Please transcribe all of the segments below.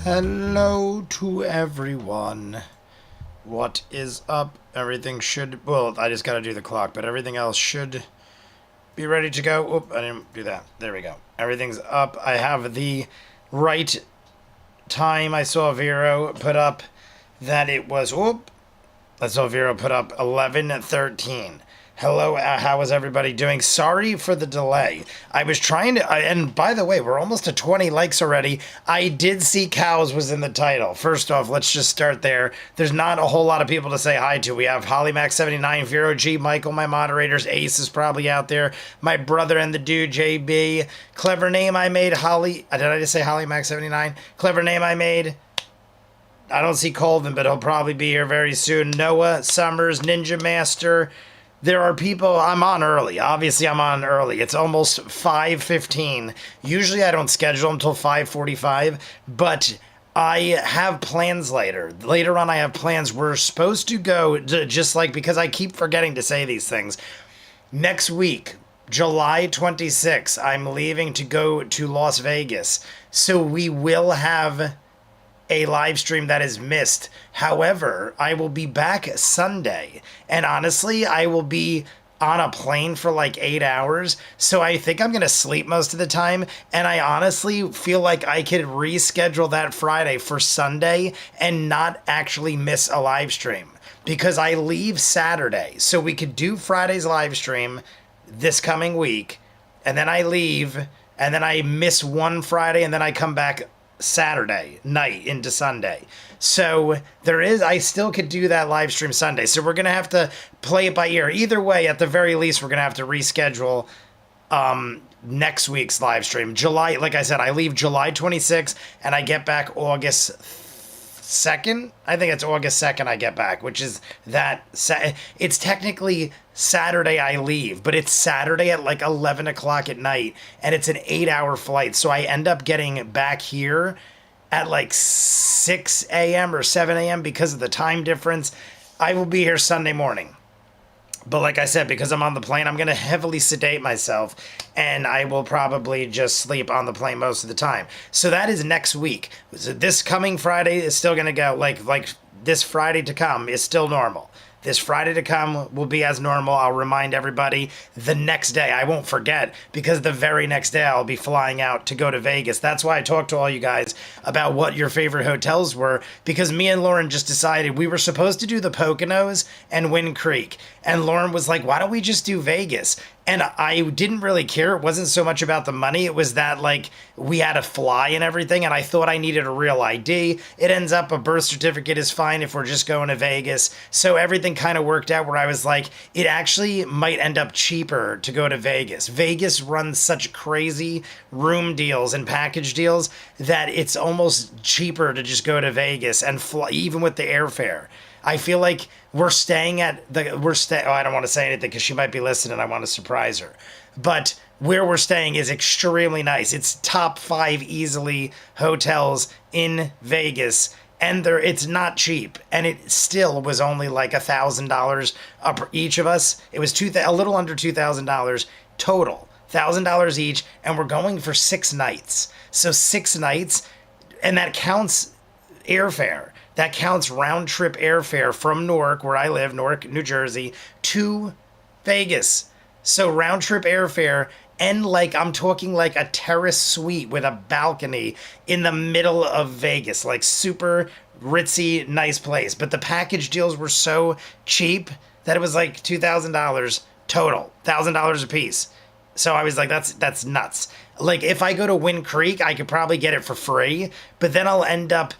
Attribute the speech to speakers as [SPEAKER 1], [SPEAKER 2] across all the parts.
[SPEAKER 1] Hello to everyone. What is up? Everything should... Well, I just gotta do the clock, but everything else should be ready to go. Oop, I didn't do that. There we go. Everything's up. I have the right time. I saw Vero put up that it was... Oop. I saw Vero put up 11:13. Hello, how is everybody doing? Sorry for the delay. I was trying to, and by the way, we're almost at 20 likes already. I did see cows was in the title. First off, let's just start there. There's not a whole lot of people to say hi to. We have HollyMax79, Vero G, Michael, my moderators, Ace is probably out there, my brother and the dude, JB. Clever name I made, Holly, did I just say HollyMax79? Clever name I made. I don't see Colvin, but he'll probably be here very soon. Noah, Summers, Ninja Master. There are people, I'm on early. Obviously, I'm on early. It's almost 5:15. Usually, I don't schedule until 5:45, but I have plans later. Later on, I have plans. We're supposed to go, just like, because I keep forgetting to say these things. Next week, July 26th, I'm leaving to go to Las Vegas. So we will have a live stream that is missed. However, I will be back Sunday, and honestly, I will be on a plane for like 8 hours, so I think I'm gonna sleep most of the time, and I honestly feel like I could reschedule that Friday for Sunday and not actually miss a live stream, because I leave Saturday, so we could do Friday's live stream this coming week, and then I leave, and then I miss one Friday, and then I come back Saturday night into Sunday. So I still could do that live stream Sunday. So we're going to have to play it by ear. Either way, at the very least, we're going to have to reschedule next week's live stream. July, like I said, I leave July 26th and I get back August 2nd. I think it's August 2nd I get back, which is it's technically Saturday I leave, but it's Saturday at like 11 o'clock at night, and it's an 8-hour flight, so I end up getting back here at like 6 a.m. or 7 a.m. because of the time difference. I will be here Sunday morning. But like I said, because I'm on the plane, I'm going to heavily sedate myself, and I will probably just sleep on the plane most of the time. So that is next week. So this coming Friday is still going to go, like this Friday to come is still normal. This Friday to come will be as normal. I'll remind everybody the next day. I won't forget, because the very next day I'll be flying out to go to Vegas. That's why I talked to all you guys about what your favorite hotels were, because me and Lauren just decided we were supposed to do the Poconos and Wind Creek. And Lauren was like, why don't we just do Vegas? And I didn't really care. It wasn't so much about the money. It was that, like, we had to fly and everything, and I thought I needed a real ID. It ends up a birth certificate is fine if we're just going to Vegas. So everything kind of worked out where I was like, it actually might end up cheaper to go to Vegas. Vegas runs such crazy room deals and package deals that it's almost cheaper to just go to Vegas and fly, even with the airfare. I feel like we're staying at I don't want to say anything because she might be listening. I want to surprise her. But where we're staying is extremely nice. It's top 5 easily hotels in Vegas, and it's not cheap. And it still was only like $1,000 up each of us. It was a little under $2,000 total, $1,000 each, and we're going for 6 nights. So 6 nights, and that counts airfare. That counts round trip airfare from Newark, where I live, Newark, New Jersey, to Vegas. So round trip airfare, and like I'm talking like a terrace suite with a balcony in the middle of Vegas, like super ritzy, nice place. But the package deals were so cheap that it was like $2,000 total, $1,000 a piece. So I was like, that's nuts. Like if I go to Wind Creek, I could probably get it for free, but then I'll end up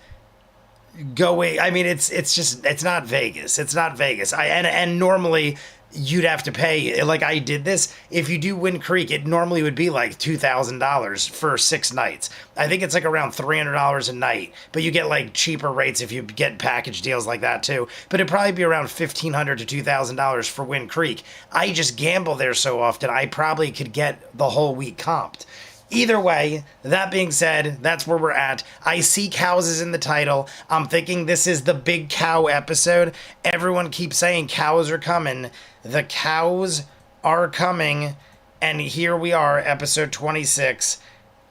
[SPEAKER 1] going. I mean, it's not Vegas. It's not Vegas. And normally you'd have to pay, like I did this. If you do Wind Creek, it normally would be like $2,000 for 6 nights. I think it's like around $300 a night, but you get like cheaper rates if you get package deals like that too. But it'd probably be around $1,500 to $2,000 for Wind Creek. I just gamble there so often, I probably could get the whole week comped. Either way, that being said, that's where we're at. I see cows is in the title. I'm thinking this is the big cow episode. Everyone keeps saying cows are coming. The cows are coming. And here we are, episode 26.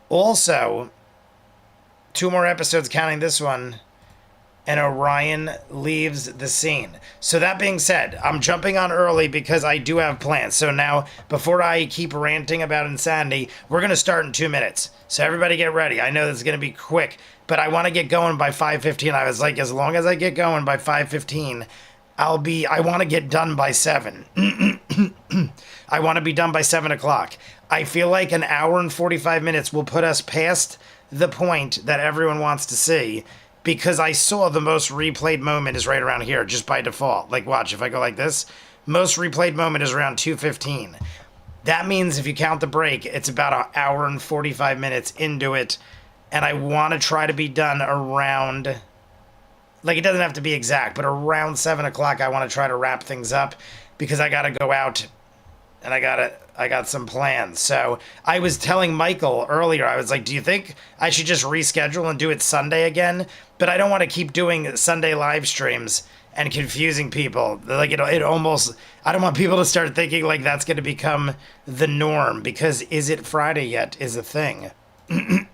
[SPEAKER 1] Also, 2 more episodes counting this one, and Orion leaves the scene. So that being said, I'm jumping on early because I do have plans. So now, before I keep ranting about insanity, we're going to start in 2 minutes. So everybody get ready. I know this is going to be quick, but I want to get going by 5:15. I was like, as long as I get going by 5:15, I want to get done by 7. I want to be done by 7 o'clock. I feel like an hour and 45 minutes will put us past the point that everyone wants to see, because I saw the most replayed moment is right around here, just by default. Like, watch, if I go like this, most replayed moment is around 2:15. That means if you count the break, it's about an hour and 45 minutes into it, and I want to try to be done around, like, it doesn't have to be exact, but around 7 o'clock I want to try to wrap things up, because I got to go out, and I got some plans. So I was telling Michael earlier, I was like, do you think I should just reschedule and do it Sunday again? But I don't want to keep doing Sunday live streams and confusing people. Like, it almost, I don't want people to start thinking like that's going to become the norm, because is it Friday yet is a thing. And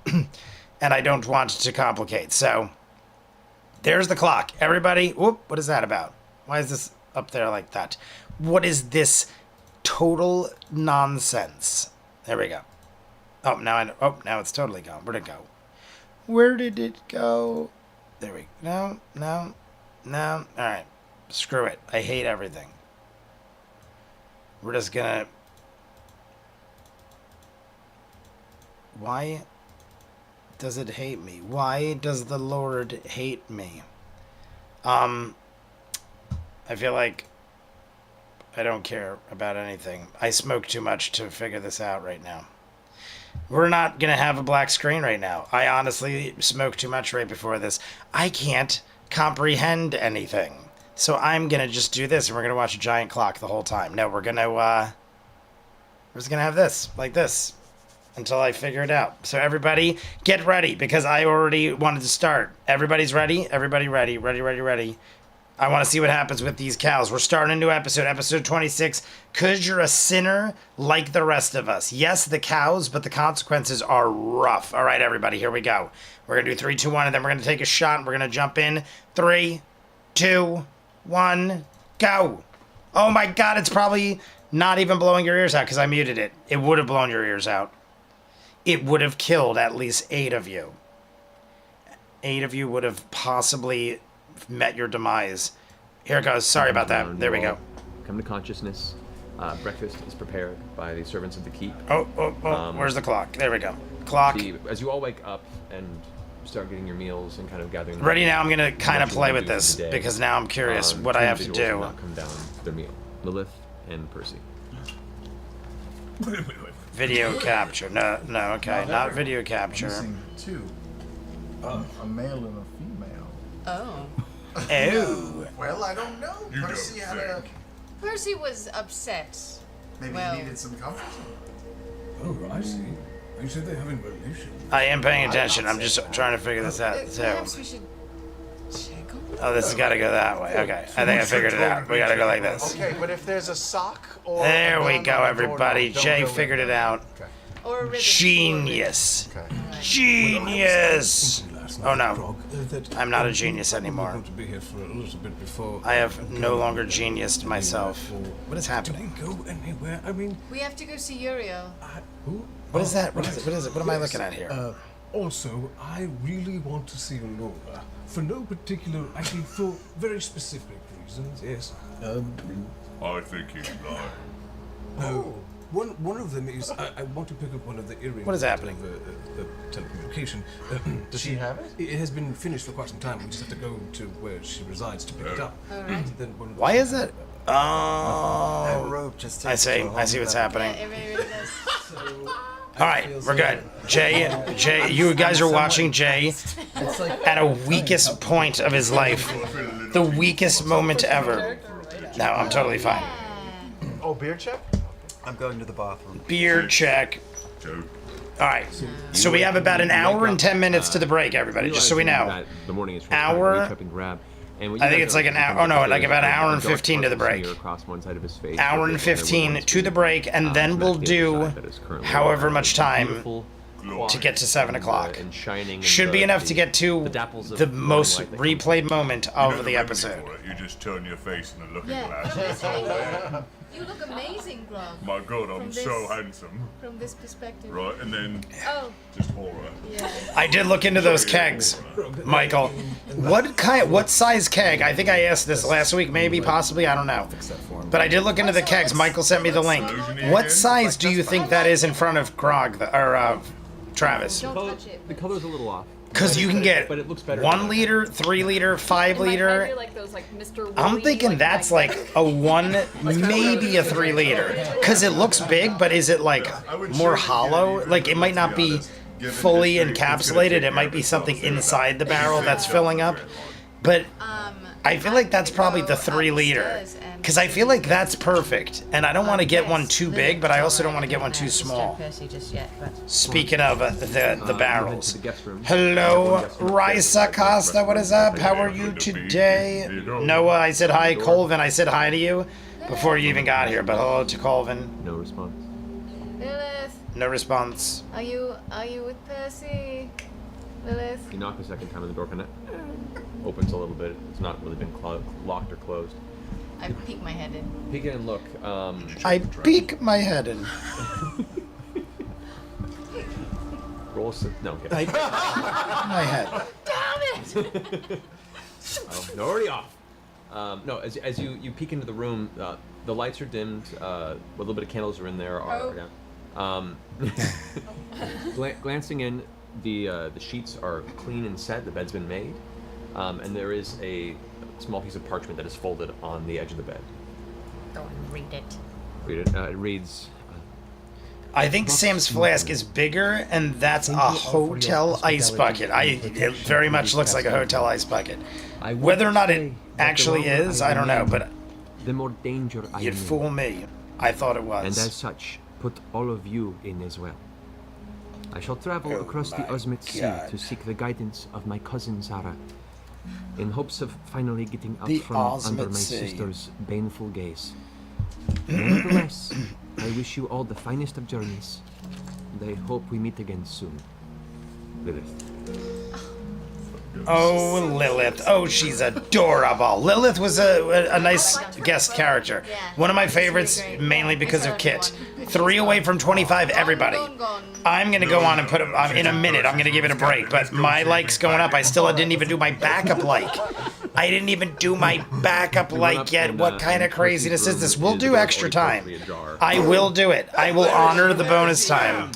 [SPEAKER 1] I don't want to complicate. So there's the clock. Everybody, whoop, what is that about? Why is this up there like that? What is this total nonsense? There we go. Oh, now it's totally gone. Where'd it go? Where did it go? There we go. No. All right. Screw it. I hate everything. We're just gonna... Why does it hate me? Why does the Lord hate me? I feel like I don't care about anything. I smoke too much to figure this out right now. We're not going to have a black screen right now. I honestly smoked too much right before this. I can't comprehend anything. So I'm going to just do this, and we're going to watch a giant clock the whole time. No, we're just going to have this, like this, until I figure it out. So everybody, get ready, because I already wanted to start. Everybody's ready? Everybody ready? Ready. I want to see what happens with these cows. We're starting a new episode 26, 'cause you're a sinner like the rest of us. Yes, the cows, but the consequences are rough. All right, everybody, here we go. We're going to do 3, 2, 1, and then we're going to take a shot, and we're going to jump in. 3, 2, 1, go. Oh my God, it's probably not even blowing your ears out because I muted it. It would have blown your ears out. It would have killed at least 8 of you. 8 of you would have possibly met your demise. Here it goes. Sorry about that. There we go.
[SPEAKER 2] Come to consciousness. Breakfast is prepared by the servants of the keep.
[SPEAKER 1] Oh, where's the clock? There we go. Clock.
[SPEAKER 2] As you all wake up and start getting your meals and kind of gathering...
[SPEAKER 1] Ready now, I'm going to kind of play with this, because now I'm curious what I have to do.
[SPEAKER 2] Not come down their meal. Lilith and Percy.
[SPEAKER 1] Video capture. No, okay. Not video capture.
[SPEAKER 3] I'm missing 2. A male and a female.
[SPEAKER 4] Oh.
[SPEAKER 1] Oh.
[SPEAKER 3] Well, I don't know.
[SPEAKER 4] Percy was upset.
[SPEAKER 3] Maybe he needed some comfort.
[SPEAKER 5] Oh, I see. You said they're having relations.
[SPEAKER 1] I am paying attention. I'm just trying to figure this out.
[SPEAKER 4] Perhaps we should check on
[SPEAKER 1] Oh, this has got to go that way. Okay. I think I figured it out. We got to go like this.
[SPEAKER 6] Okay, but if there's a sock or...
[SPEAKER 1] There we go, everybody. Jay figured it out.
[SPEAKER 6] Okay.
[SPEAKER 4] or a ribbon.
[SPEAKER 1] Genius.
[SPEAKER 6] Okay.
[SPEAKER 1] Genius. Oh no,
[SPEAKER 5] that
[SPEAKER 1] I'm not a genius
[SPEAKER 5] we're
[SPEAKER 1] anymore.
[SPEAKER 5] going to be here for a little bit before.
[SPEAKER 1] I have no longer geniused myself. What is
[SPEAKER 5] Do we
[SPEAKER 1] happening?
[SPEAKER 5] go anywhere? I mean,
[SPEAKER 4] We have to go see Uriel.
[SPEAKER 5] who?
[SPEAKER 1] What is that? What is it? What is it? What am I looking at here?
[SPEAKER 5] Also, I really want to see Laura for no particular, actually for very specific reasons. Yes.
[SPEAKER 7] I think he's lying.
[SPEAKER 5] No. One of them is I want to pick up one of the earrings.
[SPEAKER 1] What is happening?
[SPEAKER 5] The telecommunication.
[SPEAKER 6] Does she have it?
[SPEAKER 5] It has been finished for quite some time. We just have to go to where she resides to pick it up.
[SPEAKER 4] All right.
[SPEAKER 5] Then one of the-
[SPEAKER 1] Why is it? Oh,
[SPEAKER 3] rope just
[SPEAKER 1] I see. I see what's happening.
[SPEAKER 4] Yeah, it really does.
[SPEAKER 1] All right, we're good. Jay, you guys are watching Jay at a weakest point of his life, the weakest moment ever. No, I'm totally fine.
[SPEAKER 6] Oh, beer check?
[SPEAKER 3] I'm going to the bathroom.
[SPEAKER 1] Beer check.
[SPEAKER 7] Joke.
[SPEAKER 1] All right, so we have about an hour and 10 minutes to the break, everybody, just so we know.
[SPEAKER 2] That the morning is
[SPEAKER 1] Hour-
[SPEAKER 2] wake up and grab. And what
[SPEAKER 1] I
[SPEAKER 2] you
[SPEAKER 1] think
[SPEAKER 2] guys
[SPEAKER 1] it's
[SPEAKER 2] are
[SPEAKER 1] like an hour-
[SPEAKER 2] looking
[SPEAKER 1] oh, no,
[SPEAKER 2] at
[SPEAKER 1] like
[SPEAKER 2] is
[SPEAKER 1] about an
[SPEAKER 2] a
[SPEAKER 1] hour and
[SPEAKER 2] dark
[SPEAKER 1] 15 to the
[SPEAKER 2] purple
[SPEAKER 1] break.
[SPEAKER 2] smear across one side of his
[SPEAKER 1] Hour
[SPEAKER 2] face,
[SPEAKER 1] and
[SPEAKER 2] with the
[SPEAKER 1] 15
[SPEAKER 2] woman's
[SPEAKER 1] to the break, and then
[SPEAKER 2] and
[SPEAKER 1] we'll
[SPEAKER 2] that's the other
[SPEAKER 1] do
[SPEAKER 2] side that is currently
[SPEAKER 1] however much time
[SPEAKER 2] beautiful,
[SPEAKER 1] to get to 7 o'clock.
[SPEAKER 2] And shining.
[SPEAKER 1] Should be enough to get to
[SPEAKER 2] dapples of
[SPEAKER 1] the
[SPEAKER 2] glowing
[SPEAKER 1] most
[SPEAKER 2] light that comes
[SPEAKER 1] replayed moment
[SPEAKER 7] You know
[SPEAKER 1] of
[SPEAKER 7] the
[SPEAKER 1] the
[SPEAKER 7] remedy
[SPEAKER 1] episode.
[SPEAKER 7] for it. You just turn your face in the looking
[SPEAKER 4] Yeah,
[SPEAKER 7] glass.
[SPEAKER 4] Percy. You look amazing, Grog.
[SPEAKER 7] My God, I'm
[SPEAKER 4] From
[SPEAKER 7] so
[SPEAKER 4] this-
[SPEAKER 7] handsome.
[SPEAKER 4] From this perspective.
[SPEAKER 7] Right, and then
[SPEAKER 4] Oh,
[SPEAKER 7] just horror.
[SPEAKER 4] yeah.
[SPEAKER 1] I did look into those kegs, Michael. What size keg? I think I asked this last week, maybe, possibly, I don't know. But I did look into the kegs. Michael sent me the link. What size do you think that is in front of Grog, or Travis?
[SPEAKER 4] Don't touch it.
[SPEAKER 2] The color's a little off.
[SPEAKER 1] Because you can get
[SPEAKER 2] But it looks better.
[SPEAKER 1] 1 liter, 3 liter, 5
[SPEAKER 8] In my head,
[SPEAKER 1] liter.
[SPEAKER 8] you're like those, like, Mr.
[SPEAKER 1] I'm
[SPEAKER 8] Woolly,
[SPEAKER 1] thinking that's like a 1, maybe a 3 liter. Because it looks big, but is it like more hollow? Like it might not be fully encapsulated. It might be something inside the barrel that's filling up. But I feel like that's probably the 3 liter. Because I feel like that's perfect. And I don't want to get one too big, but I also don't want to get one too small.
[SPEAKER 9] Percy just yet, but
[SPEAKER 1] Speaking of the barrels.
[SPEAKER 2] The guest room.
[SPEAKER 1] Hello, Risa Costa, what is up? How are you today? Noah, I said hi. Colvin, I said hi to you before you even got here, but hello to Colvin.
[SPEAKER 2] No response.
[SPEAKER 4] Lilith,
[SPEAKER 1] No response.
[SPEAKER 4] are you with Percy? Lilith?
[SPEAKER 2] You knock a second time on the door, kind of opens a little bit. It's not really been locked or closed.
[SPEAKER 4] I peek my head in.
[SPEAKER 2] Peek in and look.
[SPEAKER 1] I peek my head in.
[SPEAKER 2] Roll. No, okay.
[SPEAKER 1] I peek my head.
[SPEAKER 2] Oh, no, already off. No, as you peek into the room, the lights are dimmed. A little bit of candles are in there. Glancing in, the sheets are clean and set. The bed's been made, and there is a small piece of parchment that is folded on the edge of the bed.
[SPEAKER 9] go and read it.
[SPEAKER 2] Read it. It reads.
[SPEAKER 1] I think Sam's flask is bigger, and that's a hotel ice bucket. It very much looks like a hotel ice bucket. Whether or not it actually is, I don't know, but
[SPEAKER 10] the more danger I
[SPEAKER 1] you'd
[SPEAKER 10] am in.
[SPEAKER 1] fool me. I thought it
[SPEAKER 10] And as
[SPEAKER 1] was.
[SPEAKER 10] such, put all of you in as well. I shall travel
[SPEAKER 1] Oh
[SPEAKER 10] across the
[SPEAKER 1] my
[SPEAKER 10] Osmit Sea
[SPEAKER 1] God.
[SPEAKER 10] to seek the guidance of my cousin Zara, in hopes of finally getting out
[SPEAKER 1] The
[SPEAKER 10] from under
[SPEAKER 1] Osmit
[SPEAKER 10] my
[SPEAKER 1] Sea.
[SPEAKER 10] sister's baneful gaze. Nevertheless, I wish you all the finest of journeys, and I hope we meet again soon. Lilith.
[SPEAKER 1] Oh, Lilith. Oh, she's adorable. Lilith was a nice guest character. One of my favorites, mainly because of Kit. 3 away from 25, everybody. I'm going to go on and put in a minute. I'm going to give it a break. But my likes going up. I still didn't even do my backup like. I didn't even do my backup like yet. What kind of craziness is this? We'll do extra time. I will do it. I will honor the bonus time.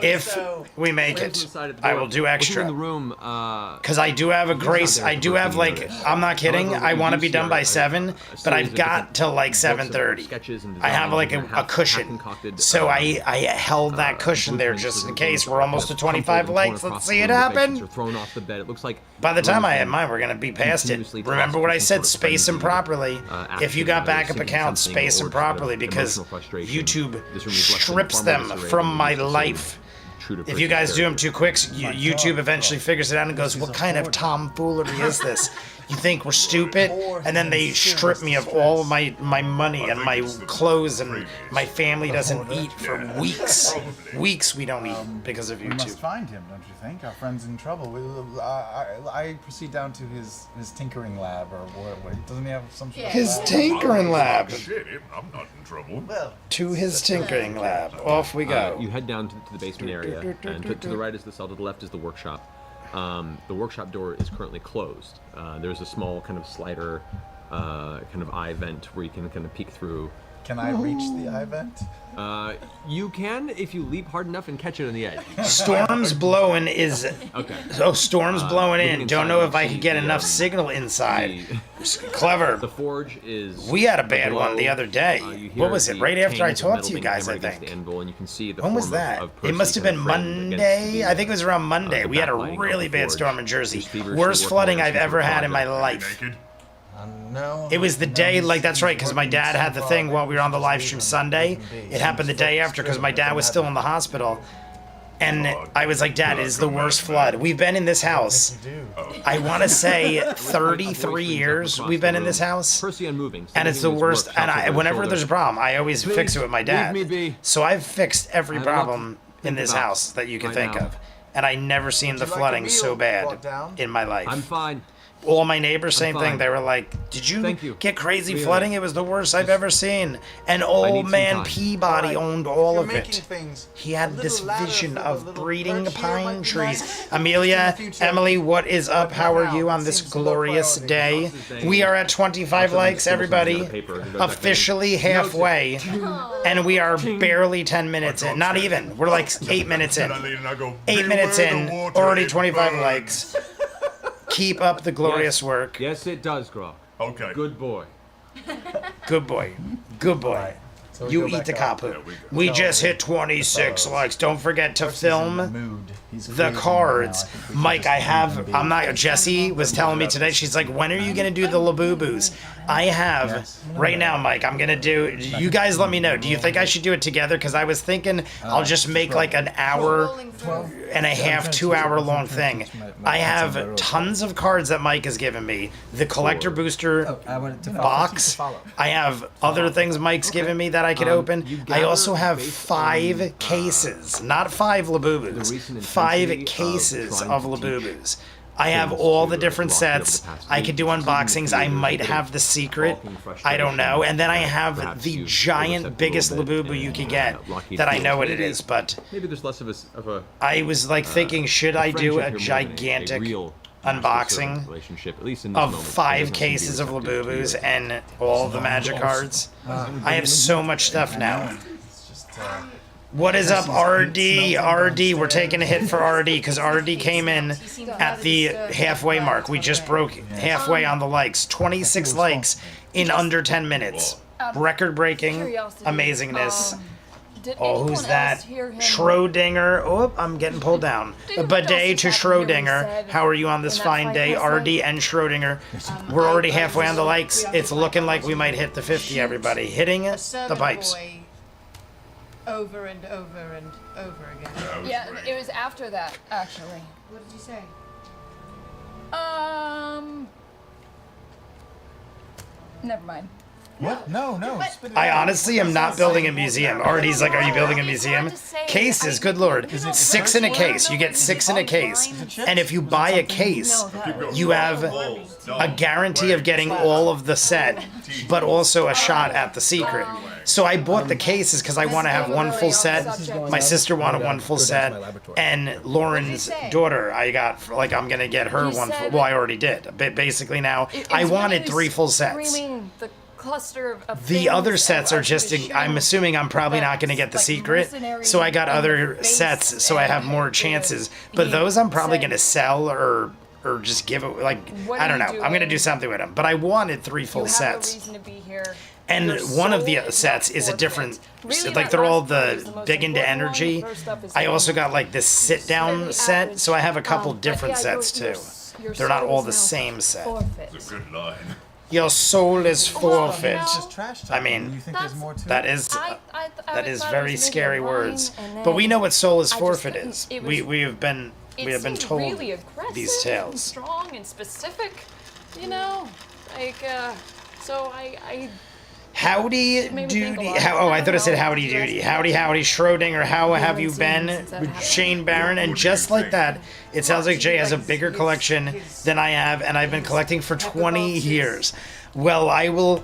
[SPEAKER 1] If we make it, I will do
[SPEAKER 2] In the
[SPEAKER 1] extra.
[SPEAKER 2] room,
[SPEAKER 1] Because I do have a grace. I do have, like, I'm not kidding. I want to be done by 7, but I've got till like 7:30. I have like a cushion. So I held that cushion there just in case. We're almost to 25 likes. Let's see it happen.
[SPEAKER 2] Thrown off the bed. It looks like
[SPEAKER 1] By the time I have mine, we're going to be past it. Remember what I said, space them properly. If you got backup accounts, space them properly because YouTube strips them from my life. If you guys do them too quick, YouTube eventually figures it out and goes, what kind of tomfoolery is this? You think we're stupid? And then they strip me of all of my money and my clothes, and my family doesn't eat for weeks. Weeks we don't eat because of
[SPEAKER 6] We must
[SPEAKER 1] YouTube.
[SPEAKER 6] find him, don't you think? Our friend's in trouble. I proceed down to his tinkering lab, or what? Doesn't he have some sort of
[SPEAKER 1] His
[SPEAKER 6] lab?
[SPEAKER 1] tinkering lab.
[SPEAKER 7] Shit, I'm not in trouble.
[SPEAKER 6] Well,
[SPEAKER 1] To his tinkering lab. Off we go.
[SPEAKER 2] you head down to the basement area, and to the right is the cell, to the left is the workshop. The workshop door is currently closed. There's a small kind of slider, kind of eye vent where you can kind of peek through.
[SPEAKER 6] can I reach the eye vent?
[SPEAKER 2] You can if you leap hard enough and catch it on the edge.
[SPEAKER 1] Storm's blowing is.
[SPEAKER 2] Okay.
[SPEAKER 1] Oh, storm's blowing
[SPEAKER 2] looking
[SPEAKER 1] in. Don't
[SPEAKER 2] inside,
[SPEAKER 1] know
[SPEAKER 2] you
[SPEAKER 1] if I
[SPEAKER 2] see
[SPEAKER 1] could get
[SPEAKER 2] the,
[SPEAKER 1] enough signal inside.
[SPEAKER 2] The
[SPEAKER 1] Clever.
[SPEAKER 2] forge is.
[SPEAKER 1] We had a bad one the other day.
[SPEAKER 2] you
[SPEAKER 1] What
[SPEAKER 2] hear
[SPEAKER 1] was it?
[SPEAKER 2] the
[SPEAKER 1] Right after I
[SPEAKER 2] chains of
[SPEAKER 1] talked
[SPEAKER 2] metal
[SPEAKER 1] to you
[SPEAKER 2] being
[SPEAKER 1] guys, I
[SPEAKER 2] hammered against
[SPEAKER 1] think.
[SPEAKER 2] the anvil, and you can see the
[SPEAKER 1] When was
[SPEAKER 2] form
[SPEAKER 1] that?
[SPEAKER 2] of
[SPEAKER 1] It
[SPEAKER 2] Percy
[SPEAKER 1] must have
[SPEAKER 2] kind
[SPEAKER 1] been
[SPEAKER 2] of framed
[SPEAKER 1] Monday.
[SPEAKER 2] against
[SPEAKER 1] I think it was around Monday.
[SPEAKER 2] the
[SPEAKER 1] We had a
[SPEAKER 2] backlighting of
[SPEAKER 1] really
[SPEAKER 2] the
[SPEAKER 1] bad
[SPEAKER 2] forge.
[SPEAKER 1] storm in Jersey.
[SPEAKER 2] He's feverishly
[SPEAKER 1] Worst
[SPEAKER 2] working
[SPEAKER 1] flooding
[SPEAKER 2] on
[SPEAKER 1] I've
[SPEAKER 2] some
[SPEAKER 1] ever had in my
[SPEAKER 2] project.
[SPEAKER 1] life.
[SPEAKER 7] Naked?
[SPEAKER 6] No.
[SPEAKER 1] It was the day, like, that's right, because my dad had the thing while we were on the live stream Sunday. It happened the day after because my dad was still in the hospital. And I was like, Dad, it is the worst flood. We've been in this house, I want to say 33 years we've been in this house.
[SPEAKER 2] Percy unmoving.
[SPEAKER 1] And it's the worst. And whenever there's a problem, I always fix it with my dad.
[SPEAKER 2] Leave me be.
[SPEAKER 1] So I've fixed every
[SPEAKER 2] I
[SPEAKER 1] problem in this
[SPEAKER 10] about
[SPEAKER 1] house that you can
[SPEAKER 10] right
[SPEAKER 1] think
[SPEAKER 10] now.
[SPEAKER 1] of. And I never seen the
[SPEAKER 6] Would you like a
[SPEAKER 1] flooding
[SPEAKER 6] meal
[SPEAKER 1] so bad
[SPEAKER 6] brought down?
[SPEAKER 1] in my life.
[SPEAKER 10] I'm fine.
[SPEAKER 1] All my neighbors, same
[SPEAKER 10] I'm
[SPEAKER 1] thing.
[SPEAKER 10] fine.
[SPEAKER 1] They were like, "Did you,
[SPEAKER 10] Thank you.
[SPEAKER 1] get crazy
[SPEAKER 10] Really.
[SPEAKER 1] flooding? It was the worst I've ever seen." And
[SPEAKER 10] need
[SPEAKER 1] old
[SPEAKER 10] some
[SPEAKER 1] man
[SPEAKER 10] time.
[SPEAKER 1] Peabody
[SPEAKER 6] Alright,
[SPEAKER 1] owned
[SPEAKER 6] if
[SPEAKER 1] all
[SPEAKER 6] you're
[SPEAKER 1] of
[SPEAKER 6] making
[SPEAKER 1] it.
[SPEAKER 6] things,
[SPEAKER 1] He
[SPEAKER 6] a
[SPEAKER 1] had
[SPEAKER 6] little
[SPEAKER 1] this
[SPEAKER 6] ladder
[SPEAKER 1] vision
[SPEAKER 6] for the
[SPEAKER 1] of
[SPEAKER 6] little
[SPEAKER 1] breeding
[SPEAKER 6] perch here might
[SPEAKER 1] pine
[SPEAKER 6] be
[SPEAKER 1] trees.
[SPEAKER 6] nice.
[SPEAKER 1] Amelia,
[SPEAKER 6] In the future.
[SPEAKER 1] Emily, what is up?
[SPEAKER 6] But
[SPEAKER 1] How
[SPEAKER 6] for
[SPEAKER 1] are
[SPEAKER 6] now,
[SPEAKER 1] you on
[SPEAKER 6] it
[SPEAKER 1] this
[SPEAKER 6] seems a low
[SPEAKER 1] glorious
[SPEAKER 6] priority.
[SPEAKER 1] day? We are at 25 likes, everybody. Officially halfway. And we are barely 10 minutes in. Not even. We're like 8 minutes in.
[SPEAKER 7] And I lean and I go,
[SPEAKER 1] 8 minutes
[SPEAKER 7] "Beware the
[SPEAKER 1] in.
[SPEAKER 7] water,
[SPEAKER 1] Already
[SPEAKER 7] it
[SPEAKER 1] 25
[SPEAKER 7] burns."
[SPEAKER 1] likes. Keep up the glorious work.
[SPEAKER 10] Yes, it does, Grok.
[SPEAKER 7] Okay.
[SPEAKER 10] Good boy.
[SPEAKER 1] Good boy. Good boy.
[SPEAKER 6] So we
[SPEAKER 1] You
[SPEAKER 6] go
[SPEAKER 1] eat
[SPEAKER 6] back
[SPEAKER 1] the
[SPEAKER 6] up.
[SPEAKER 1] kapu.
[SPEAKER 7] There we go.
[SPEAKER 1] We just hit 26 likes. Don't forget to
[SPEAKER 6] Percy's in the
[SPEAKER 1] film
[SPEAKER 6] mood. He's
[SPEAKER 1] the
[SPEAKER 6] freezing right
[SPEAKER 1] cards.
[SPEAKER 6] now. I think we should
[SPEAKER 1] Mike,
[SPEAKER 6] just
[SPEAKER 1] I
[SPEAKER 6] leave
[SPEAKER 1] have,
[SPEAKER 6] him be.
[SPEAKER 1] I'm not, Jessie was telling me today, she's like, when are you going to do the Labubu's? I have,
[SPEAKER 6] Yes.
[SPEAKER 1] right now, Mike, I'm going to do, you guys let me know. Do you think I should do it together? Because I was thinking I'll just make like an hour
[SPEAKER 4] Rolling through.
[SPEAKER 1] and a half, 2 hour long thing. I have tons of cards that Mike has given me. The collector booster
[SPEAKER 6] I wanted to
[SPEAKER 1] box. I have other things Mike's given me that I could open.
[SPEAKER 10] you
[SPEAKER 1] I also
[SPEAKER 10] gather
[SPEAKER 1] have
[SPEAKER 10] based
[SPEAKER 1] 5
[SPEAKER 10] on,
[SPEAKER 1] cases, not 5 Labubus,
[SPEAKER 10] recent
[SPEAKER 1] 5
[SPEAKER 10] intensity
[SPEAKER 1] cases
[SPEAKER 10] of
[SPEAKER 1] of
[SPEAKER 10] trying to
[SPEAKER 1] Labubus. I have
[SPEAKER 10] things
[SPEAKER 1] all
[SPEAKER 10] to
[SPEAKER 1] the different
[SPEAKER 10] Rock be able to
[SPEAKER 1] sets.
[SPEAKER 10] pass
[SPEAKER 1] I
[SPEAKER 10] through,
[SPEAKER 1] could do
[SPEAKER 10] just
[SPEAKER 1] unboxings. I
[SPEAKER 10] even if
[SPEAKER 1] might
[SPEAKER 10] there's a
[SPEAKER 1] have
[SPEAKER 10] bit
[SPEAKER 1] the
[SPEAKER 10] of
[SPEAKER 1] secret.
[SPEAKER 10] balking
[SPEAKER 1] I don't know.
[SPEAKER 10] frustration
[SPEAKER 1] And then I
[SPEAKER 10] that
[SPEAKER 1] have
[SPEAKER 10] perhaps
[SPEAKER 1] the
[SPEAKER 10] you
[SPEAKER 1] giant,
[SPEAKER 10] overstepped a
[SPEAKER 1] biggest
[SPEAKER 10] little bit
[SPEAKER 1] Labubu you
[SPEAKER 10] and,
[SPEAKER 1] could get
[SPEAKER 10] Lockheed
[SPEAKER 1] that I
[SPEAKER 10] feels
[SPEAKER 1] know what it
[SPEAKER 10] maybe-
[SPEAKER 1] is. But
[SPEAKER 10] Maybe there's less of a
[SPEAKER 1] I was like thinking, should I do
[SPEAKER 10] friendship
[SPEAKER 1] a
[SPEAKER 10] here more than
[SPEAKER 1] gigantic
[SPEAKER 10] real
[SPEAKER 1] unboxing
[SPEAKER 10] master-servant relationship, at least in this
[SPEAKER 1] of
[SPEAKER 10] moment,
[SPEAKER 1] 5
[SPEAKER 10] it doesn't seem to be
[SPEAKER 1] cases of
[SPEAKER 10] receptive to
[SPEAKER 1] Labubus
[SPEAKER 10] your-
[SPEAKER 1] and all the magic cards? I have so much stuff now.
[SPEAKER 6] It's just,
[SPEAKER 1] What is up, RD? RD, we're taking a hit for RD because RD came in at the halfway mark. We just broke halfway on the likes. 26 likes in under 10 minutes. Record breaking amazingness. Oh, who's that? Schrodinger. Oh, I'm getting pulled down. A bidet to Schrodinger. How are you on this fine day? RD and Schrodinger. We're already halfway on the likes. It's looking like we might hit the 50, everybody. Hitting
[SPEAKER 4] A
[SPEAKER 1] the
[SPEAKER 4] servant
[SPEAKER 1] pipes.
[SPEAKER 4] boy over and over and over again.
[SPEAKER 7] That was
[SPEAKER 8] Yeah,
[SPEAKER 7] great.
[SPEAKER 8] it was after that, actually.
[SPEAKER 4] What did you say?
[SPEAKER 8] Never mind.
[SPEAKER 6] what? No. Spit it
[SPEAKER 1] I
[SPEAKER 6] out.
[SPEAKER 1] honestly am not building a museum. RD's like, are you building a museum? Cases, good lord. 6 in a case. You get 6 in a case. And if you buy a case, you have a guarantee of getting all of the set, but also a shot at the secret. So I bought the cases because I want to have one full set. My sister wanted one full set, and Lauren's daughter, I got, like, I'm going to get her one full, well, I already did. Basically now, I wanted 3 full sets.
[SPEAKER 8] The cluster of
[SPEAKER 1] The
[SPEAKER 8] things
[SPEAKER 1] other
[SPEAKER 8] and
[SPEAKER 1] sets are
[SPEAKER 8] I
[SPEAKER 1] just,
[SPEAKER 8] was
[SPEAKER 1] I'm
[SPEAKER 8] shown
[SPEAKER 1] assuming I'm probably not going to get the
[SPEAKER 8] like
[SPEAKER 1] secret,
[SPEAKER 8] mercenary
[SPEAKER 1] so I got
[SPEAKER 8] in
[SPEAKER 1] other
[SPEAKER 8] the face
[SPEAKER 1] sets so I have
[SPEAKER 8] and
[SPEAKER 1] more
[SPEAKER 8] the
[SPEAKER 1] chances. But
[SPEAKER 8] being
[SPEAKER 1] those I'm probably
[SPEAKER 8] said-
[SPEAKER 1] going to sell or just give it, like,
[SPEAKER 8] What
[SPEAKER 1] I
[SPEAKER 8] are
[SPEAKER 1] don't know.
[SPEAKER 8] you
[SPEAKER 1] I'm going to do
[SPEAKER 8] doing?
[SPEAKER 1] something with them. But I wanted 3
[SPEAKER 8] You
[SPEAKER 1] full
[SPEAKER 8] have
[SPEAKER 1] sets.
[SPEAKER 8] no reason to be here.
[SPEAKER 1] And
[SPEAKER 8] Your
[SPEAKER 1] one of the
[SPEAKER 8] soul is
[SPEAKER 1] sets
[SPEAKER 8] not
[SPEAKER 1] is a
[SPEAKER 8] forfeit.
[SPEAKER 1] different,
[SPEAKER 8] Really,
[SPEAKER 1] like
[SPEAKER 8] that
[SPEAKER 1] they're all
[SPEAKER 8] last part is
[SPEAKER 1] the
[SPEAKER 8] most
[SPEAKER 1] big into
[SPEAKER 8] important one. The
[SPEAKER 1] energy.
[SPEAKER 8] first stuff is
[SPEAKER 1] I also
[SPEAKER 8] the
[SPEAKER 1] got like this sit down
[SPEAKER 8] very
[SPEAKER 1] set,
[SPEAKER 8] average.
[SPEAKER 1] so I have a couple
[SPEAKER 8] But
[SPEAKER 1] different
[SPEAKER 8] yeah,
[SPEAKER 1] sets
[SPEAKER 8] your-
[SPEAKER 1] too.
[SPEAKER 8] your
[SPEAKER 1] They're not
[SPEAKER 8] soul
[SPEAKER 1] all
[SPEAKER 8] is
[SPEAKER 1] the
[SPEAKER 8] now
[SPEAKER 1] same set.
[SPEAKER 8] forfeit.
[SPEAKER 7] It's a good line.
[SPEAKER 1] Your soul is
[SPEAKER 8] Well,
[SPEAKER 1] forfeit.
[SPEAKER 8] no.
[SPEAKER 6] It's just trash talking.
[SPEAKER 1] I mean,
[SPEAKER 6] you think there's more to
[SPEAKER 1] That
[SPEAKER 6] it?
[SPEAKER 1] is
[SPEAKER 8] I
[SPEAKER 1] that is
[SPEAKER 8] thought it
[SPEAKER 1] very
[SPEAKER 8] was maybe
[SPEAKER 1] scary
[SPEAKER 8] a line,
[SPEAKER 1] words.
[SPEAKER 8] and
[SPEAKER 1] But we
[SPEAKER 8] then
[SPEAKER 1] know what soul is
[SPEAKER 8] I just
[SPEAKER 1] forfeit
[SPEAKER 8] couldn't-
[SPEAKER 1] is.
[SPEAKER 8] it
[SPEAKER 1] We
[SPEAKER 8] was-
[SPEAKER 1] we have been
[SPEAKER 8] seemed
[SPEAKER 1] told
[SPEAKER 8] really aggressive
[SPEAKER 1] these
[SPEAKER 8] and
[SPEAKER 1] tales.
[SPEAKER 8] strong and specific, you know, like so I
[SPEAKER 1] Howdy
[SPEAKER 8] made me think a
[SPEAKER 1] doody.
[SPEAKER 8] lot.
[SPEAKER 1] How, oh, I thought it said
[SPEAKER 8] I don't know.
[SPEAKER 1] howdy doody. Howdy howdy Schrodinger. How have you
[SPEAKER 8] haven't seen
[SPEAKER 1] been?
[SPEAKER 8] since that happened.
[SPEAKER 1] Shane Barron. And just like that, it sounds like Jay has a bigger collection than I have, and I've been collecting for 20 years. Well, I will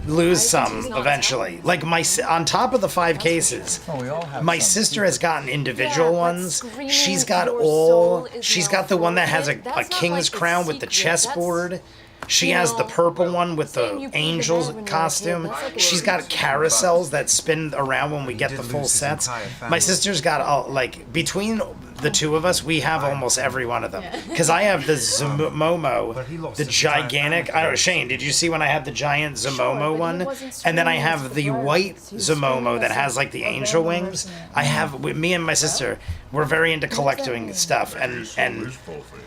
[SPEAKER 1] lose some eventually. Like on top of the 5 cases,
[SPEAKER 6] Oh, we all have
[SPEAKER 1] my
[SPEAKER 6] some
[SPEAKER 1] sister has gotten individual
[SPEAKER 8] Yeah, but
[SPEAKER 1] ones.
[SPEAKER 8] screaming
[SPEAKER 1] She's got
[SPEAKER 8] your
[SPEAKER 1] all.
[SPEAKER 8] soul is
[SPEAKER 1] She's
[SPEAKER 8] now
[SPEAKER 1] got the one that has a
[SPEAKER 8] forfeit. That's not
[SPEAKER 1] king's
[SPEAKER 8] like the
[SPEAKER 1] crown with the
[SPEAKER 8] secret. That's,
[SPEAKER 1] chessboard. She
[SPEAKER 8] you
[SPEAKER 1] has the
[SPEAKER 8] know,
[SPEAKER 1] purple one with
[SPEAKER 8] saying
[SPEAKER 1] the
[SPEAKER 8] you put your
[SPEAKER 1] angel's
[SPEAKER 8] head when you're a kid,
[SPEAKER 1] costume.
[SPEAKER 8] that's like a
[SPEAKER 1] She's got carousels that spin around when we get the full sets. My sister's got all, like, between the 2 of us, we have almost every one of them. Because I have the Zamomo, the gigantic. I don't know, Shane, did you see when I had the giant Zamomo one? And then I have the white Zamomo that has like the angel wings. I have, me and my sister, we're very into collecting stuff, and
[SPEAKER 7] Forfeit.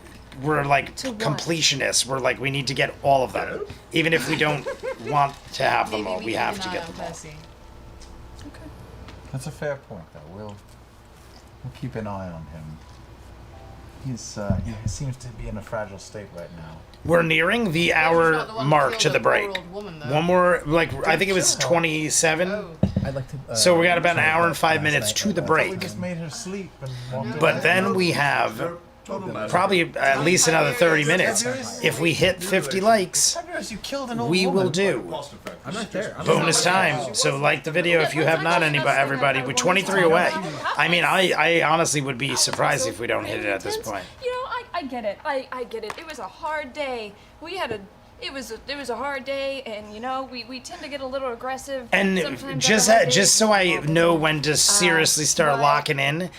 [SPEAKER 1] we're like completionists. We're like, we need to get all of them. Even if we don't want to have them all, we have to get them all.
[SPEAKER 6] That's a fair point, though. We'll keep an eye on him. he seems to be in a fragile state right now.
[SPEAKER 1] We're nearing the hour mark to the break. One more, like, I think it was 27.
[SPEAKER 6] I'd like to.
[SPEAKER 1] So we got about an hour and 5 minutes to the
[SPEAKER 6] We
[SPEAKER 1] break.
[SPEAKER 6] just made her sleep and walked
[SPEAKER 1] But
[SPEAKER 6] away.
[SPEAKER 1] then we have probably at least another 30 minutes. If we hit 50 likes,
[SPEAKER 6] You killed an old
[SPEAKER 1] we will
[SPEAKER 6] woman.
[SPEAKER 1] do
[SPEAKER 2] I'm not there.
[SPEAKER 1] bonus time. So like the video if you have not, everybody. We're 23 away. I mean, I honestly would be surprised if we don't hit it at this point.
[SPEAKER 8] You know, I get it. I get it. It was a hard day. It was a hard day, and you know, we tend to get a little aggressive.
[SPEAKER 1] And
[SPEAKER 8] sometimes
[SPEAKER 1] just
[SPEAKER 8] on hard days.
[SPEAKER 1] just so I know when to seriously start
[SPEAKER 8] but-
[SPEAKER 1] locking in,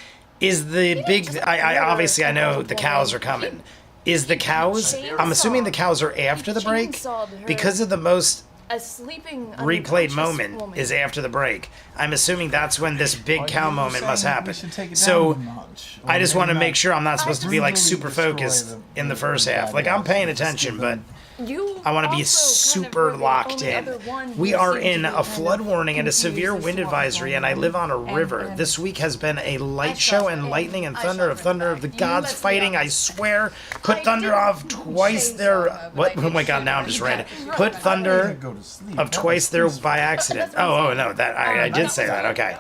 [SPEAKER 1] is the big. I obviously I know the cows are coming. Is the cows? I'm assuming the cows are after the break because of the most
[SPEAKER 8] a sleeping
[SPEAKER 1] replayed
[SPEAKER 8] unconscious
[SPEAKER 1] moment
[SPEAKER 8] woman.
[SPEAKER 1] is after the break. I'm assuming that's when this big cow
[SPEAKER 6] you
[SPEAKER 1] moment must
[SPEAKER 6] saying
[SPEAKER 1] happen.
[SPEAKER 6] we should take it
[SPEAKER 1] So
[SPEAKER 6] down a notch, or
[SPEAKER 1] I just
[SPEAKER 6] maybe
[SPEAKER 1] want to
[SPEAKER 6] not
[SPEAKER 1] make sure I'm not supposed to be like
[SPEAKER 6] brutally
[SPEAKER 1] super
[SPEAKER 6] destroy
[SPEAKER 1] focused
[SPEAKER 6] the-
[SPEAKER 1] in the first
[SPEAKER 6] the
[SPEAKER 1] half. Like I'm paying attention, but
[SPEAKER 8] You
[SPEAKER 1] I want to be
[SPEAKER 8] also kind of
[SPEAKER 1] super
[SPEAKER 8] were the
[SPEAKER 1] locked
[SPEAKER 8] only
[SPEAKER 1] in.
[SPEAKER 8] other one
[SPEAKER 1] We
[SPEAKER 8] who
[SPEAKER 1] are
[SPEAKER 8] seemed to
[SPEAKER 1] in
[SPEAKER 8] be
[SPEAKER 1] a
[SPEAKER 8] kind
[SPEAKER 1] flood
[SPEAKER 8] of
[SPEAKER 1] warning and a
[SPEAKER 8] confused
[SPEAKER 1] severe
[SPEAKER 8] as
[SPEAKER 1] wind
[SPEAKER 8] to what was
[SPEAKER 1] advisory,
[SPEAKER 8] going
[SPEAKER 1] and I
[SPEAKER 8] on.
[SPEAKER 1] live on a river.
[SPEAKER 8] And
[SPEAKER 1] This week has been a light
[SPEAKER 8] shall
[SPEAKER 1] show and
[SPEAKER 8] end.
[SPEAKER 1] lightning and
[SPEAKER 8] I
[SPEAKER 1] thunder
[SPEAKER 8] shall
[SPEAKER 1] of thunder of the
[SPEAKER 8] bring back.
[SPEAKER 1] gods
[SPEAKER 8] You let me
[SPEAKER 1] fighting.
[SPEAKER 8] up.
[SPEAKER 1] I swear. Put
[SPEAKER 8] I
[SPEAKER 1] thunder
[SPEAKER 8] didn't
[SPEAKER 1] of twice
[SPEAKER 8] chase
[SPEAKER 1] their
[SPEAKER 8] her, but
[SPEAKER 1] what?
[SPEAKER 8] I
[SPEAKER 1] Oh my
[SPEAKER 8] did
[SPEAKER 1] god! Now I'm
[SPEAKER 8] shoot
[SPEAKER 1] just
[SPEAKER 8] her.
[SPEAKER 1] reading.
[SPEAKER 8] Right.
[SPEAKER 1] Put thunder
[SPEAKER 6] Go to sleep.
[SPEAKER 1] of
[SPEAKER 6] That
[SPEAKER 1] twice
[SPEAKER 6] was
[SPEAKER 1] there
[SPEAKER 6] peaceful.
[SPEAKER 1] by accident. Oh no! That I did say that. Okay.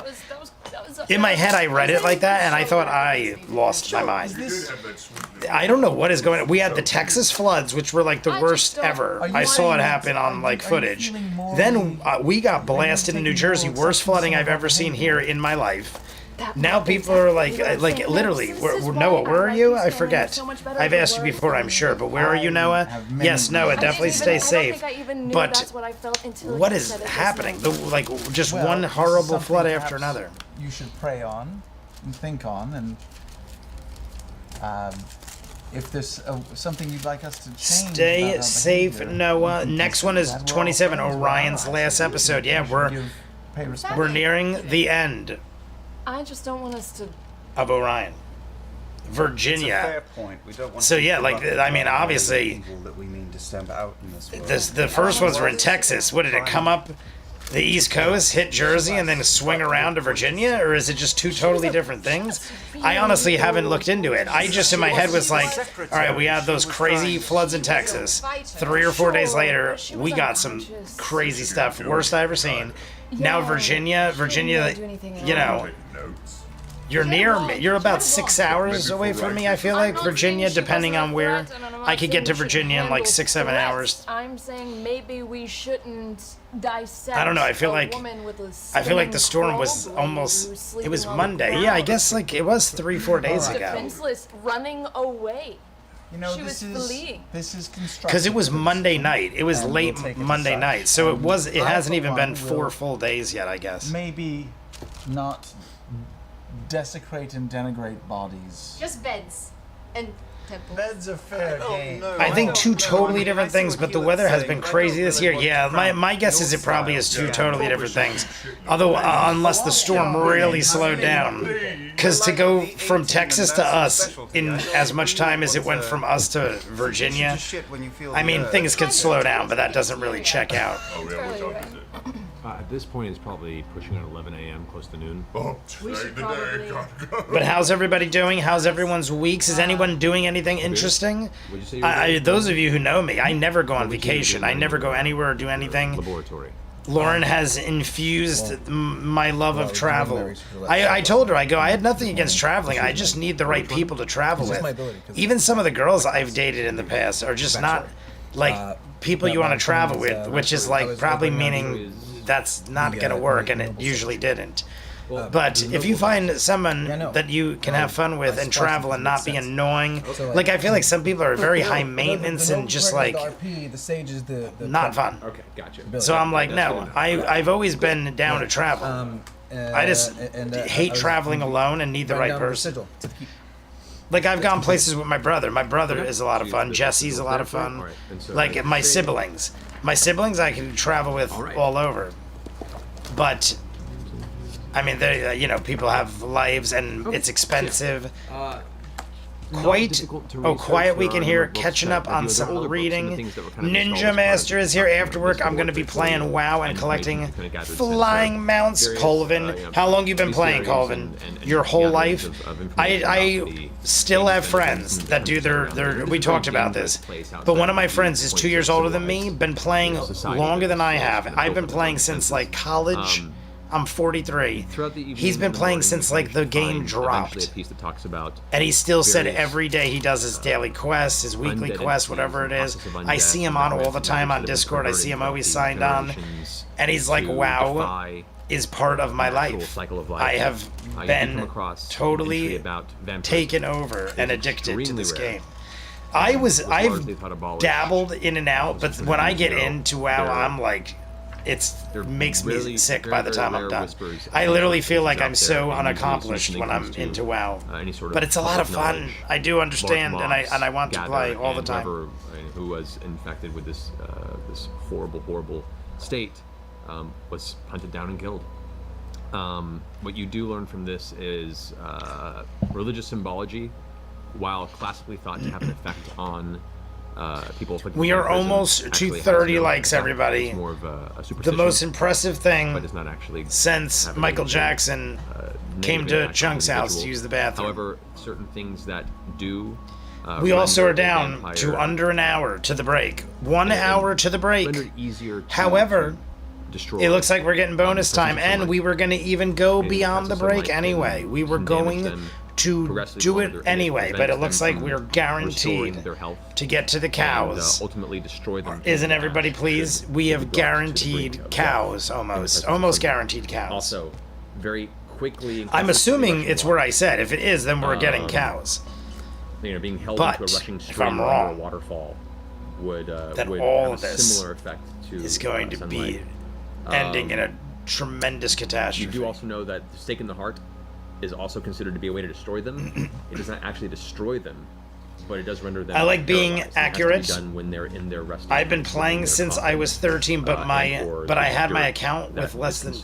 [SPEAKER 8] That was
[SPEAKER 1] In my head, I read it like that, and I thought I lost my mind. I don't know what is going on. We had the Texas floods, which were like the worst ever. I saw it happen on like footage. Then we got blasted in New Jersey, worst flooding I've ever seen here in my life. Now people are like literally, Noah, where are you? I forget. I've asked you before, I'm sure, but where are you, Noah? Yes, Noah, definitely stay safe. But what is happening? Like just
[SPEAKER 6] Well,
[SPEAKER 1] one
[SPEAKER 6] this is
[SPEAKER 1] horrible
[SPEAKER 6] something
[SPEAKER 1] flood after
[SPEAKER 6] perhaps
[SPEAKER 1] another.
[SPEAKER 6] You should pray on and think on, and if there's something you'd like us to change.
[SPEAKER 1] Stay
[SPEAKER 6] about our
[SPEAKER 1] safe,
[SPEAKER 6] behavior,
[SPEAKER 1] Noah.
[SPEAKER 6] you can
[SPEAKER 1] Next
[SPEAKER 6] consider
[SPEAKER 1] one is
[SPEAKER 6] that. We're all
[SPEAKER 1] 27,
[SPEAKER 6] friends, we're
[SPEAKER 1] Orion's
[SPEAKER 6] allies.
[SPEAKER 1] last episode. Yeah,
[SPEAKER 6] We should pay respect.
[SPEAKER 1] we're nearing the end
[SPEAKER 8] I just don't want us to.
[SPEAKER 1] of Orion.
[SPEAKER 11] It's a
[SPEAKER 1] Virginia.
[SPEAKER 11] fair point. We don't want
[SPEAKER 1] So
[SPEAKER 11] to
[SPEAKER 1] yeah, like
[SPEAKER 11] corrupt
[SPEAKER 1] I mean,
[SPEAKER 11] the
[SPEAKER 1] obviously,
[SPEAKER 11] evil that we mean to stamp out in this world.
[SPEAKER 1] the first ones were in Texas. What did it come up the East Coast, hit Jersey, and then swing around to Virginia, or is it just two totally different things? I honestly haven't looked into it. I just in my head was like, all right, we had those crazy floods in Texas. 3 or 4 days later, we got some crazy stuff, worst I ever seen. Now Virginia, you know. You're near me. You're about 6 hours away from me, I feel like. Virginia, depending on where. I could get to Virginia in like 6-7 hours.
[SPEAKER 8] I'm saying maybe we shouldn't dissect.
[SPEAKER 1] I don't know, I feel like- I feel like the storm was
[SPEAKER 8] spinning crow
[SPEAKER 1] almost.
[SPEAKER 8] blade who's
[SPEAKER 1] It was
[SPEAKER 8] sleeping on the
[SPEAKER 1] Monday. Yeah, I
[SPEAKER 8] ground.
[SPEAKER 1] guess like it was 3-4 days ago.
[SPEAKER 8] Defenseless, running away.
[SPEAKER 6] You know,
[SPEAKER 8] She
[SPEAKER 6] this
[SPEAKER 8] was
[SPEAKER 6] is
[SPEAKER 8] fleeing.
[SPEAKER 6] this is constructive.
[SPEAKER 1] Because it was Monday night. It was
[SPEAKER 6] And
[SPEAKER 1] late
[SPEAKER 6] we'll take it as
[SPEAKER 1] Monday
[SPEAKER 6] such.
[SPEAKER 1] night. So it was. It
[SPEAKER 6] I,
[SPEAKER 1] hasn't
[SPEAKER 6] for
[SPEAKER 1] even been
[SPEAKER 6] one,
[SPEAKER 1] 4
[SPEAKER 6] will
[SPEAKER 1] full days yet, I guess.
[SPEAKER 6] Maybe not desecrate and denigrate bodies.
[SPEAKER 4] Just beds and temples.
[SPEAKER 3] Beds are fair game.
[SPEAKER 1] I think two totally different things, but the weather has been crazy this year. Yeah, my guess is it probably is two totally different things. Although, unless the storm really slowed down. Because to go from Texas to us in as much time as it went from us to Virginia, I mean, things could slow down, but that doesn't really check out.
[SPEAKER 7] Oh, yeah, what time is it?
[SPEAKER 2] At this point, it's probably pushing on 11 a.m., close to noon.
[SPEAKER 7] Oh,
[SPEAKER 8] We
[SPEAKER 7] today's
[SPEAKER 8] should
[SPEAKER 7] the day.
[SPEAKER 8] probably-
[SPEAKER 7] Gotta go.
[SPEAKER 1] But how's everybody doing? How's everyone's weeks? Is anyone doing anything interesting?
[SPEAKER 2] What'd you say you were doing?
[SPEAKER 1] Those of you who know me, I never go on
[SPEAKER 2] What would you do
[SPEAKER 1] vacation. I
[SPEAKER 2] when
[SPEAKER 1] never
[SPEAKER 2] you
[SPEAKER 1] go
[SPEAKER 2] were
[SPEAKER 1] anywhere or do anything.
[SPEAKER 2] Laboratory.
[SPEAKER 1] Lauren has infused my love of
[SPEAKER 3] well,
[SPEAKER 1] travel.
[SPEAKER 3] married to the
[SPEAKER 1] I told her, I had nothing against traveling. I just need the right people to travel
[SPEAKER 3] It's just my
[SPEAKER 1] with.
[SPEAKER 3] ability, 'cause
[SPEAKER 1] Even some of the girls I've dated in the past are just not like people you want to travel with, which is like probably meaning that's not going to work, and it usually didn't. But if you find someone that you can have fun with and travel and not be annoying, like I feel like some people are very high maintenance and just like
[SPEAKER 3] the sage is the
[SPEAKER 1] not fun.
[SPEAKER 2] Okay, gotcha.
[SPEAKER 1] So I'm like,
[SPEAKER 2] That's
[SPEAKER 1] no,
[SPEAKER 2] good.
[SPEAKER 1] I've always been down to travel. I just hate traveling alone and need the right person. Like I've gone places with my brother. My brother is a lot of fun. Jesse's a lot of fun. Like my siblings. My siblings I can travel with all over. But I mean, they people have lives and it's expensive. quite
[SPEAKER 10] difficult to
[SPEAKER 1] a
[SPEAKER 10] research.
[SPEAKER 1] quiet
[SPEAKER 10] There
[SPEAKER 1] week in
[SPEAKER 10] are
[SPEAKER 1] here,
[SPEAKER 10] numbered books
[SPEAKER 1] catching
[SPEAKER 10] that
[SPEAKER 1] up
[SPEAKER 10] review
[SPEAKER 1] on
[SPEAKER 10] the
[SPEAKER 1] some
[SPEAKER 10] older books and the
[SPEAKER 1] reading.
[SPEAKER 10] things that were kind of installed
[SPEAKER 1] Ninja
[SPEAKER 10] as part of
[SPEAKER 1] Master
[SPEAKER 10] the
[SPEAKER 1] is here
[SPEAKER 10] construction
[SPEAKER 1] after
[SPEAKER 10] of
[SPEAKER 1] work.
[SPEAKER 10] this
[SPEAKER 1] I'm going to be
[SPEAKER 10] fortress
[SPEAKER 1] playing
[SPEAKER 10] for
[SPEAKER 1] WoW and
[SPEAKER 10] information
[SPEAKER 1] collecting
[SPEAKER 10] you kind of gathered since
[SPEAKER 1] flying
[SPEAKER 10] there.
[SPEAKER 1] mounts,
[SPEAKER 10] Various,
[SPEAKER 1] Colvin.
[SPEAKER 10] you know,
[SPEAKER 1] How long you been playing,
[SPEAKER 10] bestiaries
[SPEAKER 1] Colvin?
[SPEAKER 10] and
[SPEAKER 1] Your whole
[SPEAKER 10] gatherings
[SPEAKER 1] life?
[SPEAKER 10] of information
[SPEAKER 1] I
[SPEAKER 10] about the
[SPEAKER 1] still have
[SPEAKER 10] ancient
[SPEAKER 1] friends
[SPEAKER 10] and
[SPEAKER 1] that do their we talked about this. But one of my friends is 2 years older than me, been playing longer than I have. I've been playing since like college. I'm 43. He's been playing since like the game dropped.
[SPEAKER 10] A piece that talks about
[SPEAKER 1] And he still said
[SPEAKER 10] various,
[SPEAKER 1] every day he does his daily quests, his weekly
[SPEAKER 10] undead
[SPEAKER 1] quests, whatever it is. I see him on all the time on Discord. I see him always signed on. And he's like, WoW is part of my life. I have been totally taken over and addicted to this game. I've dabbled in and out, but when I get into WoW, I'm like, it makes me sick by the time I'm done. I literally feel like I'm so unaccomplished when I'm into WoW. But it's a lot of fun. I do understand, and I want to play all the time.
[SPEAKER 2] Who was infected with this this horrible state was hunted down and killed. What you do learn from this is religious symbology, while classically thought to have an effect on people.
[SPEAKER 1] We are almost to 30 likes, everybody.
[SPEAKER 2] More of a
[SPEAKER 1] the most impressive thing
[SPEAKER 2] but it's not actually
[SPEAKER 1] since Michael Jackson came to Chunk's house to use the bathroom.
[SPEAKER 2] However, certain things that do.
[SPEAKER 1] We also are down to under an hour to the break. 1 hour to the break. However, it looks like we're getting bonus time, and we were going to even go beyond the break anyway. We were going to do it anyway, but it looks like we're guaranteed to get to the cows.
[SPEAKER 2] Ultimately destroy them.
[SPEAKER 1] Isn't everybody pleased? We have guaranteed cows, almost guaranteed cows.
[SPEAKER 2] Also, very quickly.
[SPEAKER 1] I'm assuming it's where I said. If it is, then we're getting cows.
[SPEAKER 2] You know, being held
[SPEAKER 1] But
[SPEAKER 2] into a rushing
[SPEAKER 1] if
[SPEAKER 2] stream
[SPEAKER 1] I'm
[SPEAKER 2] or
[SPEAKER 1] wrong,
[SPEAKER 2] a waterfall would
[SPEAKER 1] then
[SPEAKER 2] would
[SPEAKER 1] all
[SPEAKER 2] have
[SPEAKER 1] of
[SPEAKER 2] a
[SPEAKER 1] this
[SPEAKER 2] similar effect to
[SPEAKER 1] is going to
[SPEAKER 2] sunlight.
[SPEAKER 1] be ending in a tremendous catastrophe.
[SPEAKER 2] You do also know that the stake in the heart is also considered to be a way to destroy them. It does not actually destroy them, but it does render them.
[SPEAKER 1] I like being
[SPEAKER 2] paralyzed.
[SPEAKER 1] accurate.
[SPEAKER 2] It has to be done when they're in their resting.
[SPEAKER 1] I've been playing since I was 13, but I had my account with less than.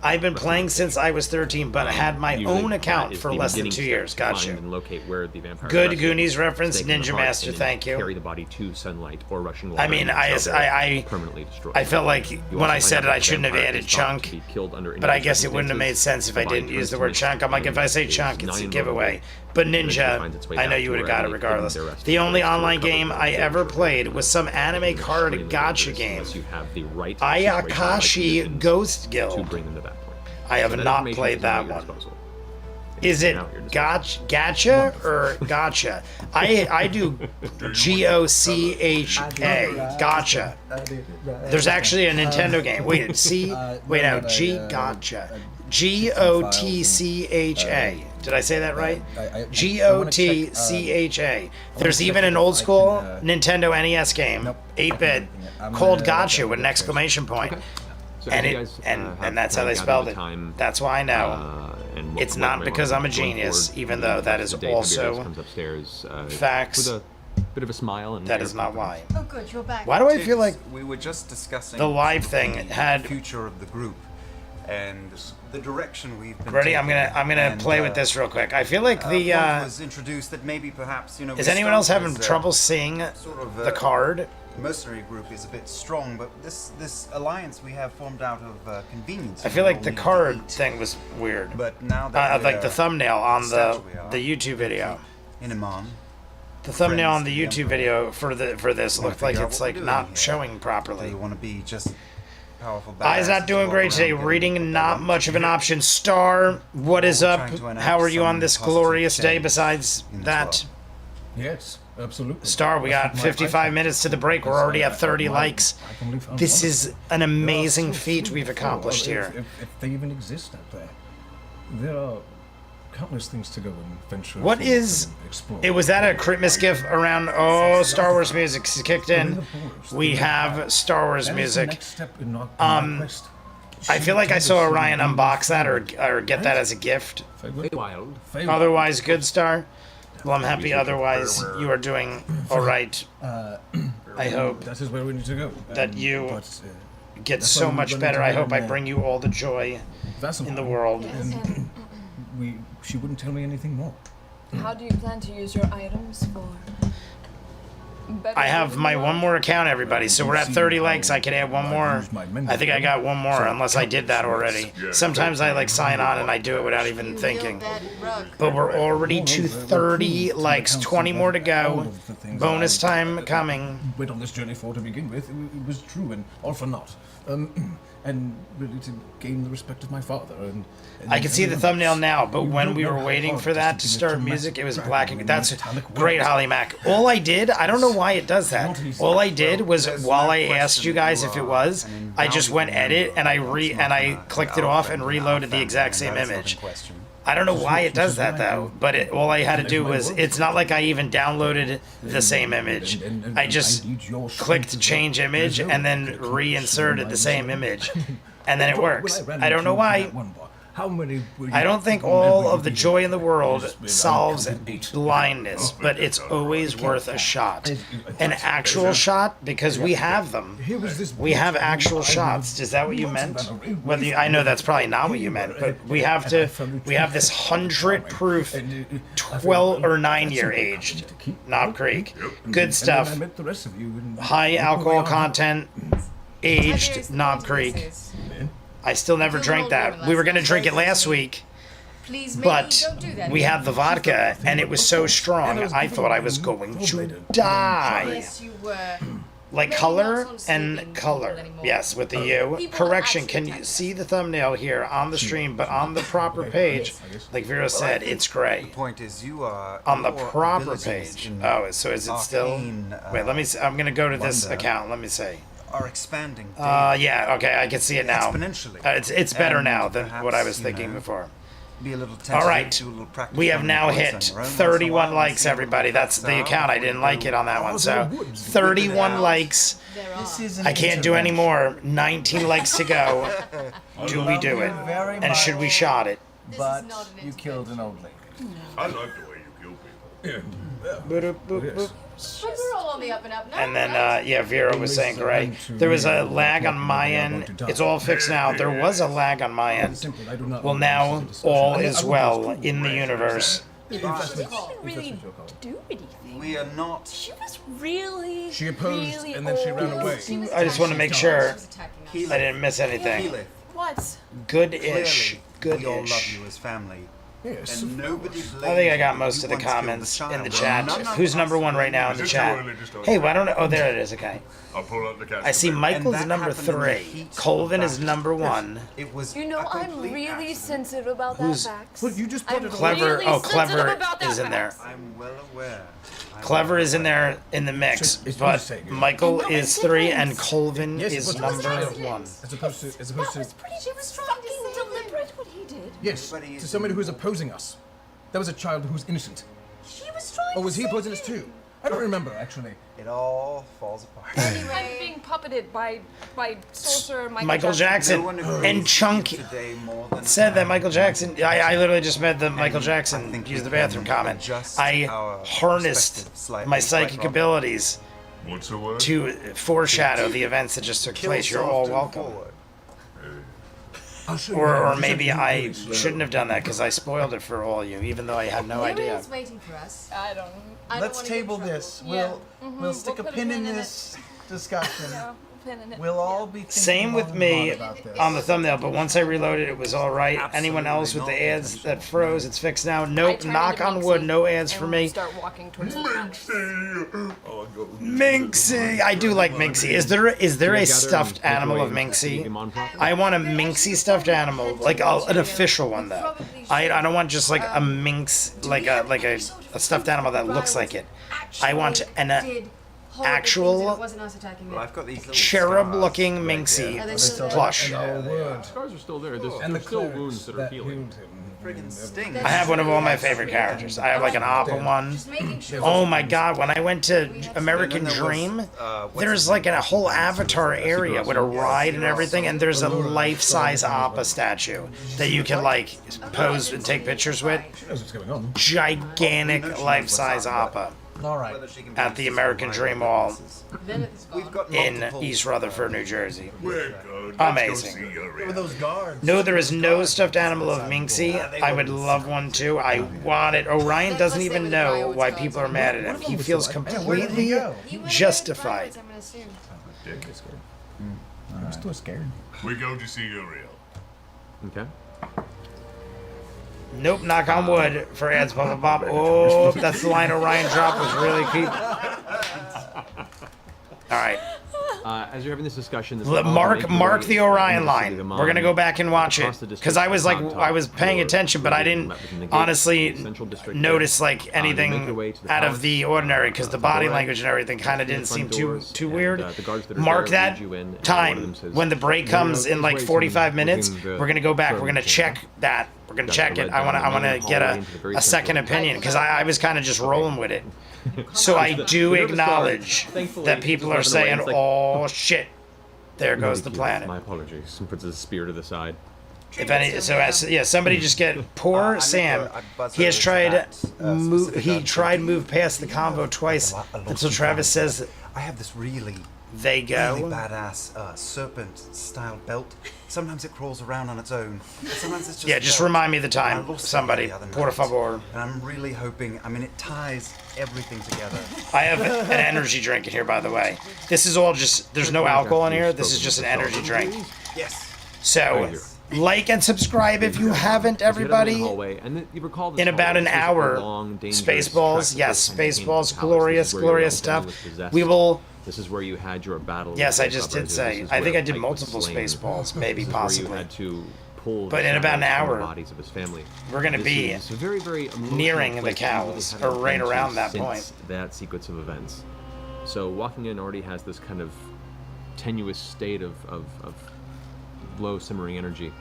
[SPEAKER 1] I've been playing since I was 13, but I had my own account for less than 2 years. Gotcha.
[SPEAKER 2] And locate where the vampire
[SPEAKER 1] Good
[SPEAKER 2] rested,
[SPEAKER 1] Goonies reference,
[SPEAKER 2] stake in the
[SPEAKER 1] Ninja
[SPEAKER 2] heart,
[SPEAKER 1] Master.
[SPEAKER 2] and then
[SPEAKER 1] Thank you.
[SPEAKER 2] Carry the body to sunlight or rushing water.
[SPEAKER 1] I mean, I
[SPEAKER 2] permanently destroy.
[SPEAKER 1] I felt like
[SPEAKER 2] You
[SPEAKER 1] when
[SPEAKER 2] also
[SPEAKER 1] I
[SPEAKER 2] find
[SPEAKER 1] said
[SPEAKER 2] out
[SPEAKER 1] it,
[SPEAKER 2] that
[SPEAKER 1] I shouldn't have
[SPEAKER 2] vampire
[SPEAKER 1] added
[SPEAKER 2] is thought
[SPEAKER 1] chunk.
[SPEAKER 2] to be killed under
[SPEAKER 1] But I guess it wouldn't have made sense if I
[SPEAKER 2] Divine
[SPEAKER 1] didn't use the
[SPEAKER 2] turns
[SPEAKER 1] word
[SPEAKER 2] to
[SPEAKER 1] chunk. I'm like, if I say
[SPEAKER 2] is
[SPEAKER 1] chunk, it's a
[SPEAKER 2] nine
[SPEAKER 1] giveaway. But Ninja, I know you would have got it regardless. The only online game I ever played was some anime card gotcha game.
[SPEAKER 2] You have the right
[SPEAKER 1] Ayakashi Ghost Guild.
[SPEAKER 2] to bring them to that point.
[SPEAKER 1] I have not played that one. Is it gacha or gotcha? I do GOCHA, gotcha. There's actually a Nintendo game. Wait, gotcha. GOTCHA. Did I say that right? GOTCHA. There's even an old school Nintendo NES game, 8-bit, called Gotcha with an exclamation point.
[SPEAKER 2] So
[SPEAKER 1] And that's how they spelled it. That's why I know. It's not because I'm a genius, even though that is also
[SPEAKER 2] comes upstairs,
[SPEAKER 1] facts.
[SPEAKER 2] with a bit of a smile, and
[SPEAKER 1] That is not why.
[SPEAKER 4] Oh, good, you're back.
[SPEAKER 1] Why do I feel like
[SPEAKER 11] we were just discussing
[SPEAKER 1] the live thing had
[SPEAKER 11] future of the group and the direction we've been
[SPEAKER 1] ready?
[SPEAKER 11] taking.
[SPEAKER 1] I'm gonna play with this real quick. I feel like the
[SPEAKER 11] one was introduced that maybe perhaps
[SPEAKER 1] is anyone else having trouble seeing the card?
[SPEAKER 11] Mercenary group is a bit strong, but this alliance we have formed out of convenience.
[SPEAKER 1] I feel like the card thing was weird.
[SPEAKER 11] But now that
[SPEAKER 1] like the thumbnail on the YouTube video.
[SPEAKER 11] in Iman,
[SPEAKER 1] The thumbnail on the YouTube video for this looked like it's like not showing properly.
[SPEAKER 11] we want to be just powerful.
[SPEAKER 1] Eyes not doing great today. Reading not much of an option. Star, what is up? How are you on this glorious day? Besides that,
[SPEAKER 5] Yes, absolutely.
[SPEAKER 1] Star, we got 55 minutes to the break. We're already at 30 likes. This is an amazing feat we've accomplished here.
[SPEAKER 5] If they even exist out there, there are countless things to go and venture.
[SPEAKER 1] What is? Was that a Christmas gift around? Oh, Star Wars music kicked in. We have Star Wars music. I feel like I saw Orion unbox that or get that as a gift. Otherwise, good, Star. Well, I'm happy. Otherwise, you are doing all right. I hope
[SPEAKER 5] that is where we need to go.
[SPEAKER 1] that you get so much better. I hope I bring you all the joy in the world.
[SPEAKER 5] She wouldn't tell me anything more.
[SPEAKER 8] How do you plan to use your items for?
[SPEAKER 1] I have my one more account, everybody, so we're at 30 likes. I could add one more. I think I got one more, unless I did that already. Sometimes I like sign on and I do it without even thinking. But we're already to 30 likes, 20 more to go. Bonus time coming.
[SPEAKER 5] Went on this journey for to begin with. It was true and all for naught. And really to gain the respect of my father. And
[SPEAKER 1] I can see the thumbnail now, but when we were waiting for that to start music, it was black and that's great, Holly Mac. All I did, I don't know why it does that. All I did was while I asked you guys if it was, I just went edit and I clicked it off and reloaded the exact same image. I don't know why it does that though, but all I had to do was, it's not like I even downloaded the same image. I just clicked change image and then reinserted the same image. And then it works. I don't know why. I don't think all of the joy in the world solves blindness, but it's always worth a shot. An actual shot, because we have them. We have actual shots. Is that what you meant? Whether I know that's probably not what you meant, but we have this 100 proof 12 or 9-year aged Knob Creek. Good stuff. High alcohol content, aged Knob Creek. I still never drank that. We were going to drink it last week, but we had the vodka, and it was so strong, I thought I was going to die. Like color and color. Yes, with the U. Correction, can you see the thumbnail here on the stream, but on the proper page, like Vera said, it's gray.
[SPEAKER 11] The point is, you are
[SPEAKER 1] on the proper page. Oh, so is it still? Wait, let me see. I'm going to go to this account. Let me see.
[SPEAKER 11] Are expanding.
[SPEAKER 1] Yeah, okay, I can see it now.
[SPEAKER 11] Exponentially.
[SPEAKER 1] It's better now than what I was thinking before.
[SPEAKER 11] Be a little
[SPEAKER 1] all right, we have now hit 31 likes, everybody. That's the account. I didn't like it on that one, so 31 likes. I can't do any more. 19 likes to go. Do we do it? And should we shot it?
[SPEAKER 6] But you killed an old lady.
[SPEAKER 7] I like the way you kill people.
[SPEAKER 4] But we're all on the up and up now.
[SPEAKER 1] And then, yeah, Vera was saying, great. There was a lag on my end. It's all fixed now. There was a lag on my end. Well, now all is well in the universe.
[SPEAKER 8] She didn't really do anything.
[SPEAKER 11] We are not.
[SPEAKER 8] She was really.
[SPEAKER 5] She opposed
[SPEAKER 8] really
[SPEAKER 5] and then she ran away.
[SPEAKER 1] I just want to make sure I didn't miss anything.
[SPEAKER 8] What?
[SPEAKER 1] Good-ish.
[SPEAKER 11] We all love
[SPEAKER 1] Good-ish.
[SPEAKER 11] you as family.
[SPEAKER 5] Yes.
[SPEAKER 11] And nobody
[SPEAKER 1] I think I got most of the comments in the chat. Who's number one right now in the chat? Hey, why don't I? Oh, there it is. Okay.
[SPEAKER 7] I'll pull up the cat.
[SPEAKER 1] I see Michael's number 3. Colvin is number 1.
[SPEAKER 11] It was.
[SPEAKER 8] You know, I'm really sensitive about that, Vax.
[SPEAKER 5] Well, you just put it
[SPEAKER 1] Clever.
[SPEAKER 8] Really
[SPEAKER 1] Oh, Clever
[SPEAKER 8] sensitive about that,
[SPEAKER 1] is in there.
[SPEAKER 11] I'm well aware.
[SPEAKER 1] Clever is in there in the mix, but Michael is 3 and Colvin is number 1.
[SPEAKER 5] As opposed to.
[SPEAKER 8] That was pretty. She was fucking deliberate what he did.
[SPEAKER 5] Yes, to somebody who's opposing us. That was a child who's innocent.
[SPEAKER 8] She was trying.
[SPEAKER 5] Or was he opposing us too? I don't remember actually.
[SPEAKER 11] It all falls apart.
[SPEAKER 8] I'm being puppeted by sorcerer
[SPEAKER 1] Michael Jackson. And Chunk said that Michael Jackson. I literally just read the Michael Jackson use the bathroom comment. I harnessed my psychic abilities to foreshadow the events that just took place. You're all welcome. Or maybe I shouldn't have done that because I spoiled it for all you, even though I had no idea.
[SPEAKER 4] Everyone's waiting for us.
[SPEAKER 8] I don't.
[SPEAKER 6] Let's table this. We'll stick a pin in this discussion.
[SPEAKER 8] Yeah, pin in it.
[SPEAKER 6] We'll all be thinking
[SPEAKER 1] Same with
[SPEAKER 6] long and
[SPEAKER 1] me
[SPEAKER 6] hard about this.
[SPEAKER 1] on the thumbnail, but once I reloaded, it was all right. Anyone else with the ads that froze, it's fixed now. Nope, knock on wood, no ads for me.
[SPEAKER 8] Start walking towards the house.
[SPEAKER 1] Minxie! I do like Minxie. Is there a stuffed animal of Minxie? I want a Minxie stuffed animal, like an official one though. I don't want just like a minx, like a stuffed animal that looks like it. I want an actual cherub-looking Minxie plush.
[SPEAKER 2] Scars are still there. There's still wounds that are healing.
[SPEAKER 1] I have one of all my favorite characters. I have like an Appa one. Oh my god, when I went to American Dream, there's like a whole Avatar area with a ride and everything, and there's a life-size Appa statue that you can like pose and take pictures with. Gigantic life-size Appa.
[SPEAKER 6] All right.
[SPEAKER 11] Whether she can be
[SPEAKER 1] at
[SPEAKER 11] used
[SPEAKER 1] the
[SPEAKER 11] as
[SPEAKER 1] American
[SPEAKER 11] reliable
[SPEAKER 1] Dream Hall
[SPEAKER 11] witnesses.
[SPEAKER 4] Lilith's gone.
[SPEAKER 11] We've got
[SPEAKER 1] in
[SPEAKER 11] multiple,
[SPEAKER 1] East Rutherford, New Jersey.
[SPEAKER 7] We're good.
[SPEAKER 1] Amazing.
[SPEAKER 7] Let's go see
[SPEAKER 6] What were
[SPEAKER 7] Uriel.
[SPEAKER 6] those guards?
[SPEAKER 1] No, there is no stuffed animal of Minxie. I would love one too. I want it. Orion doesn't even know why people are mad at him. He feels completely
[SPEAKER 4] He went in
[SPEAKER 1] justified.
[SPEAKER 4] backwards, I'm gonna assume.
[SPEAKER 6] I'm still scared.
[SPEAKER 7] We go to see Uriel.
[SPEAKER 2] Okay.
[SPEAKER 1] Nope, knock on wood for ads, blah, blah, blah. Oh, that's the line Orion dropped was really creepy. All right.
[SPEAKER 2] As you're having this discussion, this
[SPEAKER 1] Mark the Orion line. We're going to go back and watch it. Because I was like, I was paying attention, but I didn't honestly notice like anything out of the ordinary because the body language and everything kind of didn't seem too weird. Mark that time when the break comes in like 45 minutes. We're going to go back. We're going to check that. We're going to check it. I want to get a second opinion because I was kind of just rolling with it. So I do acknowledge that people are saying, "Oh shit, there goes the planet."
[SPEAKER 2] My apologies. Puts his spear to the side.
[SPEAKER 1] If any, somebody just get poor Sam. He has tried move. He tried move past the convo twice until Travis says
[SPEAKER 11] I have this really
[SPEAKER 1] they go.
[SPEAKER 11] really badass serpent-style belt. Sometimes it crawls around on its own. Sometimes it's just
[SPEAKER 1] Yeah, just
[SPEAKER 11] belt.
[SPEAKER 1] remind me the
[SPEAKER 11] I
[SPEAKER 1] time.
[SPEAKER 11] lost it
[SPEAKER 1] Somebody,
[SPEAKER 11] the other
[SPEAKER 1] por
[SPEAKER 11] night.
[SPEAKER 1] favor.
[SPEAKER 11] And I'm really hoping. I mean, it ties everything together.
[SPEAKER 1] I have an energy drink in here, by the way. This is all just. There's no alcohol in here. This is just an energy drink.
[SPEAKER 11] Yes.
[SPEAKER 1] So, like and subscribe if you haven't, everybody. In about an hour, Spaceballs, yes, Spaceballs, glorious stuff. We will.
[SPEAKER 2] This is where you had your battle.
[SPEAKER 1] Yes, I just did say. I think I did multiple Spaceballs, maybe possibly.
[SPEAKER 2] You had to pull
[SPEAKER 1] but in about an hour,
[SPEAKER 2] the bodies of his family.
[SPEAKER 1] We're going to be
[SPEAKER 2] very, very
[SPEAKER 1] nearing the cows, or right around that point.
[SPEAKER 2] That sequence of events. So walking in already has this kind of tenuous state of low simmering energy.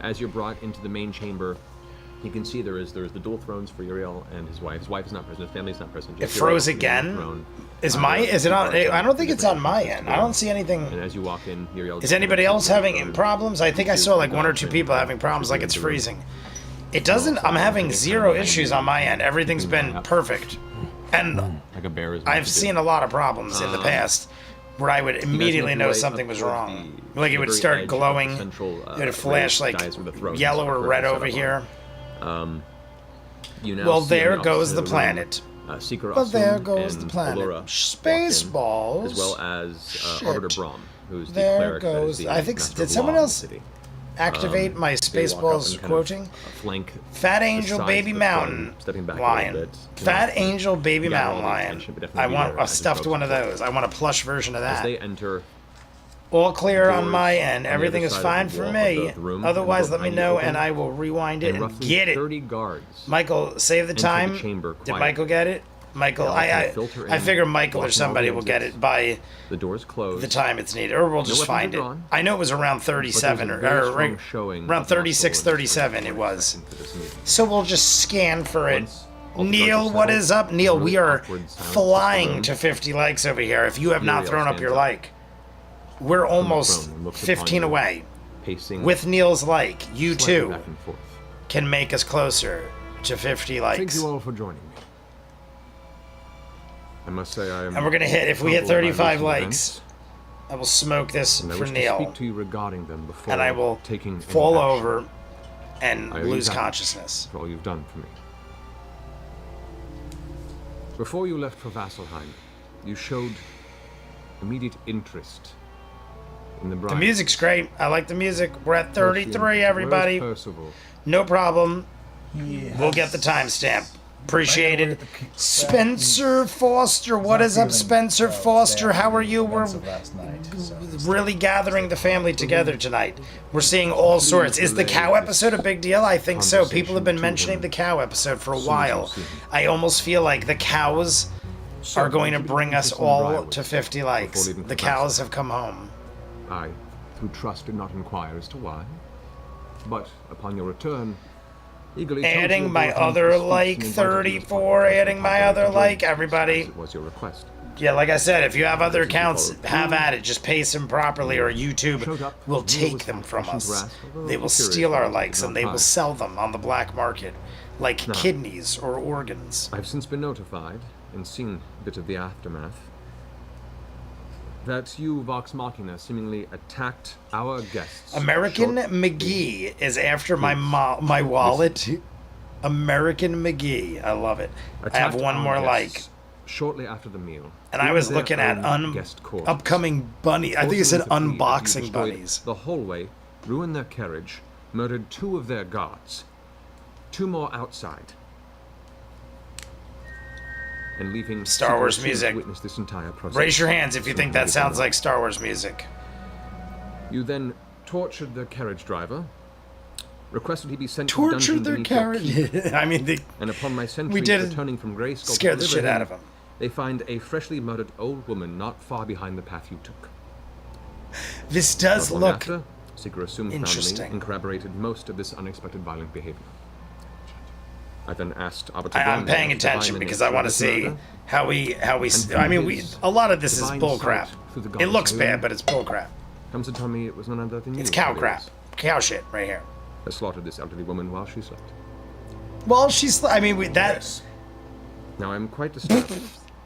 [SPEAKER 2] As you're brought into the main chamber, you can see there's the dual thrones for Uriel and his wife. His wife is not present. His family is not present.
[SPEAKER 1] It froze again. Is it on? I don't think it's on my end. I don't see anything.
[SPEAKER 2] And as you walk in, Uriel.
[SPEAKER 1] Is anybody else having problems? I think I saw like one or two people having problems, like it's freezing. It doesn't. I'm having zero issues on my end. Everything's been perfect, and
[SPEAKER 2] like a bear is
[SPEAKER 1] I've seen a lot of problems in the past where I would immediately know something was wrong. Like it would start glowing. It would flash like yellow or red over here. Well, there goes the planet. Well, there goes the planet. Spaceballs.
[SPEAKER 2] As well as Arbiter Brahm, who's the
[SPEAKER 1] there
[SPEAKER 2] cleric that is
[SPEAKER 1] goes.
[SPEAKER 2] the
[SPEAKER 1] I think
[SPEAKER 2] master
[SPEAKER 1] did
[SPEAKER 2] of
[SPEAKER 1] someone
[SPEAKER 2] law in the
[SPEAKER 1] else
[SPEAKER 2] city.
[SPEAKER 1] activate my
[SPEAKER 2] They walk up
[SPEAKER 1] Spaceballs
[SPEAKER 2] and kind of
[SPEAKER 1] quoting?
[SPEAKER 2] flank
[SPEAKER 1] Fat Angel
[SPEAKER 2] the
[SPEAKER 1] Baby
[SPEAKER 2] sides of the
[SPEAKER 1] Mountain
[SPEAKER 2] throne, stepping back a
[SPEAKER 1] Lion.
[SPEAKER 2] little bit.
[SPEAKER 1] Fat Angel Baby
[SPEAKER 2] gather all
[SPEAKER 1] Mountain
[SPEAKER 2] the
[SPEAKER 1] Lion.
[SPEAKER 2] attention, but
[SPEAKER 1] I
[SPEAKER 2] definitely
[SPEAKER 1] want
[SPEAKER 2] be
[SPEAKER 1] a
[SPEAKER 2] there as
[SPEAKER 1] stuffed
[SPEAKER 2] opposed
[SPEAKER 1] one
[SPEAKER 2] to
[SPEAKER 1] of those. I want a plush version of
[SPEAKER 2] As
[SPEAKER 1] that.
[SPEAKER 2] they enter,
[SPEAKER 1] All clear on
[SPEAKER 2] doors
[SPEAKER 1] my end.
[SPEAKER 2] on the
[SPEAKER 1] Everything
[SPEAKER 2] other
[SPEAKER 1] is
[SPEAKER 2] side of
[SPEAKER 1] fine
[SPEAKER 2] the
[SPEAKER 1] for
[SPEAKER 2] wall
[SPEAKER 1] me.
[SPEAKER 2] of the room,
[SPEAKER 1] Otherwise,
[SPEAKER 2] and the
[SPEAKER 1] let me
[SPEAKER 2] door
[SPEAKER 1] know
[SPEAKER 2] behind you
[SPEAKER 1] and I will rewind it
[SPEAKER 2] and
[SPEAKER 1] and
[SPEAKER 2] roughly
[SPEAKER 1] get it.
[SPEAKER 2] 30 guards
[SPEAKER 1] Michael, save the
[SPEAKER 2] enter
[SPEAKER 1] time.
[SPEAKER 2] the chamber
[SPEAKER 1] Did
[SPEAKER 2] quietly.
[SPEAKER 1] Michael get it? Michael,
[SPEAKER 2] They all kind of filter
[SPEAKER 1] I
[SPEAKER 2] in,
[SPEAKER 1] figure Michael or
[SPEAKER 2] watching all
[SPEAKER 1] somebody
[SPEAKER 2] the
[SPEAKER 1] will get
[SPEAKER 2] exits.
[SPEAKER 1] it by
[SPEAKER 2] The doors closed.
[SPEAKER 1] the time it's needed, or we'll
[SPEAKER 2] No
[SPEAKER 1] just
[SPEAKER 2] weapons
[SPEAKER 1] find
[SPEAKER 2] are
[SPEAKER 1] it.
[SPEAKER 2] drawn,
[SPEAKER 1] I know it was around 37
[SPEAKER 2] but there's a very
[SPEAKER 1] or
[SPEAKER 2] strong showing
[SPEAKER 1] around
[SPEAKER 2] of muscle
[SPEAKER 1] 36,
[SPEAKER 2] and
[SPEAKER 1] 37 it was.
[SPEAKER 2] into this meeting.
[SPEAKER 1] So we'll just scan for it.
[SPEAKER 2] Once all the
[SPEAKER 1] Neil,
[SPEAKER 2] guards are
[SPEAKER 1] what
[SPEAKER 2] settled,
[SPEAKER 1] is up? Neil,
[SPEAKER 2] really
[SPEAKER 1] we are
[SPEAKER 2] awkward silence fills the
[SPEAKER 1] flying
[SPEAKER 2] room.
[SPEAKER 1] to 50 likes over here. If you have not
[SPEAKER 2] Uriel
[SPEAKER 1] thrown up
[SPEAKER 2] stands
[SPEAKER 1] your
[SPEAKER 2] up
[SPEAKER 1] like, we're almost
[SPEAKER 2] throne and looks
[SPEAKER 1] 15
[SPEAKER 2] upon you,
[SPEAKER 1] away.
[SPEAKER 2] Pacing
[SPEAKER 1] With Neil's like, you
[SPEAKER 2] slightly
[SPEAKER 1] too
[SPEAKER 2] back and forth.
[SPEAKER 1] can make us closer to 50
[SPEAKER 10] Thank
[SPEAKER 1] likes.
[SPEAKER 10] you all for joining me.
[SPEAKER 2] I must say I am.
[SPEAKER 1] And we're gonna hit, if we hit
[SPEAKER 2] troubled by
[SPEAKER 1] 35
[SPEAKER 2] recent
[SPEAKER 1] likes,
[SPEAKER 2] events,
[SPEAKER 1] I will smoke this
[SPEAKER 2] and I
[SPEAKER 1] for
[SPEAKER 2] wish to
[SPEAKER 1] Neil.
[SPEAKER 2] speak to you regarding them before
[SPEAKER 1] And I will
[SPEAKER 2] taking any
[SPEAKER 1] fall
[SPEAKER 2] action.
[SPEAKER 1] over and
[SPEAKER 2] I owe you
[SPEAKER 1] lose
[SPEAKER 2] that
[SPEAKER 1] consciousness.
[SPEAKER 2] for all you've done for me. Before you left for Vasselheim, you showed immediate interest in the bride.
[SPEAKER 1] The music's great. I like the music. We're at 33,
[SPEAKER 2] Where's
[SPEAKER 1] everybody.
[SPEAKER 2] Percival?
[SPEAKER 1] No problem.
[SPEAKER 6] Yes.
[SPEAKER 1] We'll get the timestamp. Appreciate it. Spencer Foster. What is up, Spencer Foster? How are you? We're
[SPEAKER 6] Last night, so.
[SPEAKER 1] really gathering the family together tonight. We're seeing all sorts. Is the cow episode a big deal? I think so. People have been mentioning the cow episode for a while. I almost feel like the cows are going to bring us all to 50 likes. The cows have come home.
[SPEAKER 2] I, through trust, did not inquire as to why. But upon your return, eagerly told
[SPEAKER 1] Adding
[SPEAKER 2] your
[SPEAKER 1] my
[SPEAKER 2] daughter
[SPEAKER 1] other
[SPEAKER 2] to speak
[SPEAKER 1] like
[SPEAKER 2] and invited you as
[SPEAKER 1] 34,
[SPEAKER 2] part of
[SPEAKER 1] adding
[SPEAKER 2] the
[SPEAKER 1] my
[SPEAKER 2] Tal'dorei
[SPEAKER 1] other
[SPEAKER 2] to
[SPEAKER 1] like,
[SPEAKER 2] join,
[SPEAKER 1] everybody.
[SPEAKER 2] as it was your request.
[SPEAKER 1] Yeah, like I said, if you have other accounts, have at it. Just paste them properly, or YouTube will take them from us. They will steal our likes and they will sell them on the black market, like kidneys or organs.
[SPEAKER 2] I've since been notified and seen a bit of the aftermath, that you, Vox Machina, seemingly attacked our guests.
[SPEAKER 1] American McGee is after my wallet. American McGee. I love it. I have one more like.
[SPEAKER 2] Shortly after the meal.
[SPEAKER 1] And I was looking at upcoming bunny. I think it said unboxing bunnies.
[SPEAKER 2] The whole way, ruined their carriage, murdered 2 of their guards, 2 more outside, and leaving
[SPEAKER 1] Star Wars music.
[SPEAKER 2] To witness this entire process.
[SPEAKER 1] Raise your hands if you think that sounds like Star Wars music.
[SPEAKER 2] You then tortured the carriage driver, requested he be sent to
[SPEAKER 1] tortured
[SPEAKER 2] the
[SPEAKER 1] their carriage. I mean,
[SPEAKER 2] and upon my sentries returning from Grayskull,
[SPEAKER 1] scare the shit out of him.
[SPEAKER 2] They find a freshly murdered old woman not far behind the path you took.
[SPEAKER 1] This does look
[SPEAKER 2] after, Sigurd assumed family and corroborated most of this unexpected violent behavior. I then asked Arbiter
[SPEAKER 1] I'm paying attention because I want to see how we. I mean, a lot of this is bullcrap. It looks bad, but it's bullcrap.
[SPEAKER 2] Comes to tell me it was none other than you.
[SPEAKER 1] It's cow crap, cow shit right here.
[SPEAKER 2] I slaughtered this elderly woman while she slept.
[SPEAKER 1] Well, I mean, that.
[SPEAKER 2] Yes. Now I'm quite disturbed.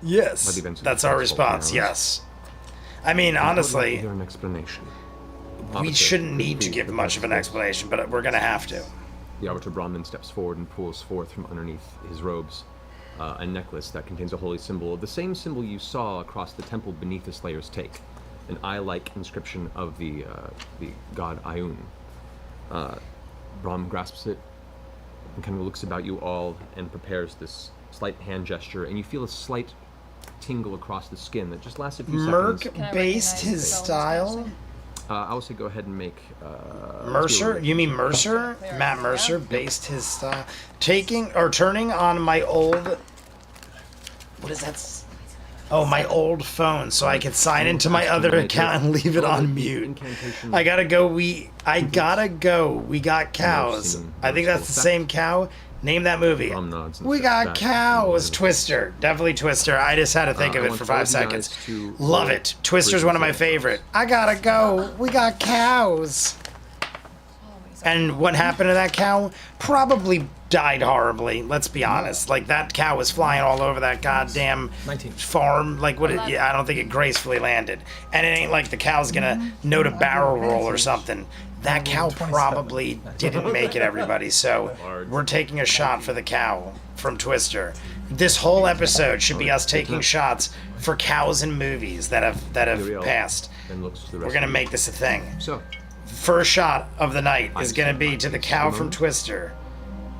[SPEAKER 1] Yes, that's our response. Yes. I mean, honestly,
[SPEAKER 2] an explanation.
[SPEAKER 1] We shouldn't need to give much of an explanation, but we're gonna have to.
[SPEAKER 2] The Arbiter Brahmin steps forward and pulls forth from underneath his robes a necklace that contains a holy symbol, the same symbol you saw across the temple beneath the Slayer's take, an eye-like inscription of the god Ayun. Brahm grasps it and kind of looks about you all and prepares this slight hand gesture, and you feel a slight tingle across the skin that just lasts a few seconds.
[SPEAKER 1] Merc based his style?
[SPEAKER 2] I would say go ahead and make...
[SPEAKER 1] Mercer? You mean Mercer? Matt Mercer based his style. Turning on my old... What is that? Oh, my old phone, so I can sign into my other account and leave it on mute. I gotta go. We got cows. I think that's the same cow. Name that movie. We got cows. Twister. Definitely Twister. I just had to think of it for 5 seconds. Love it. Twister's one of my favorite. I gotta go. We got cows. And what happened to that cow? Probably died horribly. Let's be honest. Like, that cow was flying all over that goddamn farm. Like, I don't think it gracefully landed. And it ain't like the cow's gonna know to barrel roll or something. That cow probably didn't make it, everybody. So we're taking a shot for the cow from Twister. This whole episode should be us taking shots for cows in movies that have passed. We're gonna make this a thing. So, first shot of the night is gonna be to the cow from Twister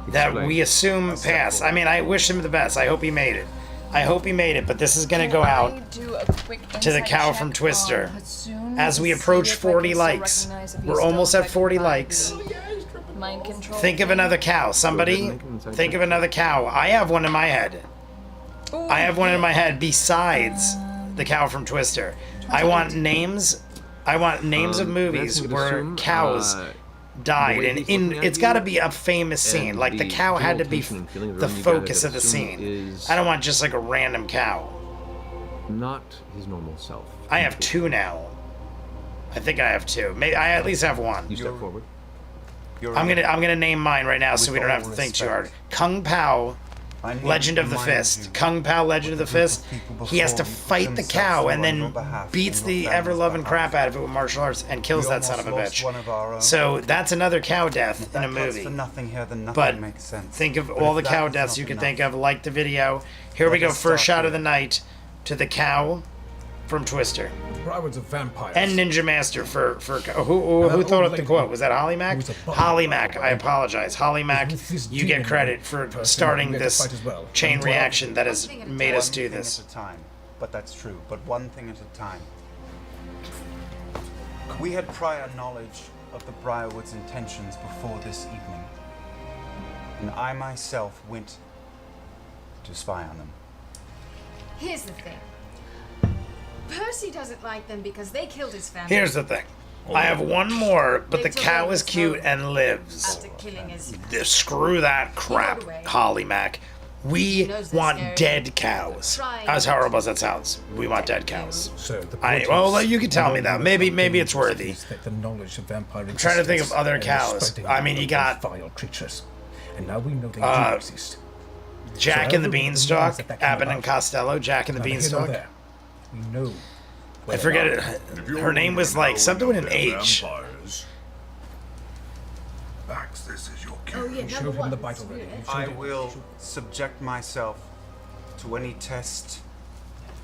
[SPEAKER 1] that we assume passed. I mean, I wish him the best. I hope he made it. But this is gonna go out to the cow from Twister. As we approach 40 likes, we're almost at 40 likes. Think of another cow. Somebody, think of another cow. I have one in my head. Besides the cow from Twister. I want names of movies where cows died, and it's got to be a famous scene. Like, the cow had to be the focus of the scene. I don't want just like a random cow.
[SPEAKER 2] Not his normal self.
[SPEAKER 1] I have 2 now. I think I have 2. Maybe I at least have 1.
[SPEAKER 2] You step forward.
[SPEAKER 1] I'm gonna name mine right now so we don't have to think too hard. Kung Pao, Legend of the Fist. Kung Pao, Legend of the Fist. He has to fight the cow and then beats the ever-loving crap out of it with martial arts and kills that son of a bitch. So that's another cow death in a movie. But think of all the cow deaths you can think of. Like the video. Here we go. First shot of the night to the cow from Twister.
[SPEAKER 5] Broward's a vampire.
[SPEAKER 1] And Ninja Master for who thought of the quote? Was that Holly Mac? Holly Mac, I apologize. Holly Mac, you get credit for starting this chain reaction that has made us do this.
[SPEAKER 11] But that's true. But one thing at a time. We had prior knowledge of the Briarwood's intentions before this evening. And I myself went to spy on them.
[SPEAKER 12] Here's the thing. Percy doesn't like them because they killed his family.
[SPEAKER 1] Here's the thing. I have 1 more, but the cow is cute and lives.
[SPEAKER 12] After killing his...
[SPEAKER 1] Screw that crap, Holly Mac. We want dead cows. As horrible as that sounds, we want dead cows. Well, you can tell me that. Maybe it's worthy. I'm trying to think of other cows. I mean, you got...
[SPEAKER 5] And now we know they do exist.
[SPEAKER 1] Jack and the Beanstalk, Abbott and Costello, Jack and the Beanstalk.
[SPEAKER 5] We know.
[SPEAKER 1] I forget it. Her name was like something with an H.
[SPEAKER 7] Vax, this is your
[SPEAKER 12] Oh, yeah,
[SPEAKER 5] You
[SPEAKER 12] number
[SPEAKER 5] showed him
[SPEAKER 12] one.
[SPEAKER 5] the bite already.
[SPEAKER 11] I will subject myself to any test.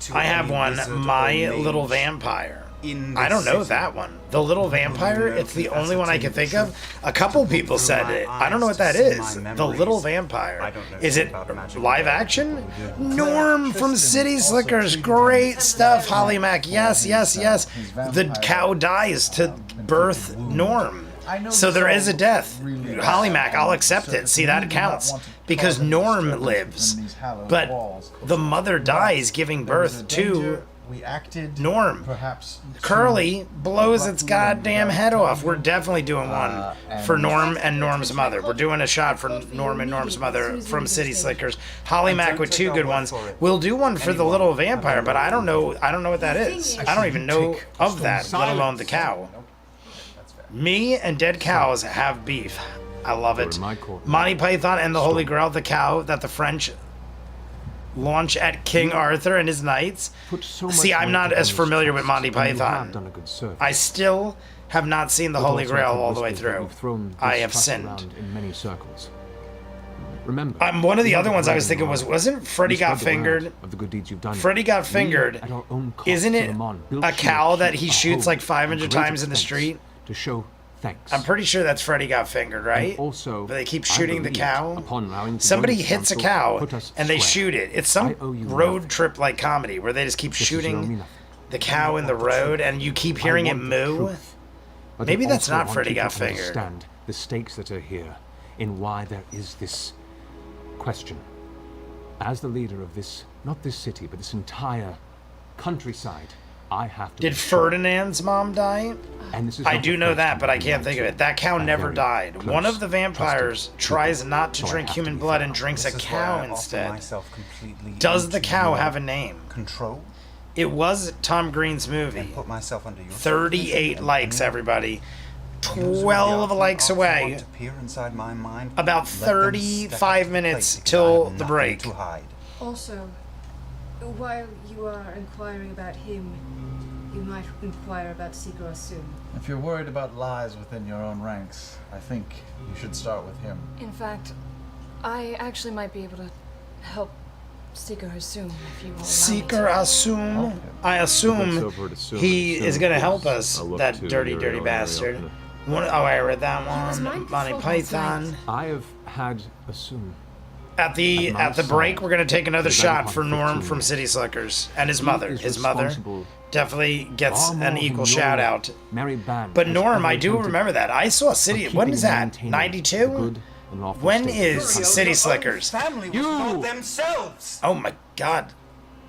[SPEAKER 11] To
[SPEAKER 1] I have
[SPEAKER 11] any
[SPEAKER 1] one,
[SPEAKER 11] wizard or
[SPEAKER 1] My
[SPEAKER 11] mage
[SPEAKER 1] Little Vampire.
[SPEAKER 11] in
[SPEAKER 1] I don't
[SPEAKER 11] this
[SPEAKER 1] know
[SPEAKER 11] city.
[SPEAKER 1] that one. The Little Vampire, it's the only one I can think of. A couple people said it. I don't know what that is. The Little Vampire. Is it live action? Norm from City Slickers. Great stuff, Holly Mac. Yes, yes, yes. The cow dies to birth Norm. So there is a death. Holly Mac, I'll accept it. See, that counts. Because Norm lives. But the mother dies giving birth to Norm. Curly blows its goddamn head off. We're definitely doing one for Norm and Norm's mother. We're doing a shot for Norm and Norm's mother from City Slickers. Holly Mac with 2 good ones. We'll do one for the Little Vampire, but I don't know what that is. I don't even know of that, let alone the cow. Me and dead cows have beef. I love it. Monty Python and the Holy Grail, the cow that the French launch at King Arthur and his knights. See, I'm not as familiar with Monty Python. I still have not seen the Holy Grail all the way through. I have sinned.
[SPEAKER 10] In many circles. Remember,
[SPEAKER 1] One of the other ones I was thinking wasn't Freddy Got Fingered?
[SPEAKER 10] Of the good deeds you've done.
[SPEAKER 1] Freddy Got Fingered. Isn't it a cow that he shoots like 500 times in the street?
[SPEAKER 10] To show thanks.
[SPEAKER 1] I'm pretty sure that's Freddy Got Fingered, right?
[SPEAKER 10] And also,
[SPEAKER 1] but they keep shooting the cow.
[SPEAKER 10] Upon allowing
[SPEAKER 1] Somebody hits a cow and they shoot it. It's some road trip like comedy where they just keep shooting the cow in the road and you keep hearing it moo. Maybe that's not Freddy Got Fingered.
[SPEAKER 10] Understand the stakes that are here in why there is this question. As the leader of this, not this city, but this entire countryside, I have to.
[SPEAKER 1] Did Ferdinand's mom die?
[SPEAKER 10] And this is
[SPEAKER 1] I do know that, but I can't think of it. That cow never died. One of the vampires tries not to drink human blood and drinks a cow instead. Does the cow have a name?
[SPEAKER 11] Control?
[SPEAKER 1] It was Tom Green's movie.
[SPEAKER 11] Put myself under your
[SPEAKER 1] 38 likes, everybody. 12 likes away. About 35 minutes till the break.
[SPEAKER 12] Also, while you are inquiring about him, you might inquire about Seeker Asum.
[SPEAKER 6] If you're worried about lies within your own ranks, I think you should start with him.
[SPEAKER 8] In fact, I actually might be able to help Seeker Asum if you will.
[SPEAKER 1] Seeker Asum? I assume he is going to help us, that dirty, dirty bastard. I read that one. Monty Python.
[SPEAKER 10] I have had Asum.
[SPEAKER 1] At the break, we're gonna take another shot for Norm from City Slickers and his mother. His mother definitely gets an equal shout out. But Norm, I do remember that. I saw City. When is that? 92? When is City Slickers?
[SPEAKER 11] You themselves.
[SPEAKER 1] Oh my God,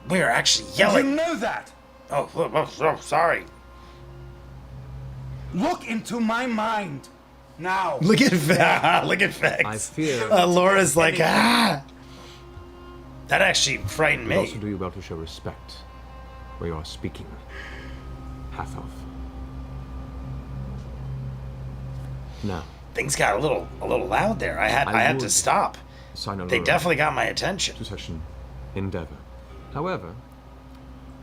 [SPEAKER 1] we are actually yelling.
[SPEAKER 11] You know that.
[SPEAKER 1] Oh, sorry.
[SPEAKER 11] Look into my mind. Now.
[SPEAKER 1] Look at Vex.
[SPEAKER 10] I fear.
[SPEAKER 1] Laura's like, ah. That actually frightened me.
[SPEAKER 10] It also do you well to show respect where you are speaking. Half of. Now.
[SPEAKER 1] Things got a little loud there. I had to stop. They definitely got my attention.
[SPEAKER 10] Succession endeavor. However,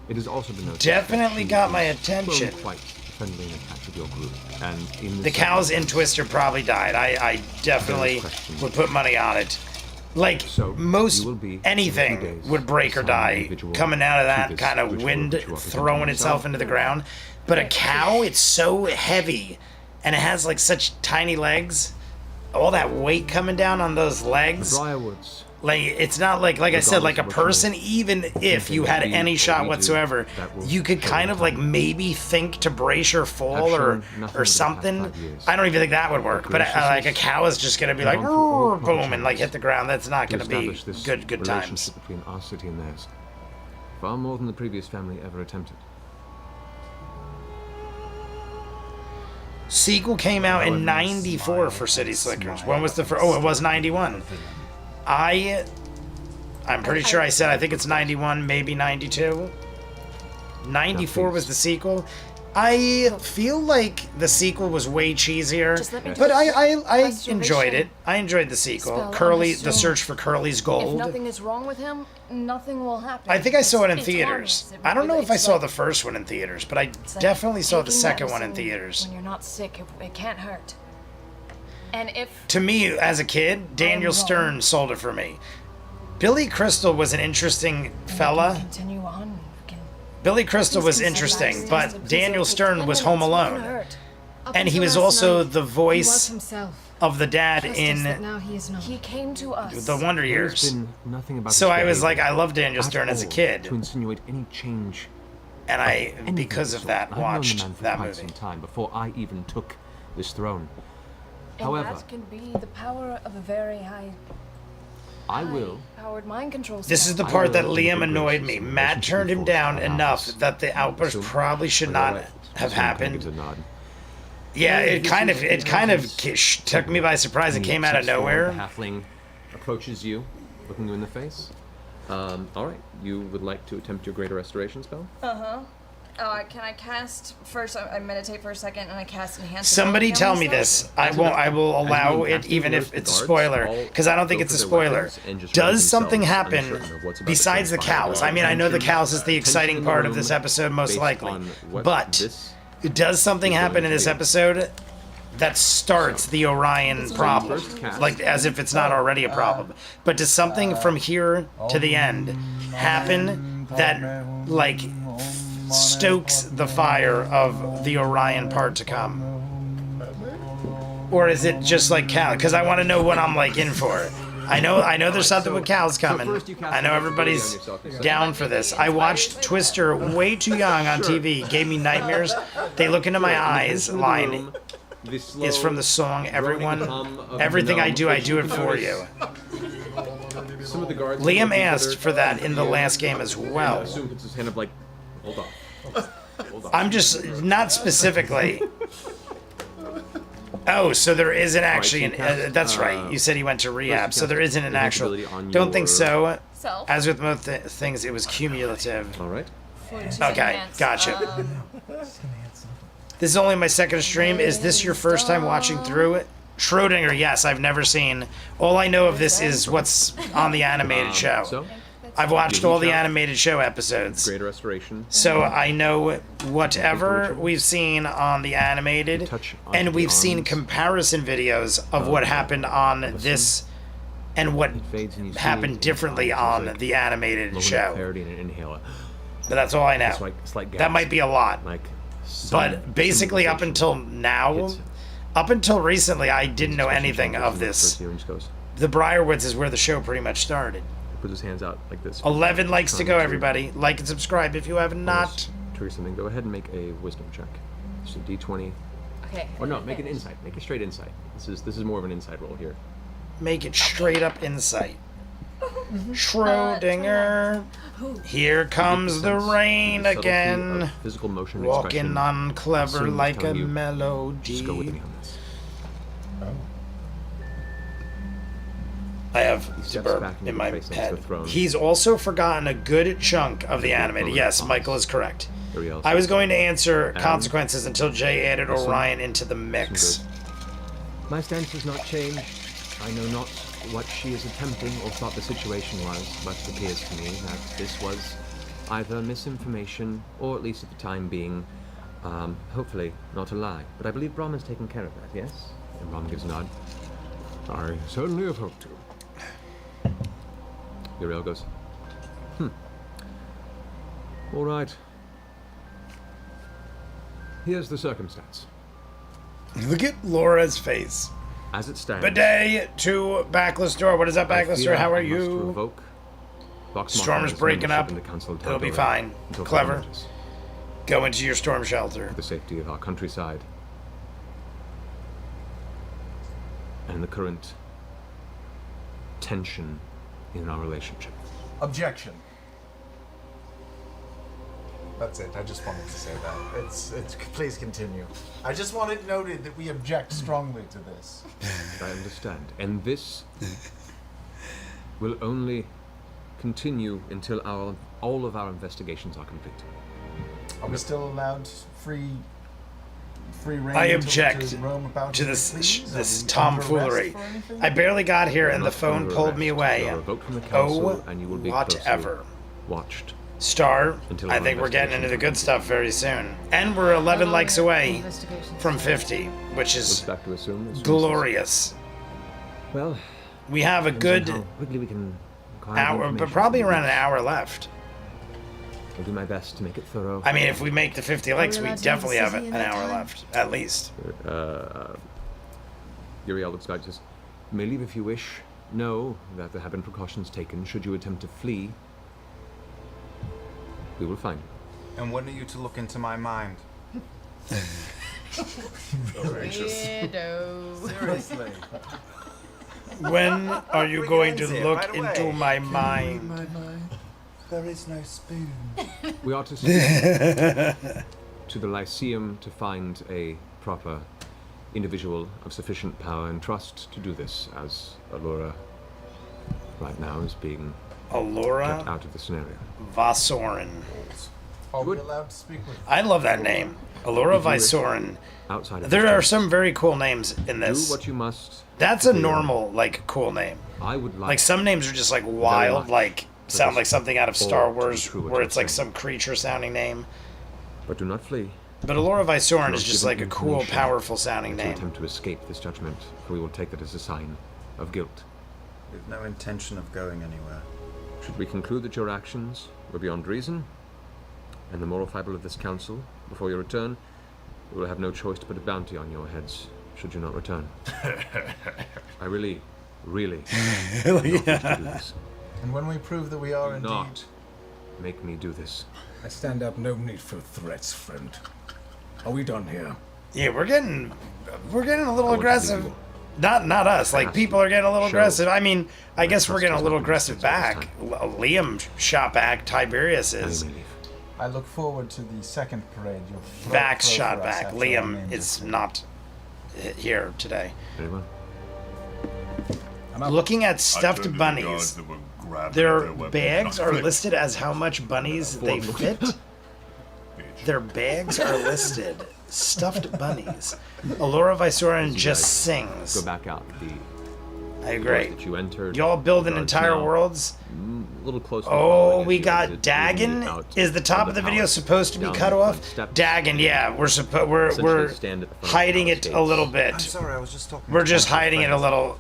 [SPEAKER 10] it has also been noticed.
[SPEAKER 1] Definitely got my attention.
[SPEAKER 10] Quite friendly and attached with your group, and in
[SPEAKER 1] the cows in Twister probably died. I definitely would put money on it. Like most anything would break or die coming out of that kind of wind throwing itself into the ground. But a cow, it's so heavy and it has like such tiny legs. All that weight coming down on those legs. Like it's not like I said, like a person, even if you had any shot whatsoever, you could kind of like maybe think to brace your fall or something. I don't even think that would work. But like a cow is just gonna be like boom and like hit the ground. That's not gonna be good times.
[SPEAKER 10] Between our city and theirs, far more than the previous family ever attempted.
[SPEAKER 1] Sequel came out in '94 for City Slickers. When was the first? Oh, it was '91. I'm pretty sure I said I think it's 91, maybe 92. 94 was the sequel. I feel like the sequel was way cheesier,
[SPEAKER 8] Just let me
[SPEAKER 1] but
[SPEAKER 8] do
[SPEAKER 1] I
[SPEAKER 8] restoration.
[SPEAKER 1] enjoyed it. I enjoyed the sequel.
[SPEAKER 8] Spell
[SPEAKER 1] Curly,
[SPEAKER 8] on the
[SPEAKER 1] the
[SPEAKER 8] stone.
[SPEAKER 1] search for Curly's
[SPEAKER 8] If
[SPEAKER 1] gold.
[SPEAKER 8] nothing is wrong with him, nothing will happen.
[SPEAKER 1] I think I saw it in
[SPEAKER 8] It's
[SPEAKER 1] theaters.
[SPEAKER 8] harmless.
[SPEAKER 1] I don't know if I
[SPEAKER 8] It's
[SPEAKER 1] saw
[SPEAKER 8] like-
[SPEAKER 1] the first one in theaters, but I
[SPEAKER 8] it's like
[SPEAKER 1] definitely saw the
[SPEAKER 8] taking
[SPEAKER 1] second one in
[SPEAKER 8] medicine
[SPEAKER 1] theaters.
[SPEAKER 8] When you're not sick, it can't hurt. And if
[SPEAKER 1] To me, as a kid, Daniel
[SPEAKER 8] wrong.
[SPEAKER 1] Stern sold it for me. Billy Crystal was an interesting fella.
[SPEAKER 8] continue on, we can
[SPEAKER 1] Billy Crystal was interesting, but Daniel Stern was Home Alone. And he was also the
[SPEAKER 12] He was
[SPEAKER 1] voice
[SPEAKER 12] himself.
[SPEAKER 1] of the dad
[SPEAKER 12] Just as that
[SPEAKER 1] in
[SPEAKER 12] now he is not.
[SPEAKER 8] He came to us.
[SPEAKER 1] The Wonder
[SPEAKER 10] There's
[SPEAKER 1] Years.
[SPEAKER 10] been nothing about
[SPEAKER 1] So
[SPEAKER 10] his
[SPEAKER 1] I was
[SPEAKER 10] behavior
[SPEAKER 1] like, I love Daniel
[SPEAKER 10] at
[SPEAKER 1] Stern as a
[SPEAKER 10] all
[SPEAKER 1] kid.
[SPEAKER 10] to insinuate any change.
[SPEAKER 1] And I,
[SPEAKER 10] anything
[SPEAKER 1] because of
[SPEAKER 10] sort.
[SPEAKER 1] that,
[SPEAKER 10] I've known the
[SPEAKER 1] watched
[SPEAKER 10] man for
[SPEAKER 1] that
[SPEAKER 10] quite
[SPEAKER 1] movie.
[SPEAKER 10] some time before I even took this throne.
[SPEAKER 8] And
[SPEAKER 10] However,
[SPEAKER 8] that can be the power of a very
[SPEAKER 10] I will.
[SPEAKER 8] powered mind control.
[SPEAKER 1] This is the
[SPEAKER 8] spell.
[SPEAKER 1] part that Liam annoyed me. Matt turned him down enough that the outburst probably should not have happened. Yeah, it kind of took me by surprise. It came out of
[SPEAKER 10] The
[SPEAKER 1] nowhere.
[SPEAKER 10] halfling approaches you, looking you in the face.
[SPEAKER 2] All right, you would like to attempt your greater restoration spell?
[SPEAKER 8] Can I cast first? I meditate for a second, and I cast enhance.
[SPEAKER 1] Somebody
[SPEAKER 8] ability
[SPEAKER 1] tell
[SPEAKER 8] on
[SPEAKER 1] me
[SPEAKER 8] myself?
[SPEAKER 1] this. I will allow it even if it's a spoiler, because I don't think it's a spoiler. Does something happen besides the cows? I mean, I know the cows is the exciting part of this episode, most likely, but does something happen in this episode that starts the Orion problem, like as if it's not already a problem? But does something from here to the end happen that like stokes the fire of the Orion part to come? Or is it just like cow? Because I want to know what I'm like in for. I know there's something with cows coming. I know everybody's down for this. I watched Twister way too young on TV. Gave me nightmares. They look into my eyes line is from the song Everything I Do it for you.
[SPEAKER 2] Some of the guards
[SPEAKER 1] Liam asked for that in the last game as well.
[SPEAKER 2] I assume puts his hand up like, hold on. Hold on.
[SPEAKER 1] I'm just not specifically. Oh, so there isn't actually an. That's right. You said he went to rehab, so there isn't an actual. Don't think so.
[SPEAKER 8] Self.
[SPEAKER 1] As with most things, it was cumulative.
[SPEAKER 2] All right.
[SPEAKER 1] Okay, gotcha. This is only my second stream. Is this your first time watching through it? Schrodinger, yes, I've never seen. All I know of this is what's on the animated show.
[SPEAKER 2] So,
[SPEAKER 1] I've watched all the animated show episodes.
[SPEAKER 2] greater restoration.
[SPEAKER 1] So I know whatever we've seen on the animated, and we've seen comparison videos of what happened on this and what happened differently on the animated show.
[SPEAKER 2] Clarity and an inhaler.
[SPEAKER 1] But that's all I know.
[SPEAKER 2] It's like
[SPEAKER 1] That might be a lot.
[SPEAKER 2] like.
[SPEAKER 1] But basically, up until now, up until recently, I didn't know anything of this. The Briarwoods is where the show pretty much started.
[SPEAKER 2] Put his hands out like this.
[SPEAKER 1] 11 likes to go, everybody. Like and subscribe if you have not.
[SPEAKER 2] Trigger something. Go ahead and make a wisdom check. So D20.
[SPEAKER 8] Okay.
[SPEAKER 2] Or no, make an insight. Make a straight insight. This is more of an insight roll here.
[SPEAKER 1] Make it straight up insight. Schrodinger. Here comes the rain
[SPEAKER 2] Subtlety
[SPEAKER 1] again.
[SPEAKER 2] of physical motion and
[SPEAKER 1] Walking
[SPEAKER 2] expression.
[SPEAKER 1] on clever
[SPEAKER 2] Assume it's
[SPEAKER 1] like a
[SPEAKER 2] telling you,
[SPEAKER 1] melody.
[SPEAKER 2] Just go with me on this.
[SPEAKER 1] I have
[SPEAKER 2] steps
[SPEAKER 1] Suburb
[SPEAKER 2] back into
[SPEAKER 1] in
[SPEAKER 2] the
[SPEAKER 1] my
[SPEAKER 2] face next to
[SPEAKER 1] head.
[SPEAKER 2] the throne.
[SPEAKER 1] He's also forgotten a good chunk of the animated. Yes, Michael is correct. I was going to answer consequences until Jay added Orion into the mix.
[SPEAKER 10] My stance has not changed. I know not what she is attempting or thought the situation was, but it appears to me that this was either misinformation or, at least at the time being, hopefully not a lie. But I believe Brom has taken care of that, yes? And Brom gives a nod.
[SPEAKER 5] I certainly have hoped to.
[SPEAKER 2] Yug'voril goes,
[SPEAKER 10] All right. Here's the circumstance.
[SPEAKER 1] Look at Laura's face.
[SPEAKER 2] as it stands.
[SPEAKER 1] Bidet to Backless Door. What is up, Backless Door? How are you? Storm's breaking up. It'll be fine. Clever. Go into your storm shelter.
[SPEAKER 2] For the safety of our countryside. And the current tension in our relationship.
[SPEAKER 6] Objection. That's it. I just wanted to say that. It's. Please continue. I just want it noted that we object strongly to this.
[SPEAKER 2] I understand. And this will only continue until all of our investigations are complete.
[SPEAKER 6] Are we still allowed free reign
[SPEAKER 1] I
[SPEAKER 6] to
[SPEAKER 1] object
[SPEAKER 6] roam about
[SPEAKER 1] to
[SPEAKER 6] as we
[SPEAKER 1] this
[SPEAKER 6] please?
[SPEAKER 1] this
[SPEAKER 6] Are we
[SPEAKER 1] tomfoolery.
[SPEAKER 6] under arrest for anything?
[SPEAKER 1] I barely got here and the
[SPEAKER 2] Not
[SPEAKER 1] phone
[SPEAKER 2] under
[SPEAKER 1] pulled me
[SPEAKER 2] arrest.
[SPEAKER 1] away.
[SPEAKER 2] You are revoked from the council,
[SPEAKER 1] Oh,
[SPEAKER 2] and you will be
[SPEAKER 1] whatever.
[SPEAKER 2] closely watched.
[SPEAKER 1] Star,
[SPEAKER 2] Until
[SPEAKER 1] I
[SPEAKER 2] our
[SPEAKER 1] think we're getting into the good
[SPEAKER 2] investigation
[SPEAKER 1] stuff very soon. And we're 11 likes away
[SPEAKER 12] Investigation
[SPEAKER 1] from
[SPEAKER 12] starts.
[SPEAKER 1] 50, which
[SPEAKER 2] Looks
[SPEAKER 1] is
[SPEAKER 2] back to assume that
[SPEAKER 1] glorious.
[SPEAKER 10] Well,
[SPEAKER 1] We have a
[SPEAKER 10] depends on
[SPEAKER 1] good
[SPEAKER 10] how quickly we can acquire the
[SPEAKER 1] hour, but
[SPEAKER 10] information
[SPEAKER 1] probably
[SPEAKER 10] we
[SPEAKER 1] around
[SPEAKER 10] need.
[SPEAKER 1] an hour left.
[SPEAKER 10] I'll do my best to make it thorough.
[SPEAKER 1] I mean, if we make the 50 likes, we
[SPEAKER 12] allowed to
[SPEAKER 1] definitely
[SPEAKER 12] make a
[SPEAKER 1] have
[SPEAKER 12] city
[SPEAKER 1] an
[SPEAKER 12] in that
[SPEAKER 1] hour
[SPEAKER 12] time?
[SPEAKER 1] left, at least.
[SPEAKER 2] Uriel looks back and says, "You may leave if you wish. Know that there have been precautions taken. Should you attempt to flee, we will find you."
[SPEAKER 11] And when are you to look into my mind?
[SPEAKER 9] Weirdo.
[SPEAKER 11] Seriously.
[SPEAKER 1] When are you
[SPEAKER 11] Bring
[SPEAKER 1] going
[SPEAKER 11] your
[SPEAKER 1] to
[SPEAKER 11] ends here,
[SPEAKER 1] look
[SPEAKER 11] right
[SPEAKER 1] into
[SPEAKER 11] away.
[SPEAKER 1] my mind?
[SPEAKER 11] There is no spoon.
[SPEAKER 2] We are to to the Lyceum to find a proper individual of sufficient power and trust to do this, as Allura right now is being kept
[SPEAKER 1] Allura
[SPEAKER 2] out of the scenario.
[SPEAKER 1] Vasorin.
[SPEAKER 6] Are we allowed to speak with
[SPEAKER 1] I love that name. Allura
[SPEAKER 2] If you wish.
[SPEAKER 1] Vasorin.
[SPEAKER 2] Outside of
[SPEAKER 1] There
[SPEAKER 2] this
[SPEAKER 1] are
[SPEAKER 2] place,
[SPEAKER 1] some very cool names in
[SPEAKER 2] do
[SPEAKER 1] this.
[SPEAKER 2] what you must.
[SPEAKER 1] That's a
[SPEAKER 2] to-
[SPEAKER 1] normal, like, cool name.
[SPEAKER 2] I would like.
[SPEAKER 1] Like, some names are just, like, wild,
[SPEAKER 2] much
[SPEAKER 1] like,
[SPEAKER 2] for
[SPEAKER 1] sound
[SPEAKER 2] this
[SPEAKER 1] like something out of
[SPEAKER 2] all
[SPEAKER 1] Star
[SPEAKER 2] to be
[SPEAKER 1] Wars,
[SPEAKER 2] true what
[SPEAKER 1] where
[SPEAKER 2] you're
[SPEAKER 1] it's, like,
[SPEAKER 2] saying.
[SPEAKER 1] some creature-sounding name.
[SPEAKER 2] But do not flee.
[SPEAKER 1] But Allura Vasorin
[SPEAKER 2] You
[SPEAKER 1] is
[SPEAKER 2] are
[SPEAKER 1] just,
[SPEAKER 2] given
[SPEAKER 1] like, a cool,
[SPEAKER 2] information
[SPEAKER 1] powerful-sounding
[SPEAKER 2] to
[SPEAKER 1] name.
[SPEAKER 2] attempt to escape this judgment, for we will take that as a sign of guilt.
[SPEAKER 11] We have no intention of going anywhere.
[SPEAKER 2] Should we conclude that your actions were beyond reason and the moral fiber of this council before your return, we will have no choice to put a bounty on your heads should you not return. I really want to do this.
[SPEAKER 6] And when we prove that we are
[SPEAKER 2] Do
[SPEAKER 6] indeed...
[SPEAKER 2] not make me do this.
[SPEAKER 5] I stand up. No need for threats, friend. Are we done here?
[SPEAKER 1] Yeah, we're getting a little
[SPEAKER 2] I want to
[SPEAKER 1] aggressive.
[SPEAKER 2] leave
[SPEAKER 1] Not us. Like,
[SPEAKER 2] Ask
[SPEAKER 1] people
[SPEAKER 2] you.
[SPEAKER 1] are getting a little
[SPEAKER 2] Show
[SPEAKER 1] aggressive. I mean, I
[SPEAKER 2] my
[SPEAKER 1] guess we're
[SPEAKER 2] trust
[SPEAKER 1] getting a
[SPEAKER 2] has
[SPEAKER 1] little
[SPEAKER 2] not been
[SPEAKER 1] aggressive
[SPEAKER 2] tested all
[SPEAKER 1] back.
[SPEAKER 2] this
[SPEAKER 1] Liam shot back. Tiberius
[SPEAKER 2] You
[SPEAKER 1] is.
[SPEAKER 2] may leave.
[SPEAKER 6] I look forward to the second parade. You'll
[SPEAKER 1] Vax
[SPEAKER 6] throw
[SPEAKER 1] shot
[SPEAKER 6] for us
[SPEAKER 1] back.
[SPEAKER 6] after our
[SPEAKER 1] Liam
[SPEAKER 6] names
[SPEAKER 1] is
[SPEAKER 6] are
[SPEAKER 1] not here today.
[SPEAKER 2] Very well.
[SPEAKER 1] Looking at
[SPEAKER 7] I
[SPEAKER 1] stuffed
[SPEAKER 7] turned to the
[SPEAKER 1] bunnies,
[SPEAKER 7] guards that were grabbing
[SPEAKER 1] their
[SPEAKER 7] their weapons.
[SPEAKER 1] bags are
[SPEAKER 7] Click.
[SPEAKER 1] listed as how much bunnies they fit. Their bags are listed. Stuffed bunnies. Allura Visorin just sings.
[SPEAKER 2] Go back out. The
[SPEAKER 1] I
[SPEAKER 2] doors
[SPEAKER 1] agree.
[SPEAKER 2] that you entered.
[SPEAKER 1] Y'all building
[SPEAKER 2] guards
[SPEAKER 1] entire
[SPEAKER 2] now
[SPEAKER 1] worlds.
[SPEAKER 2] A little closer.
[SPEAKER 1] Oh, we got Dagon. Is the top of the video supposed to be cut off? Dagon, yeah. We're
[SPEAKER 2] stand at the front of the
[SPEAKER 1] hiding it
[SPEAKER 2] palace
[SPEAKER 1] a little
[SPEAKER 11] I'm
[SPEAKER 1] bit.
[SPEAKER 11] sorry, I was just talking.
[SPEAKER 1] We're
[SPEAKER 11] to
[SPEAKER 1] just
[SPEAKER 11] one of my
[SPEAKER 1] hiding it a
[SPEAKER 11] friends.
[SPEAKER 1] little,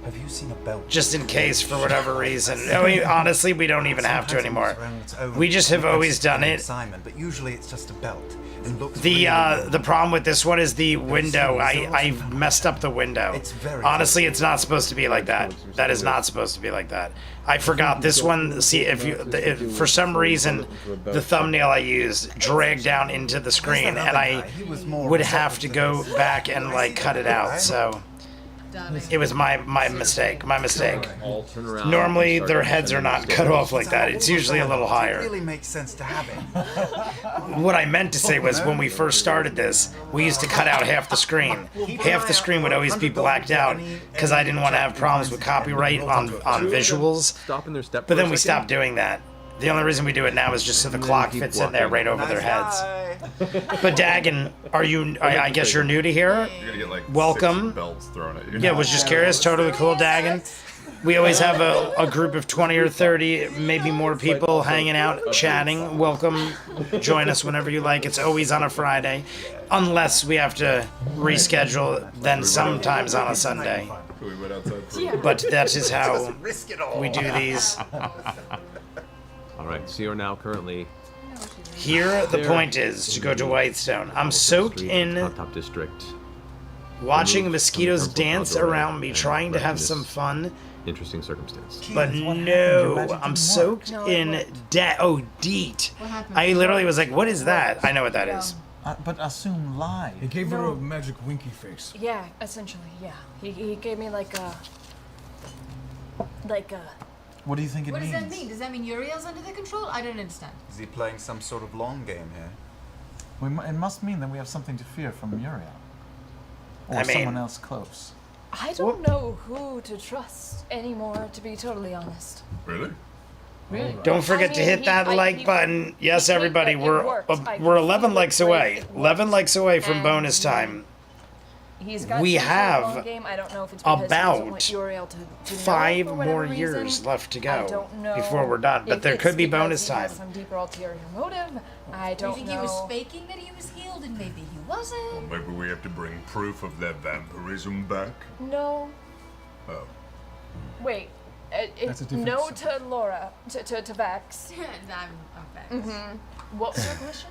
[SPEAKER 11] Have you seen a belt?
[SPEAKER 1] just in case for whatever reason. I mean, honestly, we don't even have to
[SPEAKER 11] Sometimes it
[SPEAKER 1] anymore.
[SPEAKER 11] moves around its own
[SPEAKER 1] We just have always done it.
[SPEAKER 11] Simon, but usually it's just a belt. It looks
[SPEAKER 1] The
[SPEAKER 11] really
[SPEAKER 1] the problem with this one is the window. I messed up the window.
[SPEAKER 11] It's very
[SPEAKER 1] Honestly, it's not supposed to be like that. That is not supposed to be like that. I forgot this one. See, if for some reason the thumbnail I used dragged down into the screen, and I would have to go back and like cut it out. So it was my mistake. My mistake.
[SPEAKER 2] All turn around.
[SPEAKER 1] Normally
[SPEAKER 2] and
[SPEAKER 1] their
[SPEAKER 2] start
[SPEAKER 1] heads are not
[SPEAKER 2] descending
[SPEAKER 1] cut
[SPEAKER 2] the
[SPEAKER 1] off like that. It's usually a little
[SPEAKER 11] It
[SPEAKER 1] higher.
[SPEAKER 11] really makes sense to have it.
[SPEAKER 1] What I meant to say was when we first started this, we used to cut out half the screen. Half the screen would always be blacked out because I didn't want to have problems with copyright on visuals.
[SPEAKER 2] Stop in their step.
[SPEAKER 1] But
[SPEAKER 2] for a
[SPEAKER 1] then we
[SPEAKER 2] second.
[SPEAKER 1] stopped doing that. The only reason we do it now is just so the clock
[SPEAKER 2] keep
[SPEAKER 1] fits in there
[SPEAKER 2] walking.
[SPEAKER 1] right over their heads.
[SPEAKER 11] Bye.
[SPEAKER 1] But Dagon, are you? I guess you're new to here.
[SPEAKER 7] You're gonna get like
[SPEAKER 1] Welcome.
[SPEAKER 7] 6 belts thrown at you.
[SPEAKER 1] Yeah, was just curious. Totally cool, Dagon. We always have a group of 20 or 30, maybe more people hanging out, chatting. Welcome. Join us whenever you like. It's always on a Friday. Unless we have to reschedule, then sometimes on a Sunday.
[SPEAKER 7] We went outside.
[SPEAKER 1] But that is how we do these.
[SPEAKER 2] All right. So you're now currently
[SPEAKER 1] Here, the point is to go to Whitestone. I'm soaked in
[SPEAKER 2] Top District.
[SPEAKER 1] watching mosquitoes dance around me, trying to have some fun.
[SPEAKER 2] Interesting circumstance.
[SPEAKER 1] But no, I'm soaked in DEET.
[SPEAKER 12] What happened?
[SPEAKER 1] I literally was like, what is that? I know what that is.
[SPEAKER 6] But assume lie.
[SPEAKER 5] He gave her a magic winky face.
[SPEAKER 8] Yeah, essentially, yeah. He gave me like a
[SPEAKER 6] What do you think it
[SPEAKER 12] What does
[SPEAKER 6] means?
[SPEAKER 12] that mean? Does that mean Uriel's under their control? I don't understand.
[SPEAKER 11] Is he playing some sort of long game here?
[SPEAKER 6] It must mean that we have something to fear from Uriel. Or
[SPEAKER 1] I mean-
[SPEAKER 6] someone else close.
[SPEAKER 8] I don't know who to trust anymore, to be totally honest.
[SPEAKER 7] Really?
[SPEAKER 8] Really?
[SPEAKER 1] Don't forget to hit that like button. Yes, everybody, we're 11 likes away. 11 likes away from bonus time.
[SPEAKER 8] He's got
[SPEAKER 1] We
[SPEAKER 8] some
[SPEAKER 1] have
[SPEAKER 8] long game. I don't know if it's because he doesn't want Yug'voril to know
[SPEAKER 1] 5
[SPEAKER 8] for whatever
[SPEAKER 1] more years
[SPEAKER 8] reason.
[SPEAKER 1] left to
[SPEAKER 8] I
[SPEAKER 1] go
[SPEAKER 8] don't know
[SPEAKER 1] before we're done, but
[SPEAKER 8] if
[SPEAKER 1] there
[SPEAKER 8] it's
[SPEAKER 1] could be
[SPEAKER 8] because
[SPEAKER 1] bonus
[SPEAKER 8] he has
[SPEAKER 1] time.
[SPEAKER 8] some deeper ulterior motive. I don't
[SPEAKER 12] You think
[SPEAKER 8] know.
[SPEAKER 12] he was faking that he was healed and maybe he wasn't?
[SPEAKER 7] Maybe we have to bring proof of their vampirism back.
[SPEAKER 8] No.
[SPEAKER 7] Oh.
[SPEAKER 8] Wait.
[SPEAKER 3] That's a different
[SPEAKER 8] No to Laura. To Vex.
[SPEAKER 12] I'm Vex.
[SPEAKER 8] What was your question?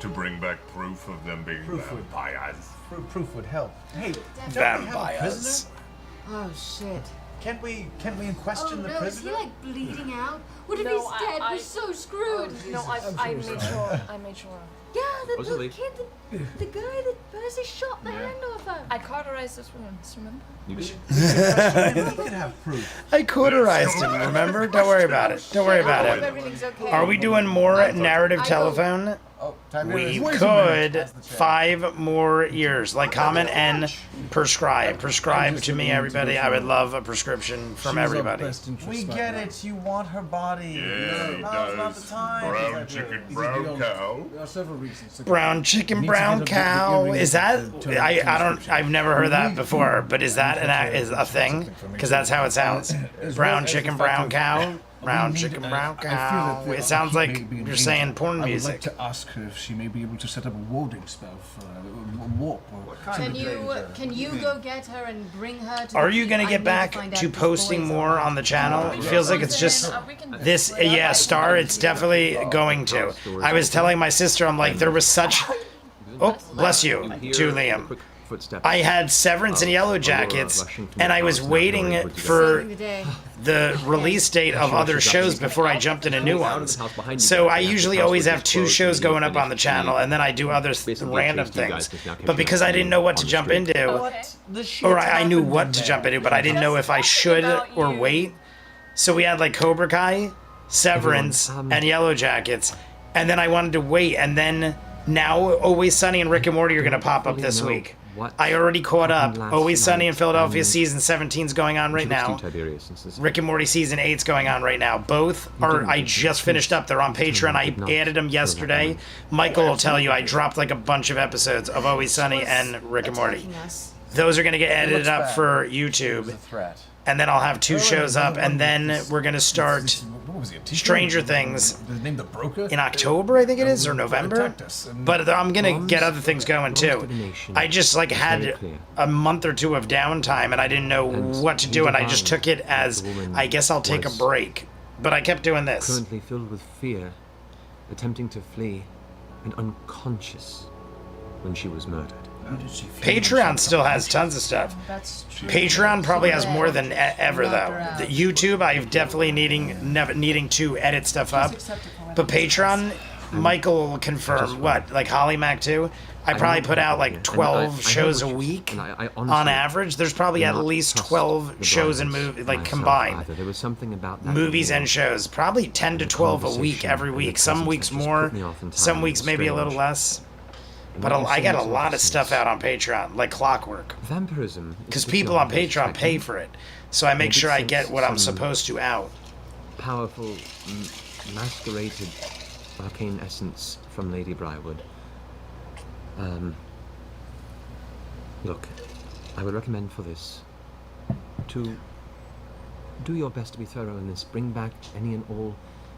[SPEAKER 7] To bring back proof of them being vampires.
[SPEAKER 3] Proof would help.
[SPEAKER 11] Hey,
[SPEAKER 1] Vampires.
[SPEAKER 12] Oh shit.
[SPEAKER 11] Can't we question the
[SPEAKER 12] no,
[SPEAKER 11] prisoner?
[SPEAKER 12] is he like bleeding out? What if
[SPEAKER 8] No,
[SPEAKER 12] he's dead? We're so screwed.
[SPEAKER 8] No, I made sure. I made sure.
[SPEAKER 12] Yeah, the
[SPEAKER 2] Supposedly.
[SPEAKER 12] little kid, the guy that Percy shot the hand off of.
[SPEAKER 8] I cauterized this wounds, remember?
[SPEAKER 2] You did?
[SPEAKER 11] We could have proof.
[SPEAKER 1] I cauterized him, remember? Don't worry about it. Don't worry about
[SPEAKER 12] hope
[SPEAKER 1] it.
[SPEAKER 12] everything's okay.
[SPEAKER 1] Are we doing more narrative telephone?
[SPEAKER 6] Oh,
[SPEAKER 1] We could 5 more years. Like, comment, and prescribe. Prescribe to me, everybody. I would love a prescription from everybody.
[SPEAKER 11] We get it. You want her body.
[SPEAKER 7] Yeah,
[SPEAKER 11] Now's not the time.
[SPEAKER 7] brown chicken, brown cow.
[SPEAKER 3] There are several reasons.
[SPEAKER 1] Brown chicken, brown cow. Is that? I've never heard that before. But is that is a thing? Because that's how it sounds. Brown chicken, brown cow. Brown chicken, brown cow. It sounds like you're saying porn
[SPEAKER 3] I would
[SPEAKER 1] music.
[SPEAKER 3] like to ask her if she may be able to set up a warding spell for a warp or
[SPEAKER 12] Can you go get her and bring her to
[SPEAKER 1] Are
[SPEAKER 12] the
[SPEAKER 1] you
[SPEAKER 12] keep?
[SPEAKER 1] gonna
[SPEAKER 12] I
[SPEAKER 1] get
[SPEAKER 12] need
[SPEAKER 1] back
[SPEAKER 12] find out
[SPEAKER 1] to
[SPEAKER 12] if these
[SPEAKER 1] posting
[SPEAKER 12] boys
[SPEAKER 1] more
[SPEAKER 12] are-
[SPEAKER 1] on the channel? It feels like it's just this. Yeah, Star. It's definitely going to. I was telling my sister, I'm like, there was such. Oh, bless you, to Liam. I had Severance and Yellow Jackets, and I was waiting for
[SPEAKER 12] Saving the day.
[SPEAKER 1] the release date of other shows before I jumped into new ones. So I usually always have 2 shows going up on the channel, and then I do other random things. But because I didn't know what to jump into, or I knew what to jump into, but I didn't know if I should or wait. So we had like Cobra Kai, Severance, and Yellow Jackets, and then I wanted to wait, and then now Always Sunny and Rick and Morty are going to pop up this week. I already caught up. Always Sunny in Philadelphia season 17 is going on right now. Rick and Morty season 8 is going on right now. Both are, I just finished up. They're on Patreon. I added them yesterday. Michael will tell you I dropped like a bunch of episodes of Always Sunny and Rick and Morty. Those are going to get edited up for YouTube. And then I'll have 2 shows up, and then we're going to start Stranger Things in October, I think it is, or November. But I'm going to get other things going too. I just like had a month or 2 of downtime, and I didn't know what to do, and I just took it as, I guess I'll take a break. But I kept doing this.
[SPEAKER 10] Currently filled with fear, attempting to flee, and unconscious when she was murdered.
[SPEAKER 1] Patreon still has tons of stuff. Patreon probably has more than ever though. The YouTube, I've definitely needing to edit stuff up. But Patreon, Michael will confirm what, like Holly Mac too. I probably put out like 12 shows a week on average. There's probably at least 12 shows and movies like combined.
[SPEAKER 10] There was something about that
[SPEAKER 1] Movies and shows, probably 10 to 12 a week every week. Some weeks more, some weeks maybe a little less. But I got a lot of stuff out on Patreon, like clockwork.
[SPEAKER 10] Vampirism.
[SPEAKER 1] Because people on Patreon pay for it. So I make sure I get what I'm supposed to out.
[SPEAKER 10] Powerful, masqueraded arcane essence from Lady Briarwood. Look, I would recommend for this to do your best to be thorough in this. Bring back any and all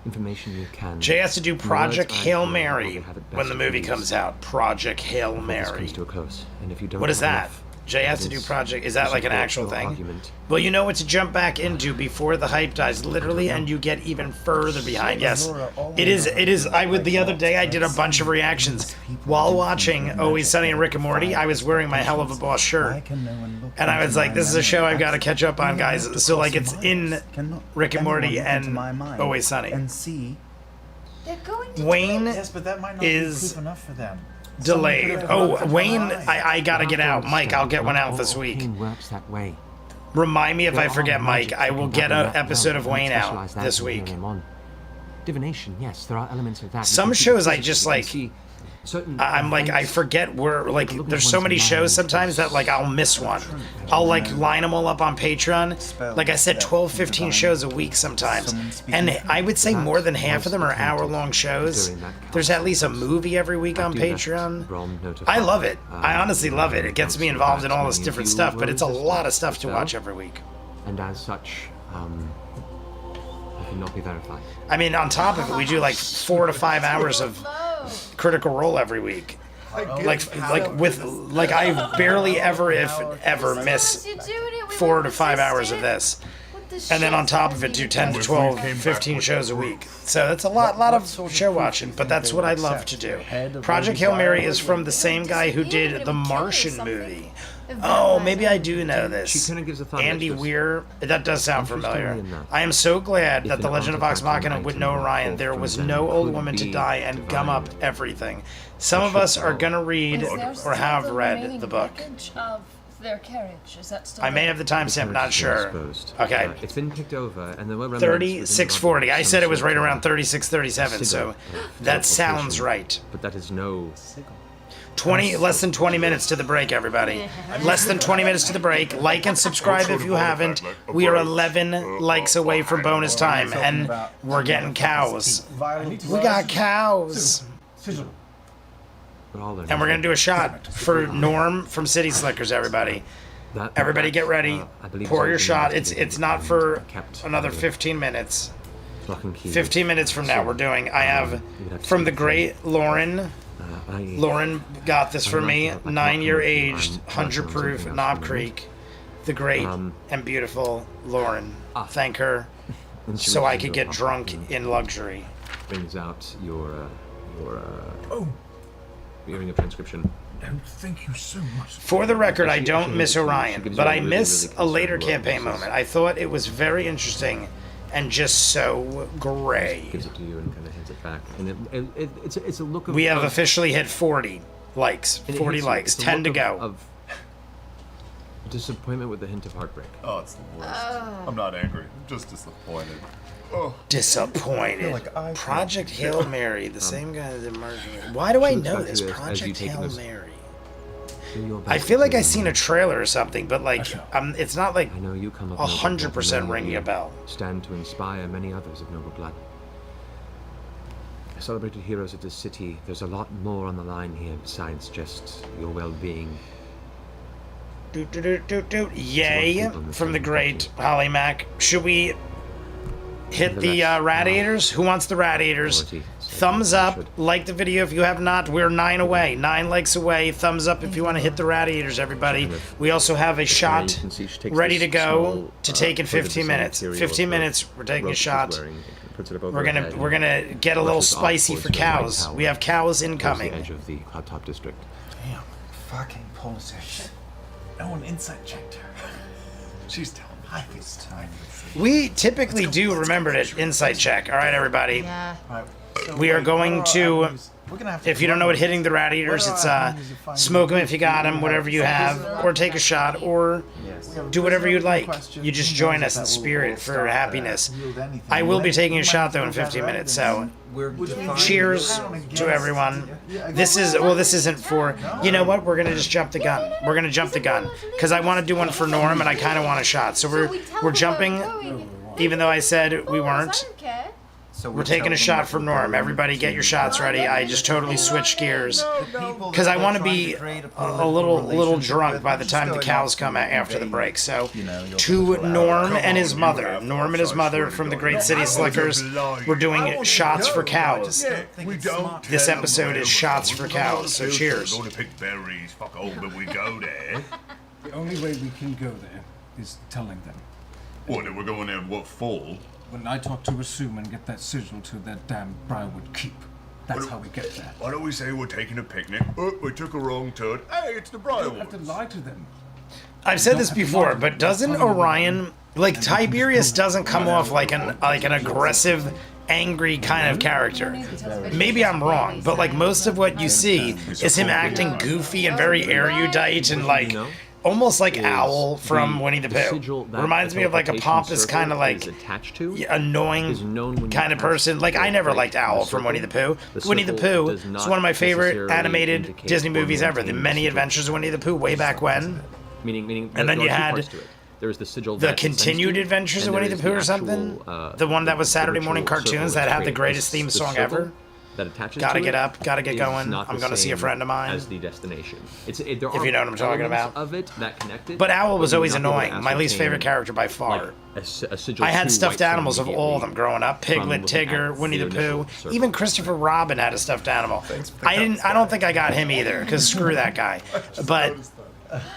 [SPEAKER 10] information you can.
[SPEAKER 1] Jay has to do Project Hail Mary when the movie comes out. Project Hail Mary.
[SPEAKER 10] To a close. And if you don't
[SPEAKER 1] what is that? Jay has to do Project. Is that like an actual thing? Well, you know what to jump back into before the hype dies, literally, and you get even further behind. Yes, it is. It is. The other day I did a bunch of reactions while watching Always Sunny and Rick and Morty. I was wearing my Hell of a Boss shirt, and I was like, "This is a show I've got to catch up on, guys." So like, it's in Rick and Morty and Always Sunny.
[SPEAKER 11] And see,
[SPEAKER 1] Wayne is delayed. Oh, Wayne, I gotta get out. Mike, I'll get one out this week.
[SPEAKER 10] Works that way.
[SPEAKER 1] Remind me if I forget, Mike. I will get an episode of Wayne out this week.
[SPEAKER 10] Divination, yes, there are elements of that.
[SPEAKER 1] Some shows I just like. I'm like, I forget where, like, there's so many shows sometimes that, like, I'll miss one. I'll, like, line them all up on Patreon. Like I said, 12, 15 shows a week sometimes. And I would say more than half of them are hour-long shows. There's at least a movie every week on Patreon. I love it. I honestly love it. It gets me involved in all this different stuff, but it's a lot of stuff to watch every week.
[SPEAKER 10] And as such, I cannot be verified.
[SPEAKER 1] I mean, on top of it, we do like 4 to 5 hours of Critical Role every week. I barely ever miss 4 to 5 hours of this. And then on top of it, do 10 to 12, 15 shows a week. So that's a lot of show watching, but that's what I love to do. Project Hail Mary is from the same guy who did the Martian movie. Oh, maybe I do know this.
[SPEAKER 10] She kind of gives a thought.
[SPEAKER 1] Andy Weir. That does sound familiar. I am so glad that The Legend of Vox Machina with no Orion, there was no old woman to die and gum up everything. Some of us are going to read or have read the book.
[SPEAKER 8] Of their carriage. Is that still
[SPEAKER 1] I may have the timestamp, not sure. Okay.
[SPEAKER 10] It's been picked over, and there were
[SPEAKER 1] 3640. I said it was right around 3637, so that sounds right.
[SPEAKER 10] But that is no...
[SPEAKER 1] Less than 20 minutes to the break, everybody. Less than 20 minutes to the break. Like and subscribe if you haven't. We are 11 likes away from bonus time, and we're getting cows. We got cows. And we're going to do a shot for Norm from City Slickers, everybody. Everybody get ready. Pour your shot. It's not for another 15 minutes. 15 minutes from now we're doing. I have from the great Lauren. Lauren got this for me. 9-year aged, 100 proof, Knob Creek. The great and beautiful Lauren. Thank her so I could get drunk in luxury.
[SPEAKER 10] Brings out your hearing a transcription.
[SPEAKER 3] Oh, thank you so much.
[SPEAKER 1] For the record, I don't miss Orion, but I miss a later campaign moment. I thought it was very interesting and just so gray.
[SPEAKER 10] Gives it to you and kind of hands it back, and it's a look of.
[SPEAKER 1] We have officially hit 40 likes. 40 likes. 10 to go.
[SPEAKER 10] Of disappointment with a hint of heartbreak.
[SPEAKER 7] Oh, it's the worst. I'm not angry. I'm just disappointed. Oh.
[SPEAKER 1] Disappointed. Like Project Hail Mary, the same guy that did Martian. Why do I know this? Project Hail Mary. I feel like I've seen a trailer or something, but like, it's not like 100% ringing a bell.
[SPEAKER 10] Stand to inspire many others of noble blood. Celebrated heroes of this city, there's a lot more on the line here besides just your well-being.
[SPEAKER 1] Yay from the great Holly Mac. Should we hit the radiators? Who wants the radiators? Thumbs up, like the video if you have not. We're 9 away, 9 likes away. Thumbs up if you want to hit the radiators, everybody. We also have a shot ready to go to take in 15 minutes. 15 minutes, we're taking a shot. We're gonna get a little spicy for cows. We have cows incoming.
[SPEAKER 10] Edge of the hot top district.
[SPEAKER 6] Damn, fucking politics.
[SPEAKER 3] No one inside checked her.
[SPEAKER 6] She's telling me it's time.
[SPEAKER 1] We typically do remember to insight check. All right, everybody.
[SPEAKER 9] Yeah.
[SPEAKER 1] We are going to, if you don't know what hitting the radiators, it's smoke them if you got them, whatever you have, or take a shot, or do whatever you'd like. You just join us in spirit for happiness. I will be taking a shot though in 15 minutes, so cheers to everyone. This isn't for, you know what, we're going to just jump the gun. We're going to jump the gun, because I want to do one for Norm, and I kind of want a shot. So we're jumping, even though I said we weren't. So we're taking a shot for Norm. Everybody get your shots ready. I just totally switched gears because I want to be a little drunk by the time the cows come after the break. So to Norm and his mother. Norm and his mother from the Great City Slickers. We're doing shots for cows. This episode is shots for cows. So cheers.
[SPEAKER 7] We're going to pick berries. Fuck all, but we go there.
[SPEAKER 3] The only way we can go there is telling them.
[SPEAKER 7] What, we're going there what for?
[SPEAKER 3] When I talk to Assume and get that sigil to that damn Briarwood Keep. That's how we get there.
[SPEAKER 7] Why don't we say we're taking a picnic? Oh, we took a wrong turn. Hey, it's the Briarwood.
[SPEAKER 3] You don't have to lie to them.
[SPEAKER 1] I've said this before, but doesn't Orion, like Tiberius, doesn't come off like an aggressive, angry kind of character? Maybe I'm wrong, but like most of what you see is him acting goofy and very erudite and like almost like
[SPEAKER 2] is
[SPEAKER 1] Owl from Winnie the
[SPEAKER 2] sigil
[SPEAKER 1] Pooh.
[SPEAKER 2] that
[SPEAKER 1] Reminds me of like a
[SPEAKER 2] teleportation
[SPEAKER 1] pompous
[SPEAKER 2] circle
[SPEAKER 1] kind of like
[SPEAKER 2] is attached to is
[SPEAKER 1] annoying
[SPEAKER 2] known when you
[SPEAKER 1] kind of
[SPEAKER 2] pass
[SPEAKER 1] person. Like I
[SPEAKER 2] the
[SPEAKER 1] never
[SPEAKER 2] break
[SPEAKER 1] liked
[SPEAKER 2] in the
[SPEAKER 1] Owl from Winnie the Pooh.
[SPEAKER 2] The
[SPEAKER 1] Winnie the
[SPEAKER 2] circle
[SPEAKER 1] Pooh
[SPEAKER 2] does
[SPEAKER 1] is
[SPEAKER 2] not
[SPEAKER 1] one of my favorite
[SPEAKER 2] necessarily
[SPEAKER 1] animated
[SPEAKER 2] indicate
[SPEAKER 1] Disney
[SPEAKER 2] or
[SPEAKER 1] movies ever. The
[SPEAKER 2] maintain
[SPEAKER 1] Many
[SPEAKER 2] sigil.
[SPEAKER 1] Adventures of Winnie the Pooh way back when.
[SPEAKER 2] Meaning
[SPEAKER 1] And then
[SPEAKER 2] there
[SPEAKER 1] you
[SPEAKER 2] are two
[SPEAKER 1] had
[SPEAKER 2] parts to it. There is the sigil
[SPEAKER 1] the
[SPEAKER 2] that
[SPEAKER 1] Continued
[SPEAKER 2] sends you,
[SPEAKER 1] Adventures
[SPEAKER 2] and
[SPEAKER 1] of
[SPEAKER 2] there
[SPEAKER 1] Winnie the
[SPEAKER 2] is
[SPEAKER 1] Pooh or
[SPEAKER 2] actual,
[SPEAKER 1] something. The one that was Saturday morning
[SPEAKER 2] ritual
[SPEAKER 1] cartoons
[SPEAKER 2] circle
[SPEAKER 1] that had the
[SPEAKER 2] created.
[SPEAKER 1] greatest theme
[SPEAKER 2] The
[SPEAKER 1] song
[SPEAKER 2] circle
[SPEAKER 1] ever.
[SPEAKER 2] That attaches
[SPEAKER 1] Gotta
[SPEAKER 2] to
[SPEAKER 1] get
[SPEAKER 2] it
[SPEAKER 1] up, gotta get
[SPEAKER 2] is
[SPEAKER 1] going.
[SPEAKER 2] not
[SPEAKER 1] I'm
[SPEAKER 2] the
[SPEAKER 1] gonna see a
[SPEAKER 2] same
[SPEAKER 1] friend of mine.
[SPEAKER 2] as the destination. There
[SPEAKER 1] If you
[SPEAKER 2] are
[SPEAKER 1] know what I'm talking
[SPEAKER 2] elements
[SPEAKER 1] about.
[SPEAKER 2] Of it that connected,
[SPEAKER 1] But Owl was
[SPEAKER 2] you
[SPEAKER 1] always
[SPEAKER 2] would not be able to
[SPEAKER 1] annoying. My least
[SPEAKER 2] ascertain,
[SPEAKER 1] favorite character by far.
[SPEAKER 2] like, a sigil
[SPEAKER 1] I had
[SPEAKER 2] to
[SPEAKER 1] stuffed
[SPEAKER 2] white
[SPEAKER 1] animals of all of them growing up.
[SPEAKER 2] from
[SPEAKER 1] Piglet,
[SPEAKER 2] looking
[SPEAKER 1] Tigger,
[SPEAKER 2] at
[SPEAKER 1] Winnie the
[SPEAKER 2] initial
[SPEAKER 1] Pooh.
[SPEAKER 2] circle.
[SPEAKER 1] Even Christopher Robin had a stuffed animal. I don't think I got him either, because screw that guy. But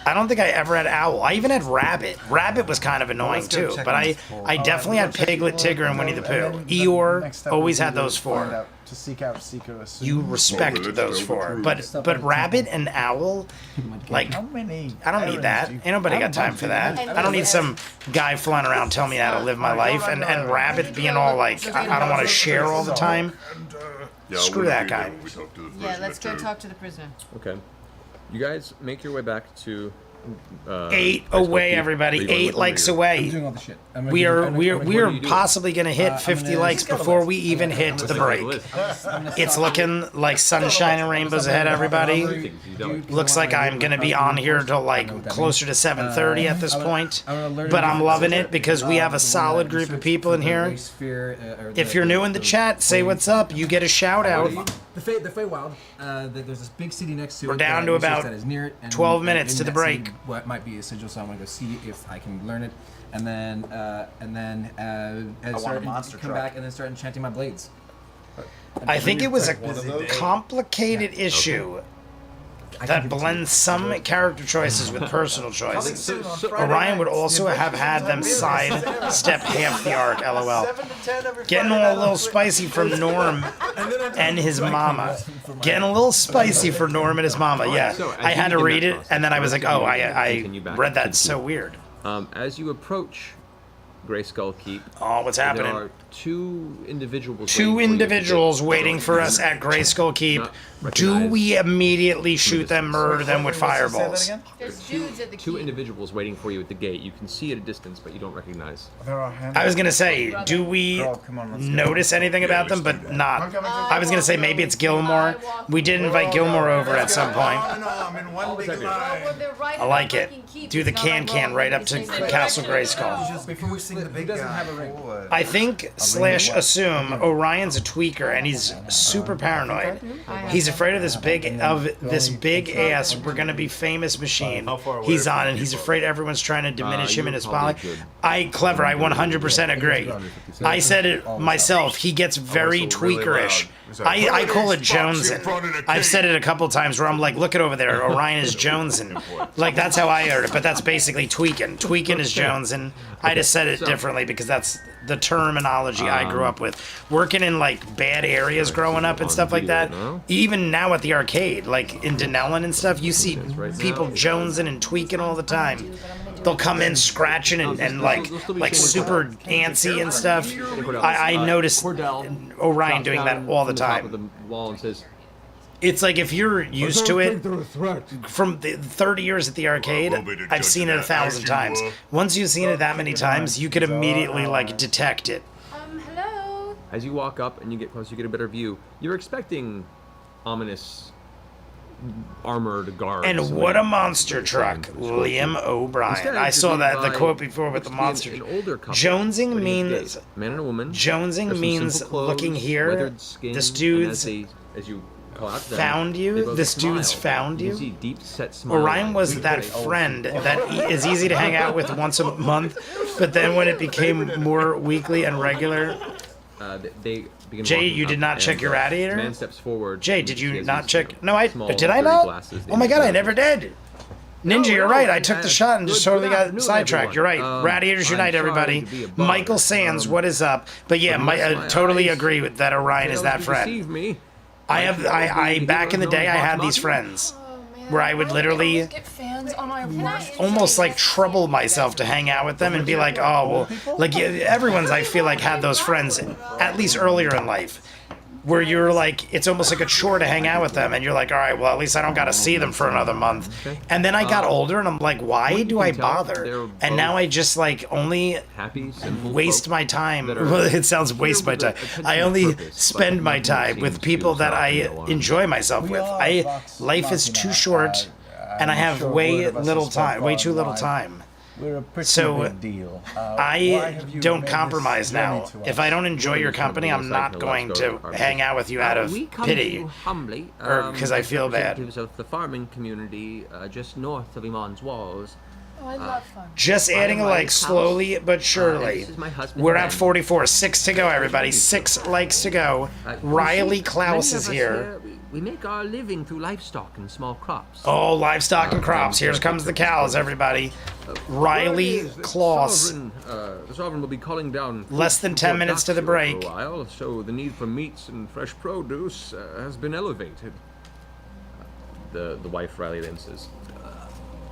[SPEAKER 1] I don't think I ever had Owl. I even had Rabbit. Rabbit was kind of annoying too. But I definitely had Piglet, Tigger, and Winnie the Pooh. Eeyore, always had those four.
[SPEAKER 6] To seek out Seeker Assume.
[SPEAKER 1] You respect those four. But Rabbit and Owl, like,
[SPEAKER 6] How many?
[SPEAKER 1] I don't need that. Ain't nobody got time for that. I don't need some guy flying around telling me how to live my life. And Rabbit being all like, I don't want to share all the time. Screw that guy.
[SPEAKER 12] Yeah, let's go talk to the prisoner.
[SPEAKER 2] Okay. You guys make your way back to
[SPEAKER 1] 8 away, everybody. 8 likes away.
[SPEAKER 3] doing all the shit.
[SPEAKER 1] We are possibly gonna hit 50 likes before we even hit the break. It's looking like sunshine and rainbows ahead, everybody. Looks like I'm gonna be on here till like closer to 7:30 at this point. But I'm loving it because we have a solid group of people in here. If you're new in the chat, say what's up. You get a shout out.
[SPEAKER 3] The Feywild. There's this big city next to it.
[SPEAKER 1] We're down to about
[SPEAKER 3] that is near it, and
[SPEAKER 1] 12
[SPEAKER 3] in
[SPEAKER 1] minutes to the
[SPEAKER 3] that
[SPEAKER 1] break.
[SPEAKER 3] city, what might be a sigil, so I want to go see if I can learn it, and then start
[SPEAKER 6] monster
[SPEAKER 3] come
[SPEAKER 6] truck.
[SPEAKER 3] back and then start enchanting my blades.
[SPEAKER 1] I think it was a complicated issue that blends some character choices with personal choices. Orion would also have had them sidestep half the arc, lol. Getting a little spicy for Norm and his mama. Getting a little spicy for Norm and his mama, yeah. I had to read it, and then I was like, oh, I read that so weird.
[SPEAKER 2] As you approach Grey Skull Keep,
[SPEAKER 1] oh, what's happening?
[SPEAKER 2] There are two individuals.
[SPEAKER 1] Waiting for us at Grey Skull Keep. Do we immediately shoot them, murder them with fireballs?
[SPEAKER 12] There's dudes at the
[SPEAKER 2] Two individuals waiting for you at the gate. You can see at a distance, but you don't recognize.
[SPEAKER 1] I was gonna say, do we notice anything about them, but not? I was gonna say maybe it's Gilmore. We did invite Gilmore over at some point. I like it. Do the can right up to Castle Grayskull.
[SPEAKER 11] Before we sing the big guy.
[SPEAKER 1] I think / assume Orion's a tweaker and he's super paranoid. He's afraid of this big ass we're gonna be famous machine he's on, and he's afraid everyone's trying to diminish him in his spotlight. I 100% agree. I said it myself. He gets very tweakerish. I call it jonesing. I've said it a couple times where I'm like, look at over there, Orion is jonesing. Like that's how I heard it, but that's basically tweaking. Tweaking is jonesing. I just said it differently because that's the terminology I grew up with. Working in like bad areas growing up and stuff like that. Even now at the arcade, like in Denellen and stuff, you see people jonesing and tweaking all the time. They'll come in scratching and like super antsy and stuff. I noticed Orion doing that all the time. It's like if you're used to it from the 30 years at the arcade, I've seen it 1,000 times. Once you've seen it that many times, you could immediately like detect it.
[SPEAKER 12] Hello?
[SPEAKER 2] As you walk up and you get close, you get a better view. You're expecting ominous armored guards.
[SPEAKER 1] And what a monster truck, Liam O'Brien. I saw that the quote before with the monster. Jonesing means
[SPEAKER 2] man and a woman.
[SPEAKER 1] Jonesing means looking here. This dude's found you. This dude's found you. Orion was that friend that is easy to hang out with once a month, but then when it became more weekly and regular. Jay, you did not check your radiator?
[SPEAKER 2] Man steps forward.
[SPEAKER 1] Jay, did you not check? No, did I not? Oh my god, I never did. Ninja, you're right. I took the shot and just totally got sidetracked. You're right. Radiators unite, everybody. Michael Sands, what is up? But yeah, I totally agree with that. Orion is that friend. I back in the day, I had these friends where I would literally almost like trouble myself to hang out with them and be like, oh, well, like everyone's, I feel like, had those friends at least earlier in life. where you're like, it's almost like a chore to hang out with them, and you're like, all right, well, at least I don't got to see them for another month. And then I got older, and I'm like, why do I bother? And now I just like only waste my time. Well, it sounds waste my time. I only spend my time with people that I enjoy myself with. Life is too short, and I have way too little time.
[SPEAKER 6] We're a pretty
[SPEAKER 1] So
[SPEAKER 6] big deal.
[SPEAKER 1] I don't compromise now. If I don't enjoy your company, I'm not going to hang out with you out of
[SPEAKER 10] We come
[SPEAKER 1] pity
[SPEAKER 10] to you humbly,
[SPEAKER 1] or because I feel bad.
[SPEAKER 10] representatives of the farming community just north of Iman's walls.
[SPEAKER 4] Oh, I love fun.
[SPEAKER 1] Just adding a like slowly but surely.
[SPEAKER 10] This is my husband,
[SPEAKER 1] We're at
[SPEAKER 10] Ben.
[SPEAKER 1] 44. 6 to go, everybody. 6 likes to go. Riley Klaus is here.
[SPEAKER 10] We make our living through livestock and small crops.
[SPEAKER 1] Oh, livestock and crops. Here comes the cows, everybody. Riley Klaus.
[SPEAKER 2] The Sovereign will be calling down.
[SPEAKER 1] Less than 10 minutes to the break.
[SPEAKER 2] For a while, so the need for meats and fresh produce has been elevated. The wife Riley then says,